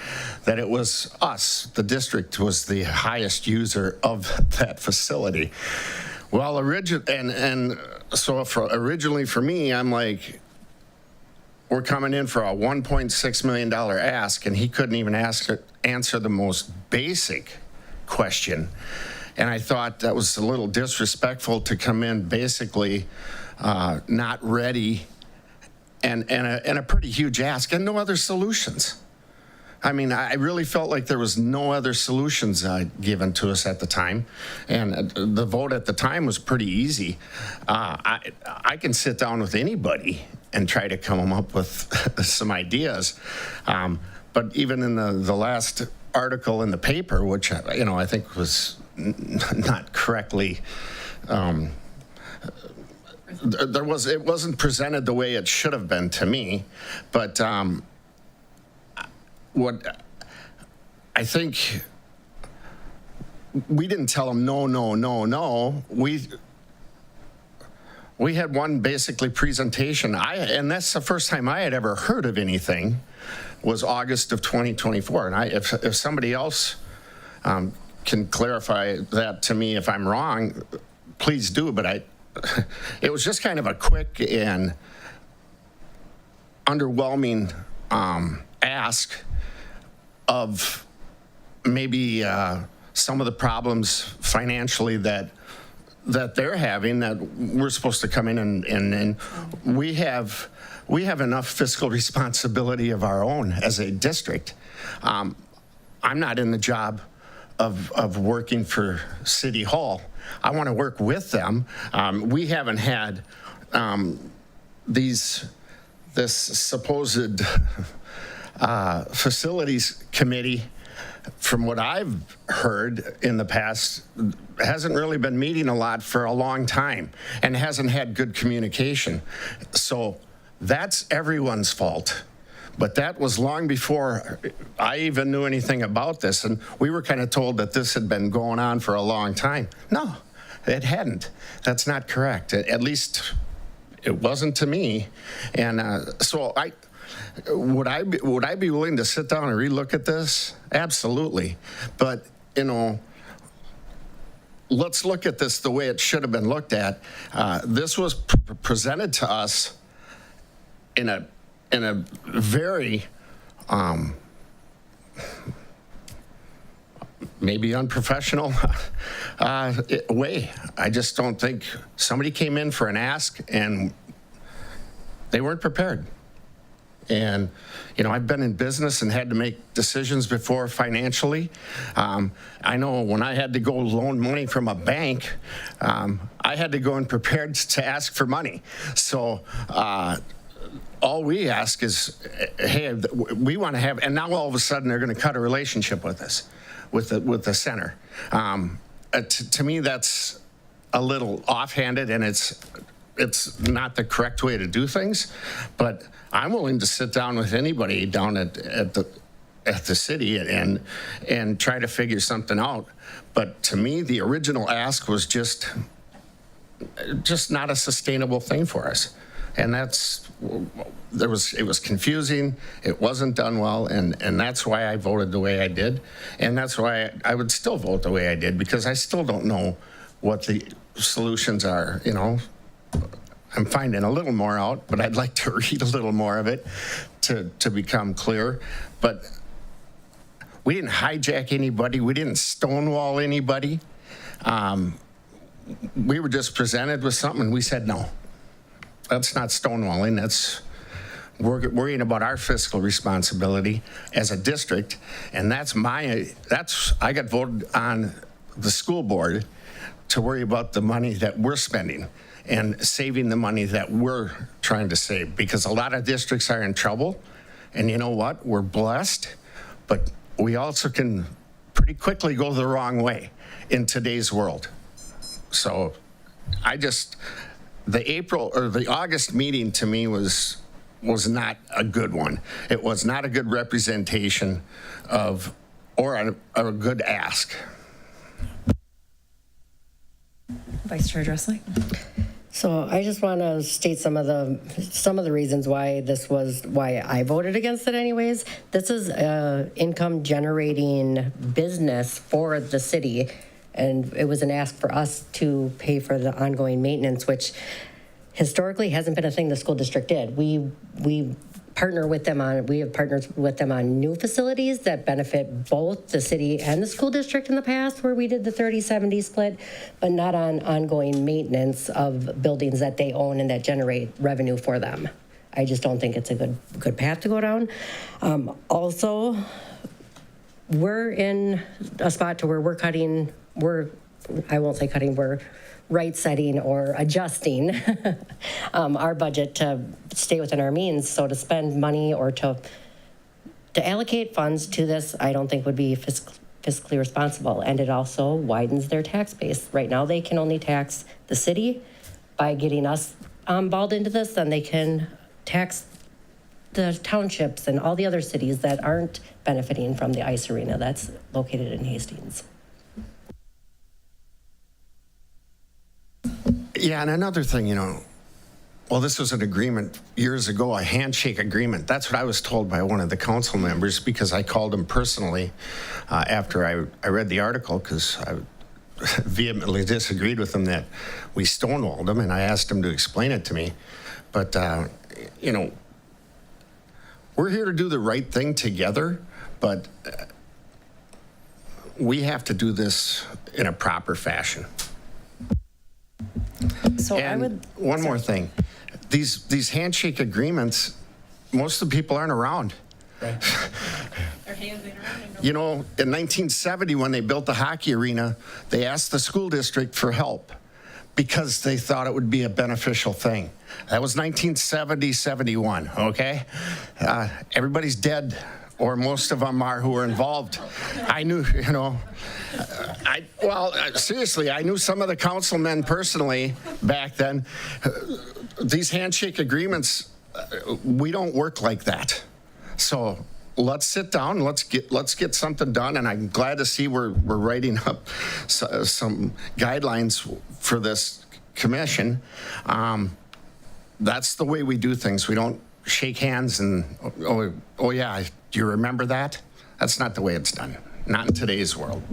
that it was us. The district was the highest user of that facility. Well, originally for me, I'm like, we're coming in for a $1.6 million ask, and he couldn't even answer the most basic question. And I thought that was a little disrespectful to come in basically not ready, and a pretty huge ask and no other solutions. I mean, I really felt like there was no other solutions given to us at the time. And the vote at the time was pretty easy. I can sit down with anybody and try to come up with some ideas. But even in the last article in the paper, which, I think was not correctly it wasn't presented the way it should have been to me, but what I think we didn't tell them no. We had one basically presentation. And that's the first time I had ever heard of anything, was August of 2024. And if somebody else can clarify that to me if I'm wrong, please do. But it was just kind of a quick and underwhelming ask of maybe some of the problems financially that they're having, that we're supposed to come in and we have enough fiscal responsibility of our own as a district. I'm not in the job of working for City Hall. I want to work with them. We haven't had this supposed facilities committee, from what I've heard in the past, hasn't really been meeting a lot for a long time and hasn't had good communication. So that's everyone's fault. But that was long before I even knew anything about this. And we were kind of told that this had been going on for a long time. No, it hadn't. That's not correct. At least it wasn't to me. And so would I be willing to sit down and relook at this? Absolutely. But, let's look at this the way it should have been looked at. This was presented to us in a very maybe unprofessional way. I just don't think somebody came in for an ask and they weren't prepared. And, I've been in business and had to make decisions before financially. I know when I had to go loan money from a bank, I had to go in prepared to ask for money. So all we ask is, hey, we want to have, and now all of a sudden they're going to cut a relationship with us, with the center. To me, that's a little offhanded, and it's not the correct way to do things. But I'm willing to sit down with anybody down at the city and try to figure something out. But to me, the original ask was just not a sustainable thing for us. And it was confusing. It wasn't done well, and that's why I voted the way I did, and that's why I would still vote the way I did, because I still don't know what the solutions are. I'm finding a little more out, but I'd like to read a little more of it to become clear. But we didn't hijack anybody. We didn't stonewall anybody. We were just presented with something, and we said no. That's not stonewalling. That's worrying about our fiscal responsibility as a district, and I got voted on the school board to worry about the money that we're spending and saving the money that we're trying to save, because a lot of districts are in trouble. And you know what? We're blessed, but we also can pretty quickly go the wrong way in today's world. So the August meeting to me was not a good one. It was not a good representation or a good ask. Vice Chair Dressley. So I just want to state some of the reasons why I voted against it anyways. This is an income generating business for the city, and it was an ask for us to pay for the ongoing maintenance, which historically hasn't been a thing the school district did. We have partnered with them on new facilities that benefit both the city and the school district in the past, where we did the 30-70 split, but not on ongoing maintenance of buildings that they own and that generate revenue for them. I just don't think it's a good path to go down. Also, we're in a spot to where we're right setting or adjusting our budget to stay within our means. So to spend money or to allocate funds to this, I don't think would be fiscally responsible, and it also widens their tax base. Right now, they can only tax the city. By getting us balled into this, then they can tax the townships and all the other cities that aren't benefiting from the ice arena that's located in Hastings. Yeah, and another thing, well, this was an agreement years ago, a handshake agreement. That's what I was told by one of the council members, because I called him personally after I read the article, because I vehemently disagreed with him that we stonewalled him, and I asked him to explain it to me. But, we're here to do the right thing together, but we have to do this in a proper fashion. So And one more thing. These handshake agreements, most of the people aren't around. Their hands ain't around. In 1970, when they built the hockey arena, they asked the school district for help because they thought it would be a beneficial thing. That was 1970, 71, okay? Everybody's dead, or most of them are, who were involved. I knew, seriously, I knew some of the councilmen personally back then. These handshake agreements, we don't work like that. So let's sit down, let's get something done, and I'm glad to see we're writing up some guidelines for this commission. That's the way we do things. We don't shake hands and, oh yeah, do you remember that? That's not the way it's done, not in today's world.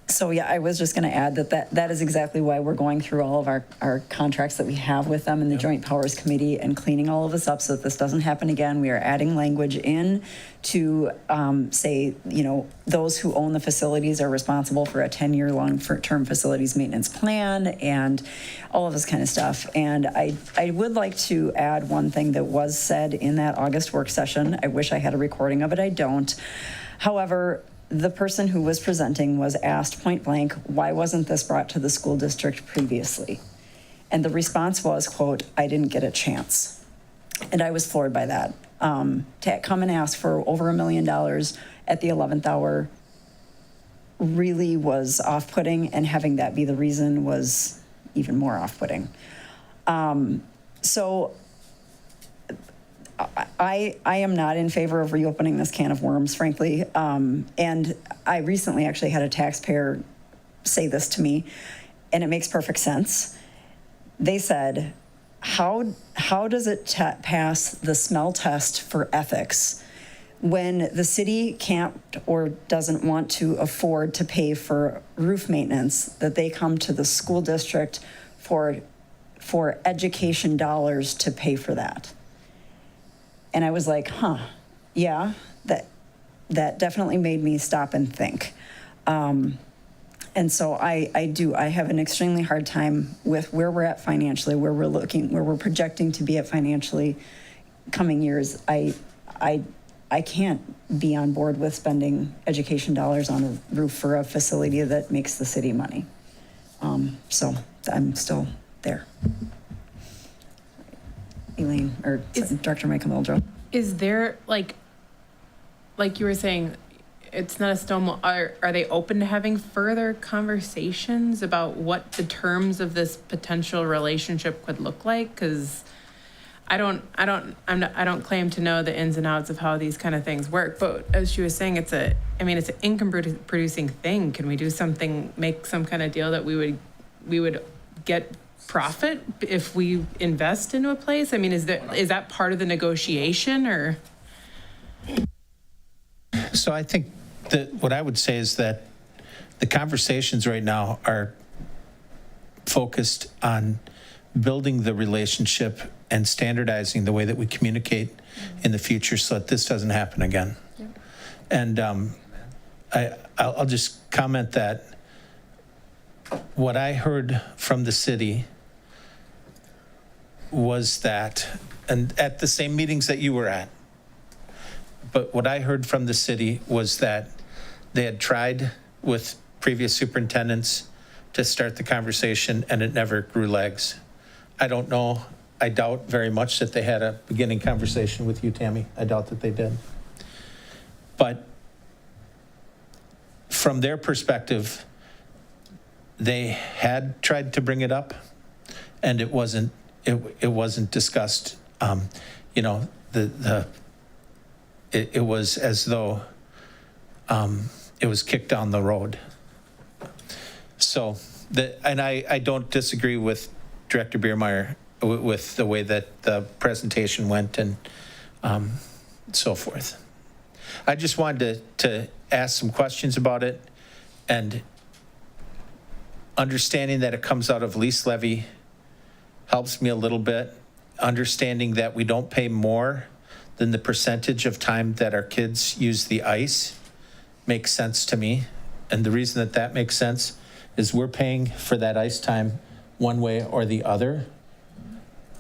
So yeah, I was just going to add that is exactly why we're going through all of our contracts that we have with them in the Joint Powers Committee and cleaning all of this up so that this doesn't happen again. We are adding language in to say, those who own the facilities are responsible for a 10-year long-term facilities maintenance plan and all of this kind of stuff. And I would like to add one thing that was said in that August work session. I wish I had a recording of it. I don't. However, the person who was presenting was asked point blank, why wasn't this brought to the school district previously? And the response was, quote, I didn't get a chance. And I was floored by that. To come and ask for over $1 million at the 11th hour really was off-putting, and having that be the reason was even more off-putting. So I am not in favor of reopening this can of worms, frankly. And I recently actually had a taxpayer say this to me, and it makes perfect sense. They said, how does it pass the smell test for ethics when the city can't or doesn't want to afford to pay for roof maintenance, that they come to the school district for education dollars to pay for that? And I was like, yeah, that definitely made me stop and think. And so I have an extremely hard time with where we're at financially, where we're projecting to be at financially coming years. I can't be on board with spending education dollars on a roof for a facility that makes the city money. So I'm still there. Elaine, or Director Michael Mildred. Is there, like you were saying, it's not a stonewall. Are they open to having further conversations about what the terms of this potential relationship could look like? Because I don't claim to know the ins and outs of how these kind of things work. But as she was saying, it's an income producing thing. Can we do something, make some kind of deal that we would get profit if we invest into a place? I mean, is that part of the negotiation, or? So I think that what I would say is that the conversations right now are focused on building the relationship and standardizing the way that we communicate in the future so that this doesn't happen again. Yep. And I'll just comment that what I heard from the city was that, and at the same meetings that you were at, but what I heard from the city was that they had tried with previous superintendents to start the conversation and it never grew legs. I don't know. I doubt very much that they had a beginning conversation with you, Tammy. I doubt that they did. But from their perspective, they had tried to bring it up, and it wasn't discussed. You know, it was as though it was kicked down the road. So, and I don't disagree with Director Biermeyer with the way that the presentation went and so forth. I just wanted to ask some questions about it, and understanding that it comes out of lease levy helps me a little bit. Understanding that we don't pay more than the percentage of time that our kids use the ice makes sense to me. And the reason that that makes sense is we're paying for that ice time one way or the other.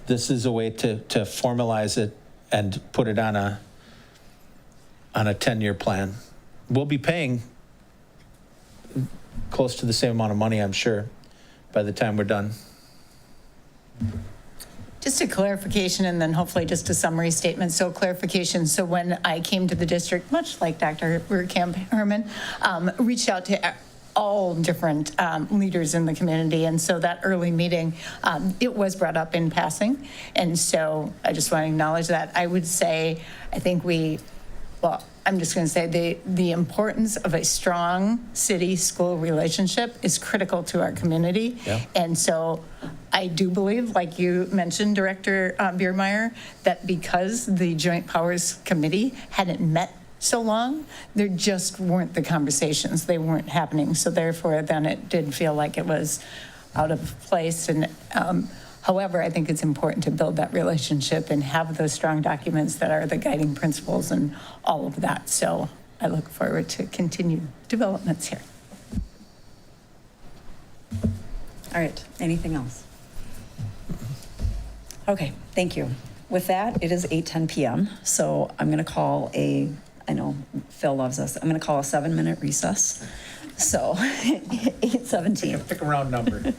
This is a way to formalize it and put it on a 10-year plan. We'll be paying close to the same amount of money, I'm sure, by the time we're done. Just a clarification and then hopefully just a summary statement. So clarification, so when I came to the district, much like Dr. Herman, reached out to all different leaders in the community. And so that early meeting, it was brought up in passing. And so I just want to acknowledge that. I would say, I think I'm just going to say the importance of a strong city-school relationship is critical to our community. Yeah. And so I do believe, like you mentioned, Director Biermeyer, that because the Joint Powers Committee hadn't met so long, there just weren't the conversations. They weren't happening. So therefore, then it did feel like it was out of place. And however, I think it's important to build that relationship and have those strong documents that are the guiding principles and all of that. So I look forward to continued developments here. All right, anything else? Okay, thank you. With that, it is 8:10 p.m., so I'm going to call I know Phil loves us, I'm going to call a 7-minute recess. So 8:17. Pick a round number.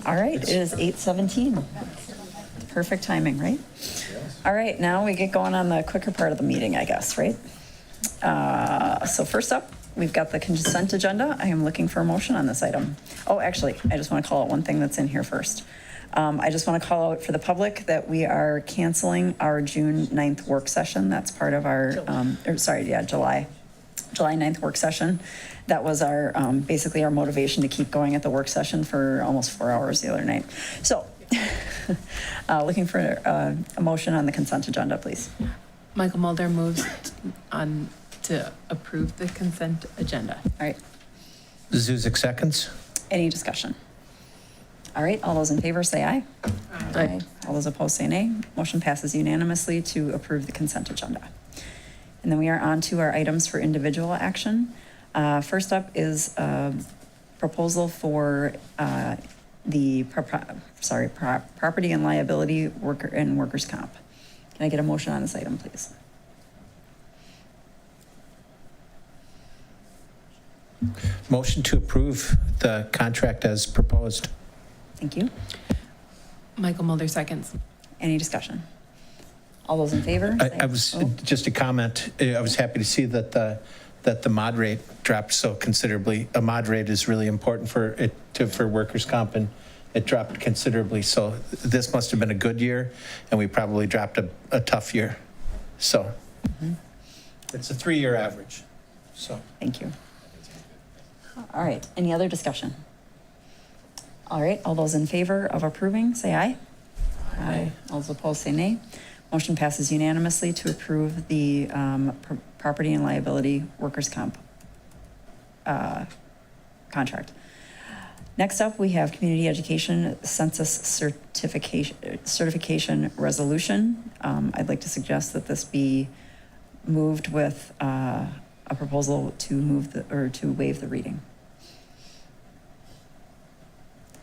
All right, it is 8:17. Perfect timing, right? All right, now we get going on the quicker part of the meeting, I guess, right? So first up, we've got the consent agenda. I am looking for a motion on this item. Oh, actually, I just want to call out one thing that's in here first. I just want to call out for the public that we are canceling our June 9th work session. That's part of our, July 9th work session. That was our, basically our motivation to keep going at the work session for almost 4 hours the other night. So, looking for a motion on the consent agenda, please. Michael Mulder moves on to approve the consent agenda. All right, Zuzik seconds. any discussion? All right, all those in favor say aye. Aye. All those opposed say nay. Motion passes unanimously to approve the consent agenda. And then we are on to our items for individual action. First up is a proposal for the property and liability workers' comp. Can I get a motion on this item, please? Motion to approve the contract as proposed. Thank you. Michael Mulder seconds. Any discussion? All those in favor? I was, just a comment, I was happy to see that the mod rate dropped so considerably. A mod rate is really important for workers' comp, and it dropped considerably. So this must have been a good year, and we probably dropped a tough year. So it's a 3-year average. So Thank you. All right, any other discussion? All right, all those in favor of approving, say aye. Aye. All those opposed, say nay. Motion passes unanimously to approve the property and liability workers' comp contract. Next up, we have community education census certification resolution. I'd like to suggest that this be moved with a proposal to waive the reading.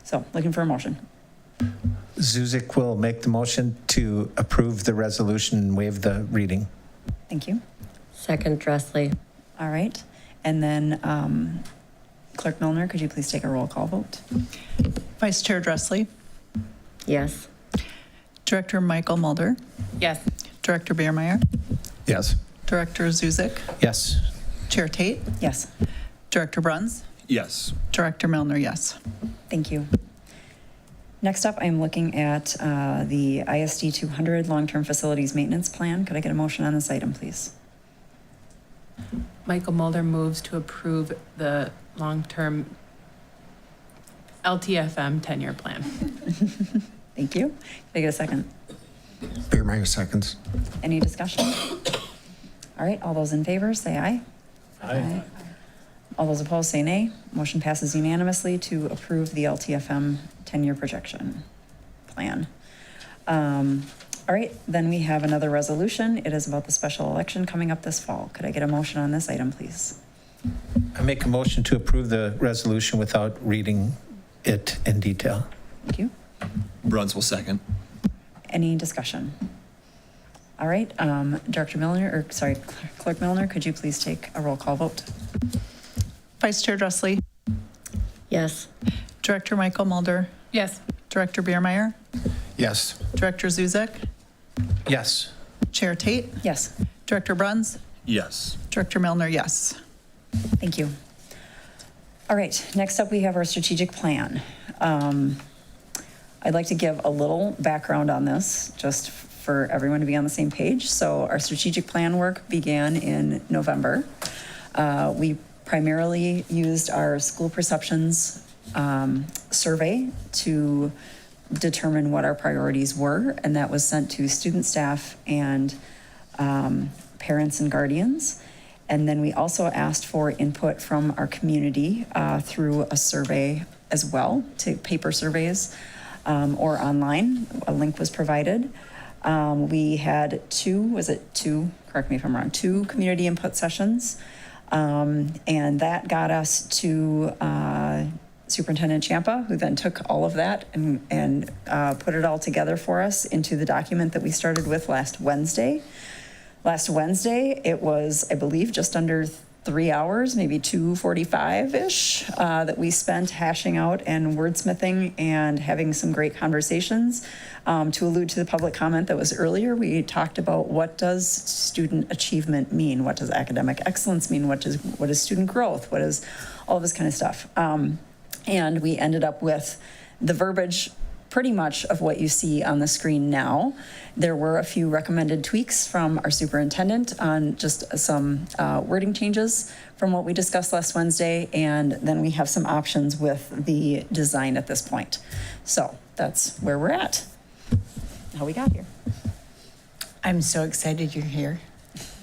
So, looking for a motion. Zuzik will make the motion to approve the resolution and waive the reading. Thank you. Second, Dressley. All right. And then Clerk Milner, could you please take a roll call vote? Vice Chair Dressley, Yes. Director Michael Mulder, Yes. Director Biermeyer, Yes. Director Zuzik, Yes. Chair Tate, Yes. Director Bruns, Yes. Director Milner, yes. Thank you. Next up, I'm looking at the ISD 200 Long-Term Facilities Maintenance Plan. Could I get a motion on this item, please? Michael Mulder moves to approve the long-term LTFM 10-year plan. Thank you. Could I get a second? Biermeyer seconds. Any discussion? All right, all those in favor, say aye. Aye. All those opposed, say nay. Motion passes unanimously to approve the LTFM 10-year projection plan. All right, then we have another resolution. It is about the special election coming up this fall. Could I get a motion on this item, please? I make a motion to approve the resolution without reading it in detail. Thank you. Bruns will second. Any discussion? All right, Clerk Milner, could you please take a roll call vote? Vice Chair Dressley, Yes. Director Michael Mulder, Yes. Director Biermeyer, Yes. Director Zuzik, Yes. Chair Tate, Yes. Director Bruns, Yes. Director Milner, yes. Thank you. All right, next up we have our strategic plan. I'd like to give a little background on this, just for everyone to be on the same page. So our strategic plan work began in November. We primarily used our school perceptions survey to determine what our priorities were, and that was sent to student, staff, and parents and guardians. And then we also asked for input from our community through a survey as well, to paper surveys or online. A link was provided. We had correct me if I'm wrong, 2 community input sessions. And that got us to Superintendent Champa, who then took all of that and put it all together for us into the document that we started with last Wednesday. Last Wednesday, it was, I believe, just under 3 hours, maybe 2:45-ish, that we spent hashing out and wordsmithing and having some great conversations. To allude to the public comment that was earlier, we talked about what does student achievement mean? What does academic excellence mean? What is student growth? What is all this kind of stuff? And we ended up with the verbiage pretty much of what you see on the screen now. There were a few recommended tweaks from our superintendent on just some wording changes from what we discussed last Wednesday, and then we have some options with the design at this point. So that's where we're at, how we got here. I'm so excited you're here.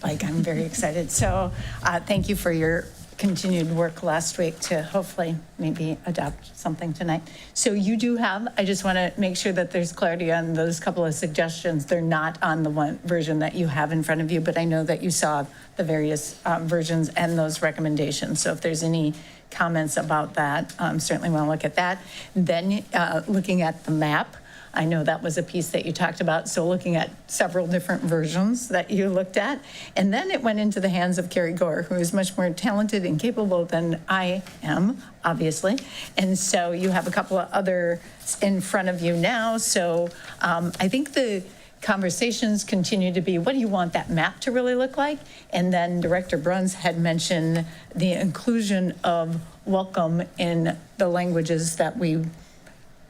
Like, I'm very excited. So thank you for your continued work last week to hopefully maybe adopt something tonight. So you do have, I just want to make sure that there's clarity on those couple of suggestions. They're not on the one version that you have in front of you, but I know that you saw the various versions and those recommendations. So if there's any comments about that, certainly want to look at that. Then looking at the map, I know that was a piece that you talked about, so looking at several different versions that you looked at. And then it went into the hands of Carrie Gore, who is much more talented and capable than I am, obviously. And so you have a couple of others in front of you now. So I think the conversations continue to be, what do you want that map to really look like? And then Director Bruns had mentioned the inclusion of welcome in the languages that we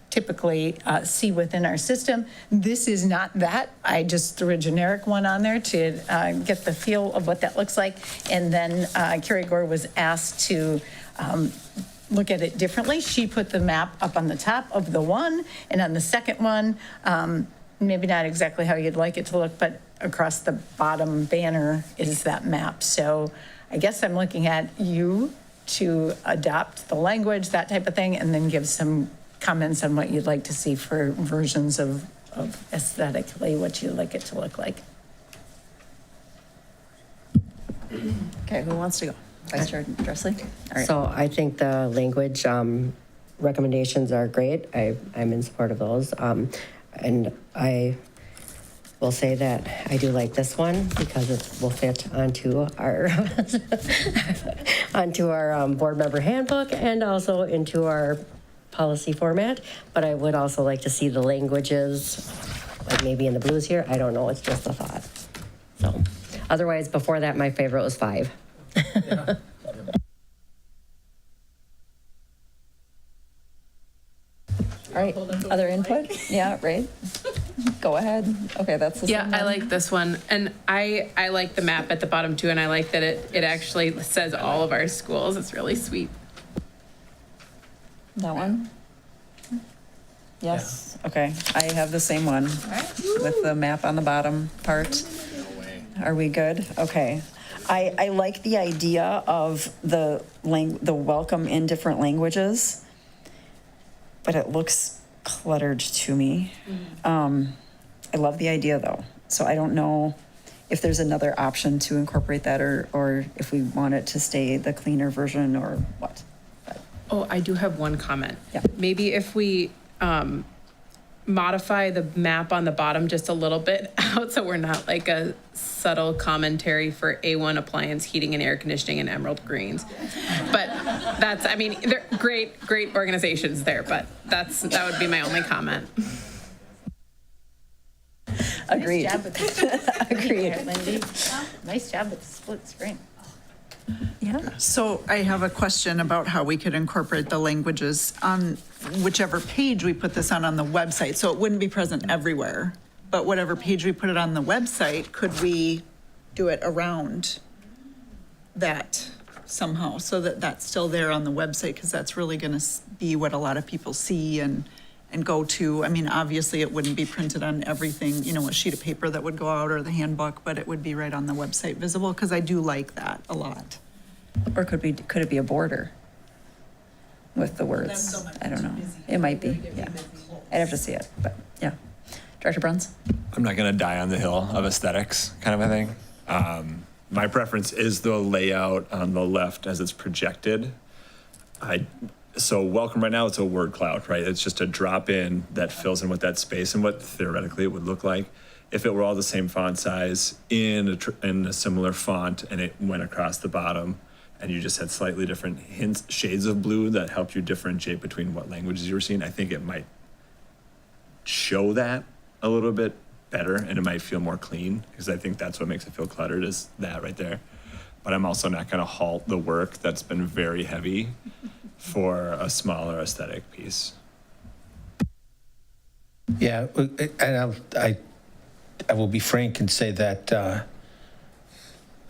typically see within our system. This is not that. I just threw a generic one on there to get the feel of what that looks like. And then Carrie Gore was asked to look at it differently. She put the map up on the top of the one, and on the second one, maybe not exactly how you'd like it to look, but across the bottom banner is that map. So I guess I'm looking at you to adopt the language, that type of thing, and then give some comments on what you'd like to see for versions of aesthetically what you'd like it to look like. Okay, who wants to go? Vice Chair Dressley? All right. So I think the language recommendations are great. I'm in support of those. And I will say that I do like this one because it will fit onto our onto our board member handbook and also into our policy format. But I would also like to see the languages, like maybe in the blues here. I don't know. It's just a thought. So otherwise, before that, my favorite was 5. All right, other input? Yeah, right? Go ahead. Okay, that's the Yeah, same I one. like this one. And I like the map at the bottom too, and I like that it actually says all of our schools. It's really sweet. That one? Yes, okay. I have the same one with the map on the bottom part. Are we good? Okay. I like the idea of the welcome in different languages, but it looks cluttered to me. I love the idea though. So I don't know if there's another option to incorporate that or if we want it to stay the cleaner version or what. Oh, I do have one comment. Yeah. Maybe if we modify the map on the bottom just a little bit out so we're not like a subtle commentary for A1 appliance heating and air conditioning in emerald greens. But that's, I mean, they're great organizations there, but that would be my only comment. Agreed. Nice job with the Agreed. Lindy. Nice job with the split screen. Yeah. So I have a question about how we could incorporate the languages on whichever page we put this on the website. So it wouldn't be present everywhere, but whatever page we put it on the website, could we do it around that somehow so that that's still there on the website? Because that's really going to be what a lot of people see and go to. I mean, obviously it wouldn't be printed on everything, you know, a sheet of paper that would go out or the handbook, but it would be right on the website visible because I do like that a lot. Or could it be a border with the words? I don't know. It might be, yeah. I'd have to see it, but yeah. Director Bruns? I'm not going to die on the hill of aesthetics kind of a thing. My preference is the layout on the left as it's projected. So welcome right now, it's a word cloud, right? It's just a drop in that fills in with that space and what theoretically it would look like if it were all the same font size in a similar font and it went across the bottom. and you just had slightly different hints, shades of blue that helped you differentiate between what languages you were seeing, I think it might show that a little bit better and it might feel more clean, because I think that's what makes it feel cluttered, is that right there. But I'm also not going to halt the work that's been very heavy for a smaller aesthetic piece. Yeah, and I will be frank and say that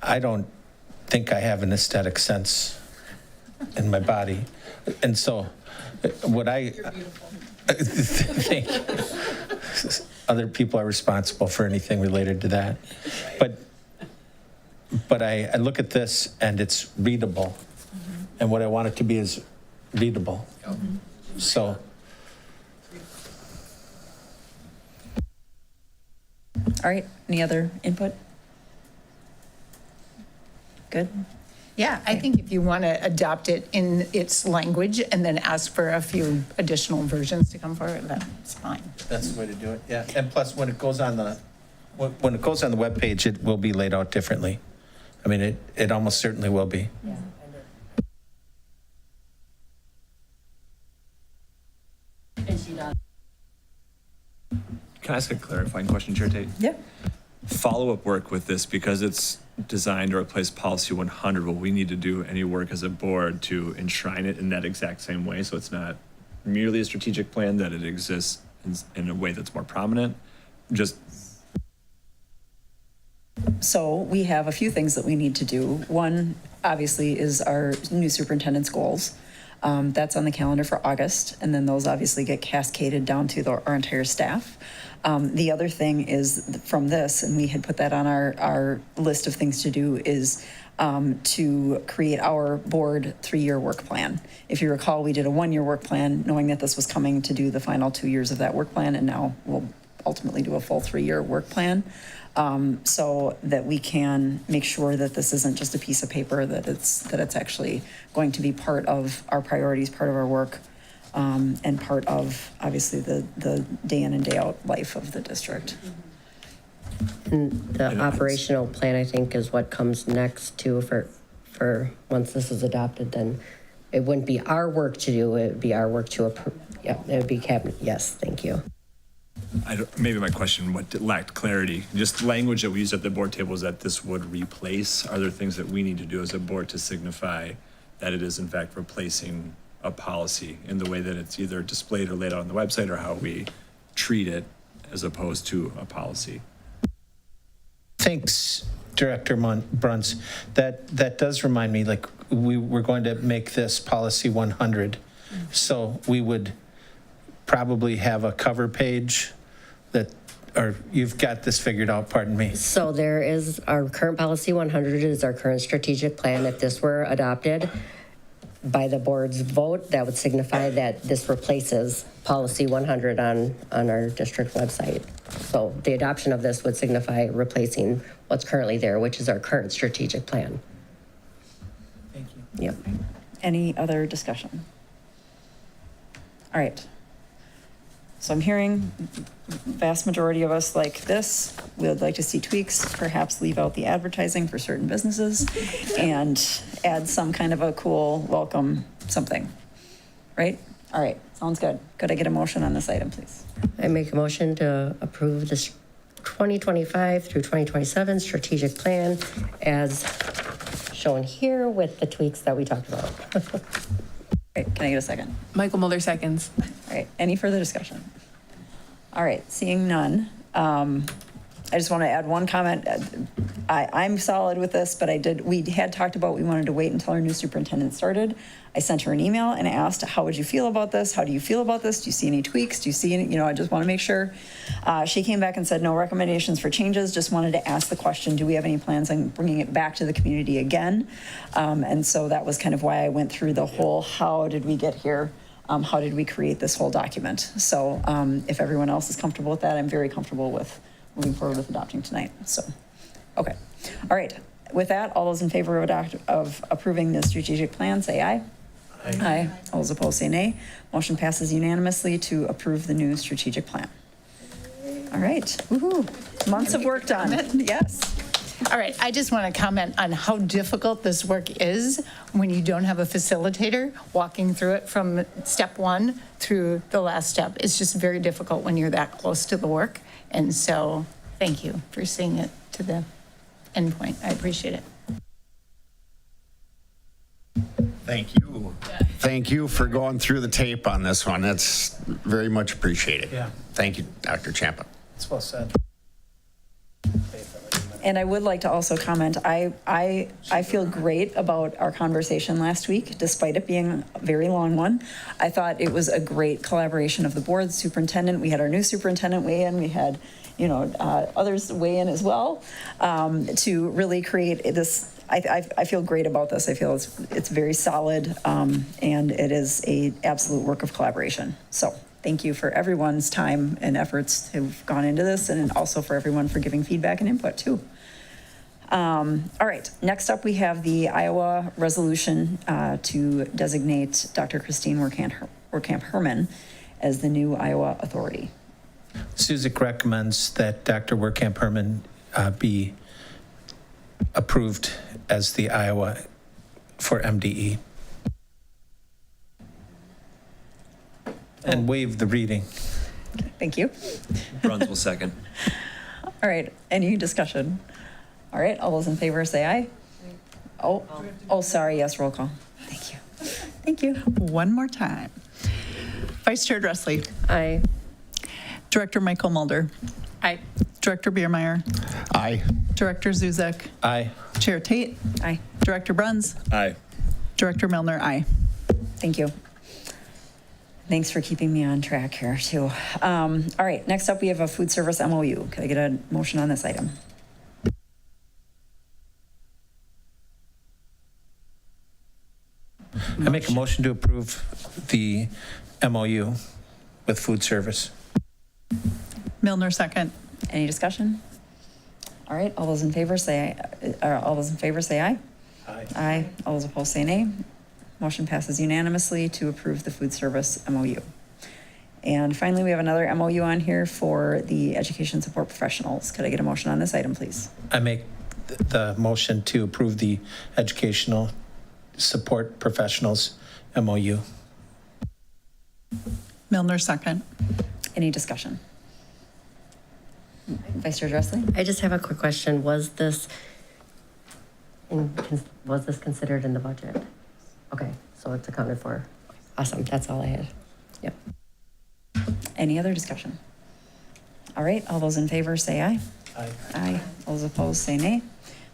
I don't think I have an aesthetic sense in my body. And so what I think, other people are responsible for anything related to that. But I look at this and it's readable. And what I want it to be is readable. So. All right, any other input? Good? Yeah, I think if you want to adopt it in its language and then ask for a few additional versions to come forward, that's fine. That's the way to do it, yeah. And plus, when it goes on the webpage, it will be laid out differently. I mean, it almost certainly will be. Yeah. Can I ask a clarifying question, Chair Tate? Yeah. Follow-up work with this, because it's designed to replace policy 100, will we need to do any work as a board to enshrine it in that exact same way, so it's not merely a strategic plan, that it exists in a way that's more prominent? Just So we have a few things that we need to do. One, obviously, is our new superintendent's goals. That's on the calendar for August, and then those obviously get cascaded down to our entire staff. The other thing is from this, and we had put that on our list of things to do, is to create our board 3-year work plan. If you recall, we did a 1-year work plan, knowing that this was coming to do the final 2 years of that work plan, and now we'll ultimately do a full 3-year work plan. So that we can make sure that this isn't just a piece of paper, that it's actually going to be part of our priorities, part of our work, and part of, obviously, the day in and day out life of the district. And the operational plan, I think, is what comes next too for once this is adopted, then it wouldn't be our work to do, it would be our work to approve. Yeah, it would be cabinet. Yes, thank you. maybe my question lacked clarity. Just language that we use at the board table is that this would replace. Are there things that we need to do as a board to signify that it is in fact replacing a policy in the way that it's either displayed or laid out on the website, or how we treat it as opposed to a policy? Thanks, Director Bruns. That does remind me, like, we're going to make this policy 100. So we would probably have a cover page that, or you've got this figured out, pardon me. So there is our current policy 100 is our current strategic plan. If this were adopted by the board's vote, that would signify that this replaces policy 100 on our district website. So the adoption of this would signify replacing what's currently there, which is our current strategic plan. Thank you. Yep. Any other discussion? All right. So I'm hearing vast majority of us like this. We would like to see tweaks, perhaps leave out the advertising for certain businesses and add some kind of a cool welcome something, right? All right, sounds good. Could I get a motion on this item, please? I make a motion to approve this 2025 through 2027 strategic plan as shown here with the tweaks that we talked about. All right, can I get a second? Michael Mulder seconds. All right, any further discussion? All right, seeing none. I just want to add one comment. I'm solid with this, but we had talked about, we wanted to wait until our new superintendent started. I sent her an email and asked, how would you feel about this? How do you feel about this? Do you see any tweaks? Do you see any, I just want to make sure. She came back and said, no recommendations for changes. Just wanted to ask the question, do we have any plans on bringing it back to the community again? And so that was kind of why I went through the whole, how did we get here? How did we create this whole document? So if everyone else is comfortable with that, I'm very comfortable with moving forward with adopting tonight. So, okay. All right. With that, all those in favor of approving the strategic plan, say aye. Aye. Aye. All those opposed, say nay. Motion passes unanimously to approve the new strategic plan. All right. Woohoo. Months of work done. Yes. All right, I just want to comment on how difficult this work is when you don't have a facilitator walking through it from step one through the last step. It's just very difficult when you're that close to the work. And so, thank you for seeing it to the end point. I appreciate it. Thank you. Thank you for going through the tape on this one. That's very much appreciated. Yeah. Thank you, Dr. Champa. It's well said. And I would like to also comment, I feel great about our conversation last week, despite it being a very long one. I thought it was a great collaboration of the board, superintendent. We had our new superintendent weigh in. We had, others weigh in as well, to really create this. I feel great about this. I feel it's very solid, and it is a absolute work of collaboration. So thank you for everyone's time and efforts who've gone into this, and also for everyone for giving feedback and input too. All right, next up we have the Iowa resolution to designate Dr. Christine Werkamp-Herman as the new Iowa authority. Suzik recommends that Dr. Werkamp-Herman be approved as the Iowa for MDE. And waive the reading. Thank you. Bruns will second. All right, any discussion? All right, all those in favor say aye. Oh, sorry, yes, roll call. Thank you. Thank you. One more time. Vice Chair Dressley. Aye. Director Michael Mulder. Aye. Director Biermeyer. Aye. Director Zuzek. Aye. Chair Tate. Aye. Director Bruns. Aye. Director Milner. Aye. Thank you. Thanks for keeping me on track here too. All right, next up we have a food service MOU. Can I get a motion on this item? I make a motion to approve the MOU with food service. Milner second. Any discussion? All right, all those in favor say aye. Aye. Aye. All those opposed say nay. Motion passes unanimously to approve the food service MOU. And finally, we have another MOU on here for the education support professionals. Could I get a motion on this item, please? I make the motion to approve the educational support professionals MOU. Milner second. Any discussion? Vice Chair Dressley? I just have a quick question. Was this considered in the budget? Okay, so it's accounted for. Awesome, that's all I had. Yep. Any other discussion? All right, all those in favor say aye. Aye. Aye. All those opposed say nay.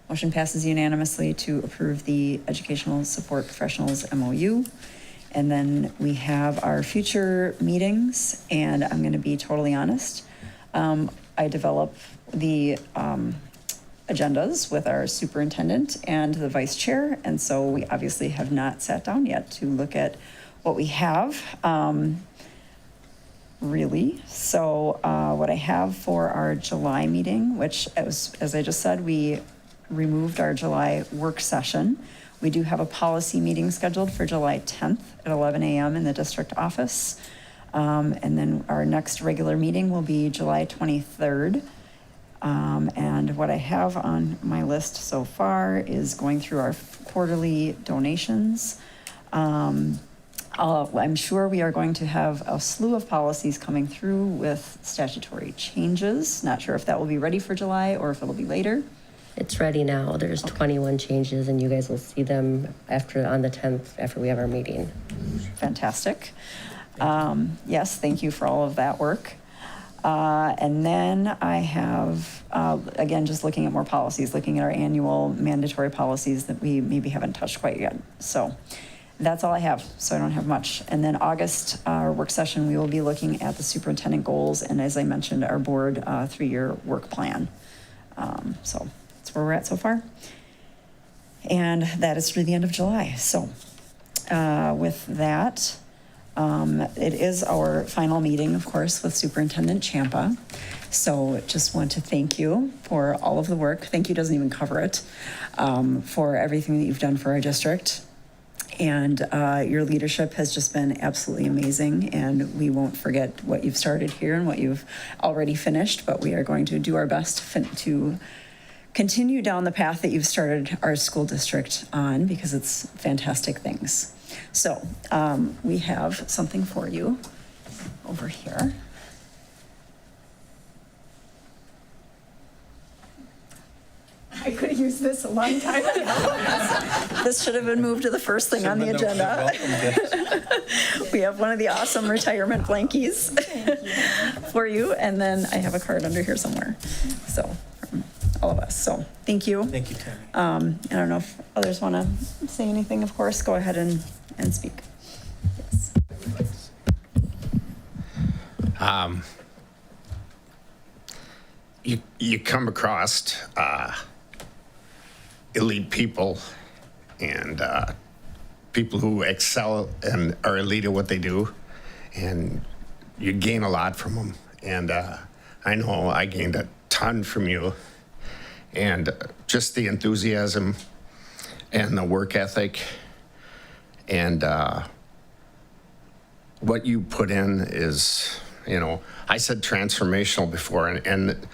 Motion passes unanimously to approve the educational support professionals MOU. And then we have our future meetings, and I'm going to be totally honest. I develop the agendas with our superintendent and the vice chair, and so we obviously have not sat down yet to look at what we have, really. So what I have for our July meeting, which as I just said, we removed our July work session. We do have a policy meeting scheduled for July 10th at 11 a.m. in the district office. And then our next regular meeting will be July 23rd. And what I have on my list so far is going through our quarterly donations. I'm sure we are going to have a slew of policies coming through with statutory changes. Not sure if that will be ready for July or if it'll be later. It's ready now. There's 21 changes, and you guys will see them on the 10th after we have our meeting. Fantastic. Yes, thank you for all of that work. And then I have, again, just looking at more policies, looking at our annual mandatory policies that we maybe haven't touched quite yet. So that's all I have. So I don't have much. And then August, our work session, we will be looking at the superintendent goals. And as I mentioned, our board 3-year work plan. So that's where we're at so far. And that is through the end of July. So with that, it is our final meeting, of course, with Superintendent Champa. So just want to thank you for all of the work. Thank you doesn't even cover it, for everything that you've done for our district. And your leadership has just been absolutely amazing. And we won't forget what you've started here and what you've already finished, but we are going to do our best to continue down the path that you've started our school district on, because it's fantastic things. So we have something for you over here. I could have used this a long time ago. This should have been moved to the first thing on the agenda. We have one of the awesome retirement blankies for you, and then I have a card under here somewhere. So, from all of us. So, thank you. Thank you, Tammy. I don't know if others want to say anything. Of course, go ahead and speak. Yes. You come across elite people and people who excel and are elite at what they do, and you gain a lot from them. And I know I gained a ton from you, and just the enthusiasm and the work ethic and what you put in is, you know, I said transformational before, and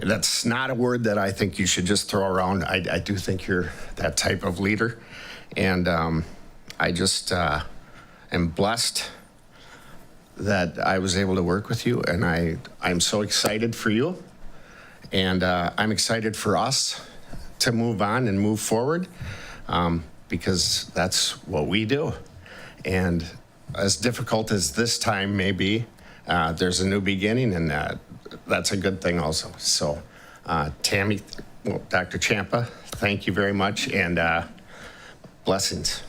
that's not a word that I think you should just throw around. I do think you're that type of leader, and I just am blessed that I was able to work with you, and I'm so excited for you, and I'm excited for us to move on and move forward, because that's what we do. And as difficult as this time may be, there's a new beginning, and that's a good thing also. So, Tammy, well, Dr. Champa, thank you very much, and blessings.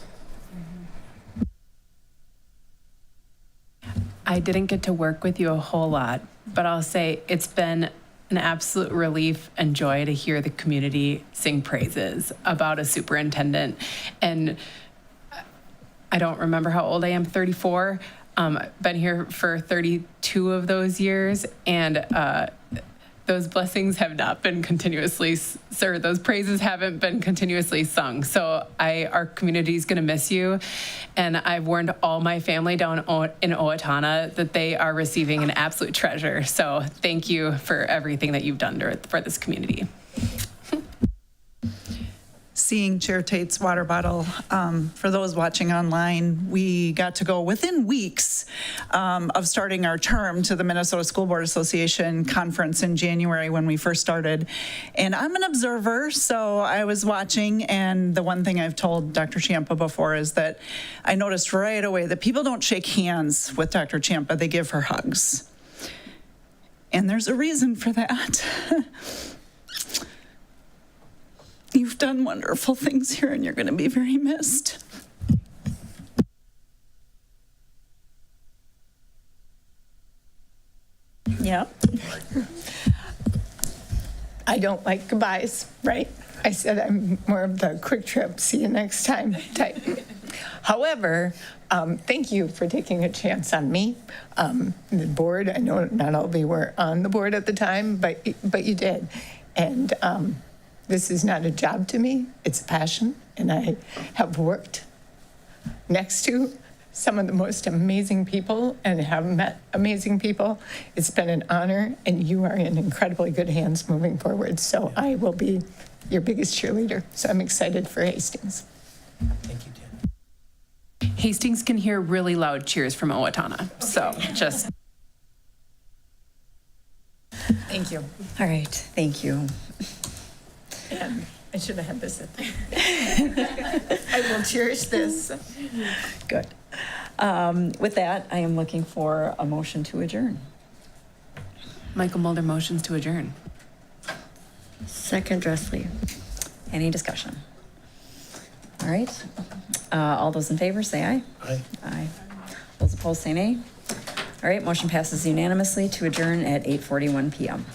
I didn't get to work with you a whole lot, but I'll say it's been an absolute relief and joy to hear the community sing praises about a superintendent. And I don't remember how old I am, 34. I've been here for 32 of those years, and those blessings have not been continuously, those praises haven't been continuously sung. So our community is going to miss you. And I've warned all my family down in Owatonna that they are receiving an absolute treasure. So thank you for everything that you've done for this community. Seeing Chair Tate's water bottle, for those watching online, we got to go within weeks of starting our term to the Minnesota School Board Association conference in January when we first started. And I'm an observer, so I was watching, and the one thing I've told Dr. Champa before is that I noticed right away that people don't shake hands with Dr. Champa, they give her hugs. And there's a reason for that. You've done wonderful things here, and you're going to be very missed. Yeah. I don't like goodbyes, right? I said I'm more of the quick trip, see you next time type. However, thank you for taking a chance on me. The board, I know not all of you were on the board at the time, but you did. And this is not a job to me, it's a passion, and I have worked next to some of the most amazing people and have met amazing people. It's been an honor, and you are in incredibly good hands moving forward. So I will be your biggest cheerleader. So I'm excited for Hastings. Thank you, Dan. Hastings can hear really loud cheers from Owatonna. So just. Thank you. All right, thank you. And I should have had this at the I will cherish this. Good. With that, I am looking for a motion to adjourn. Michael Mulder motions to adjourn. Second, Dressley. Any discussion? All right. All those in favor, say aye. Aye. Aye. Those opposed, say nay. All right, motion passes unanimously to adjourn at 8:41 p.m.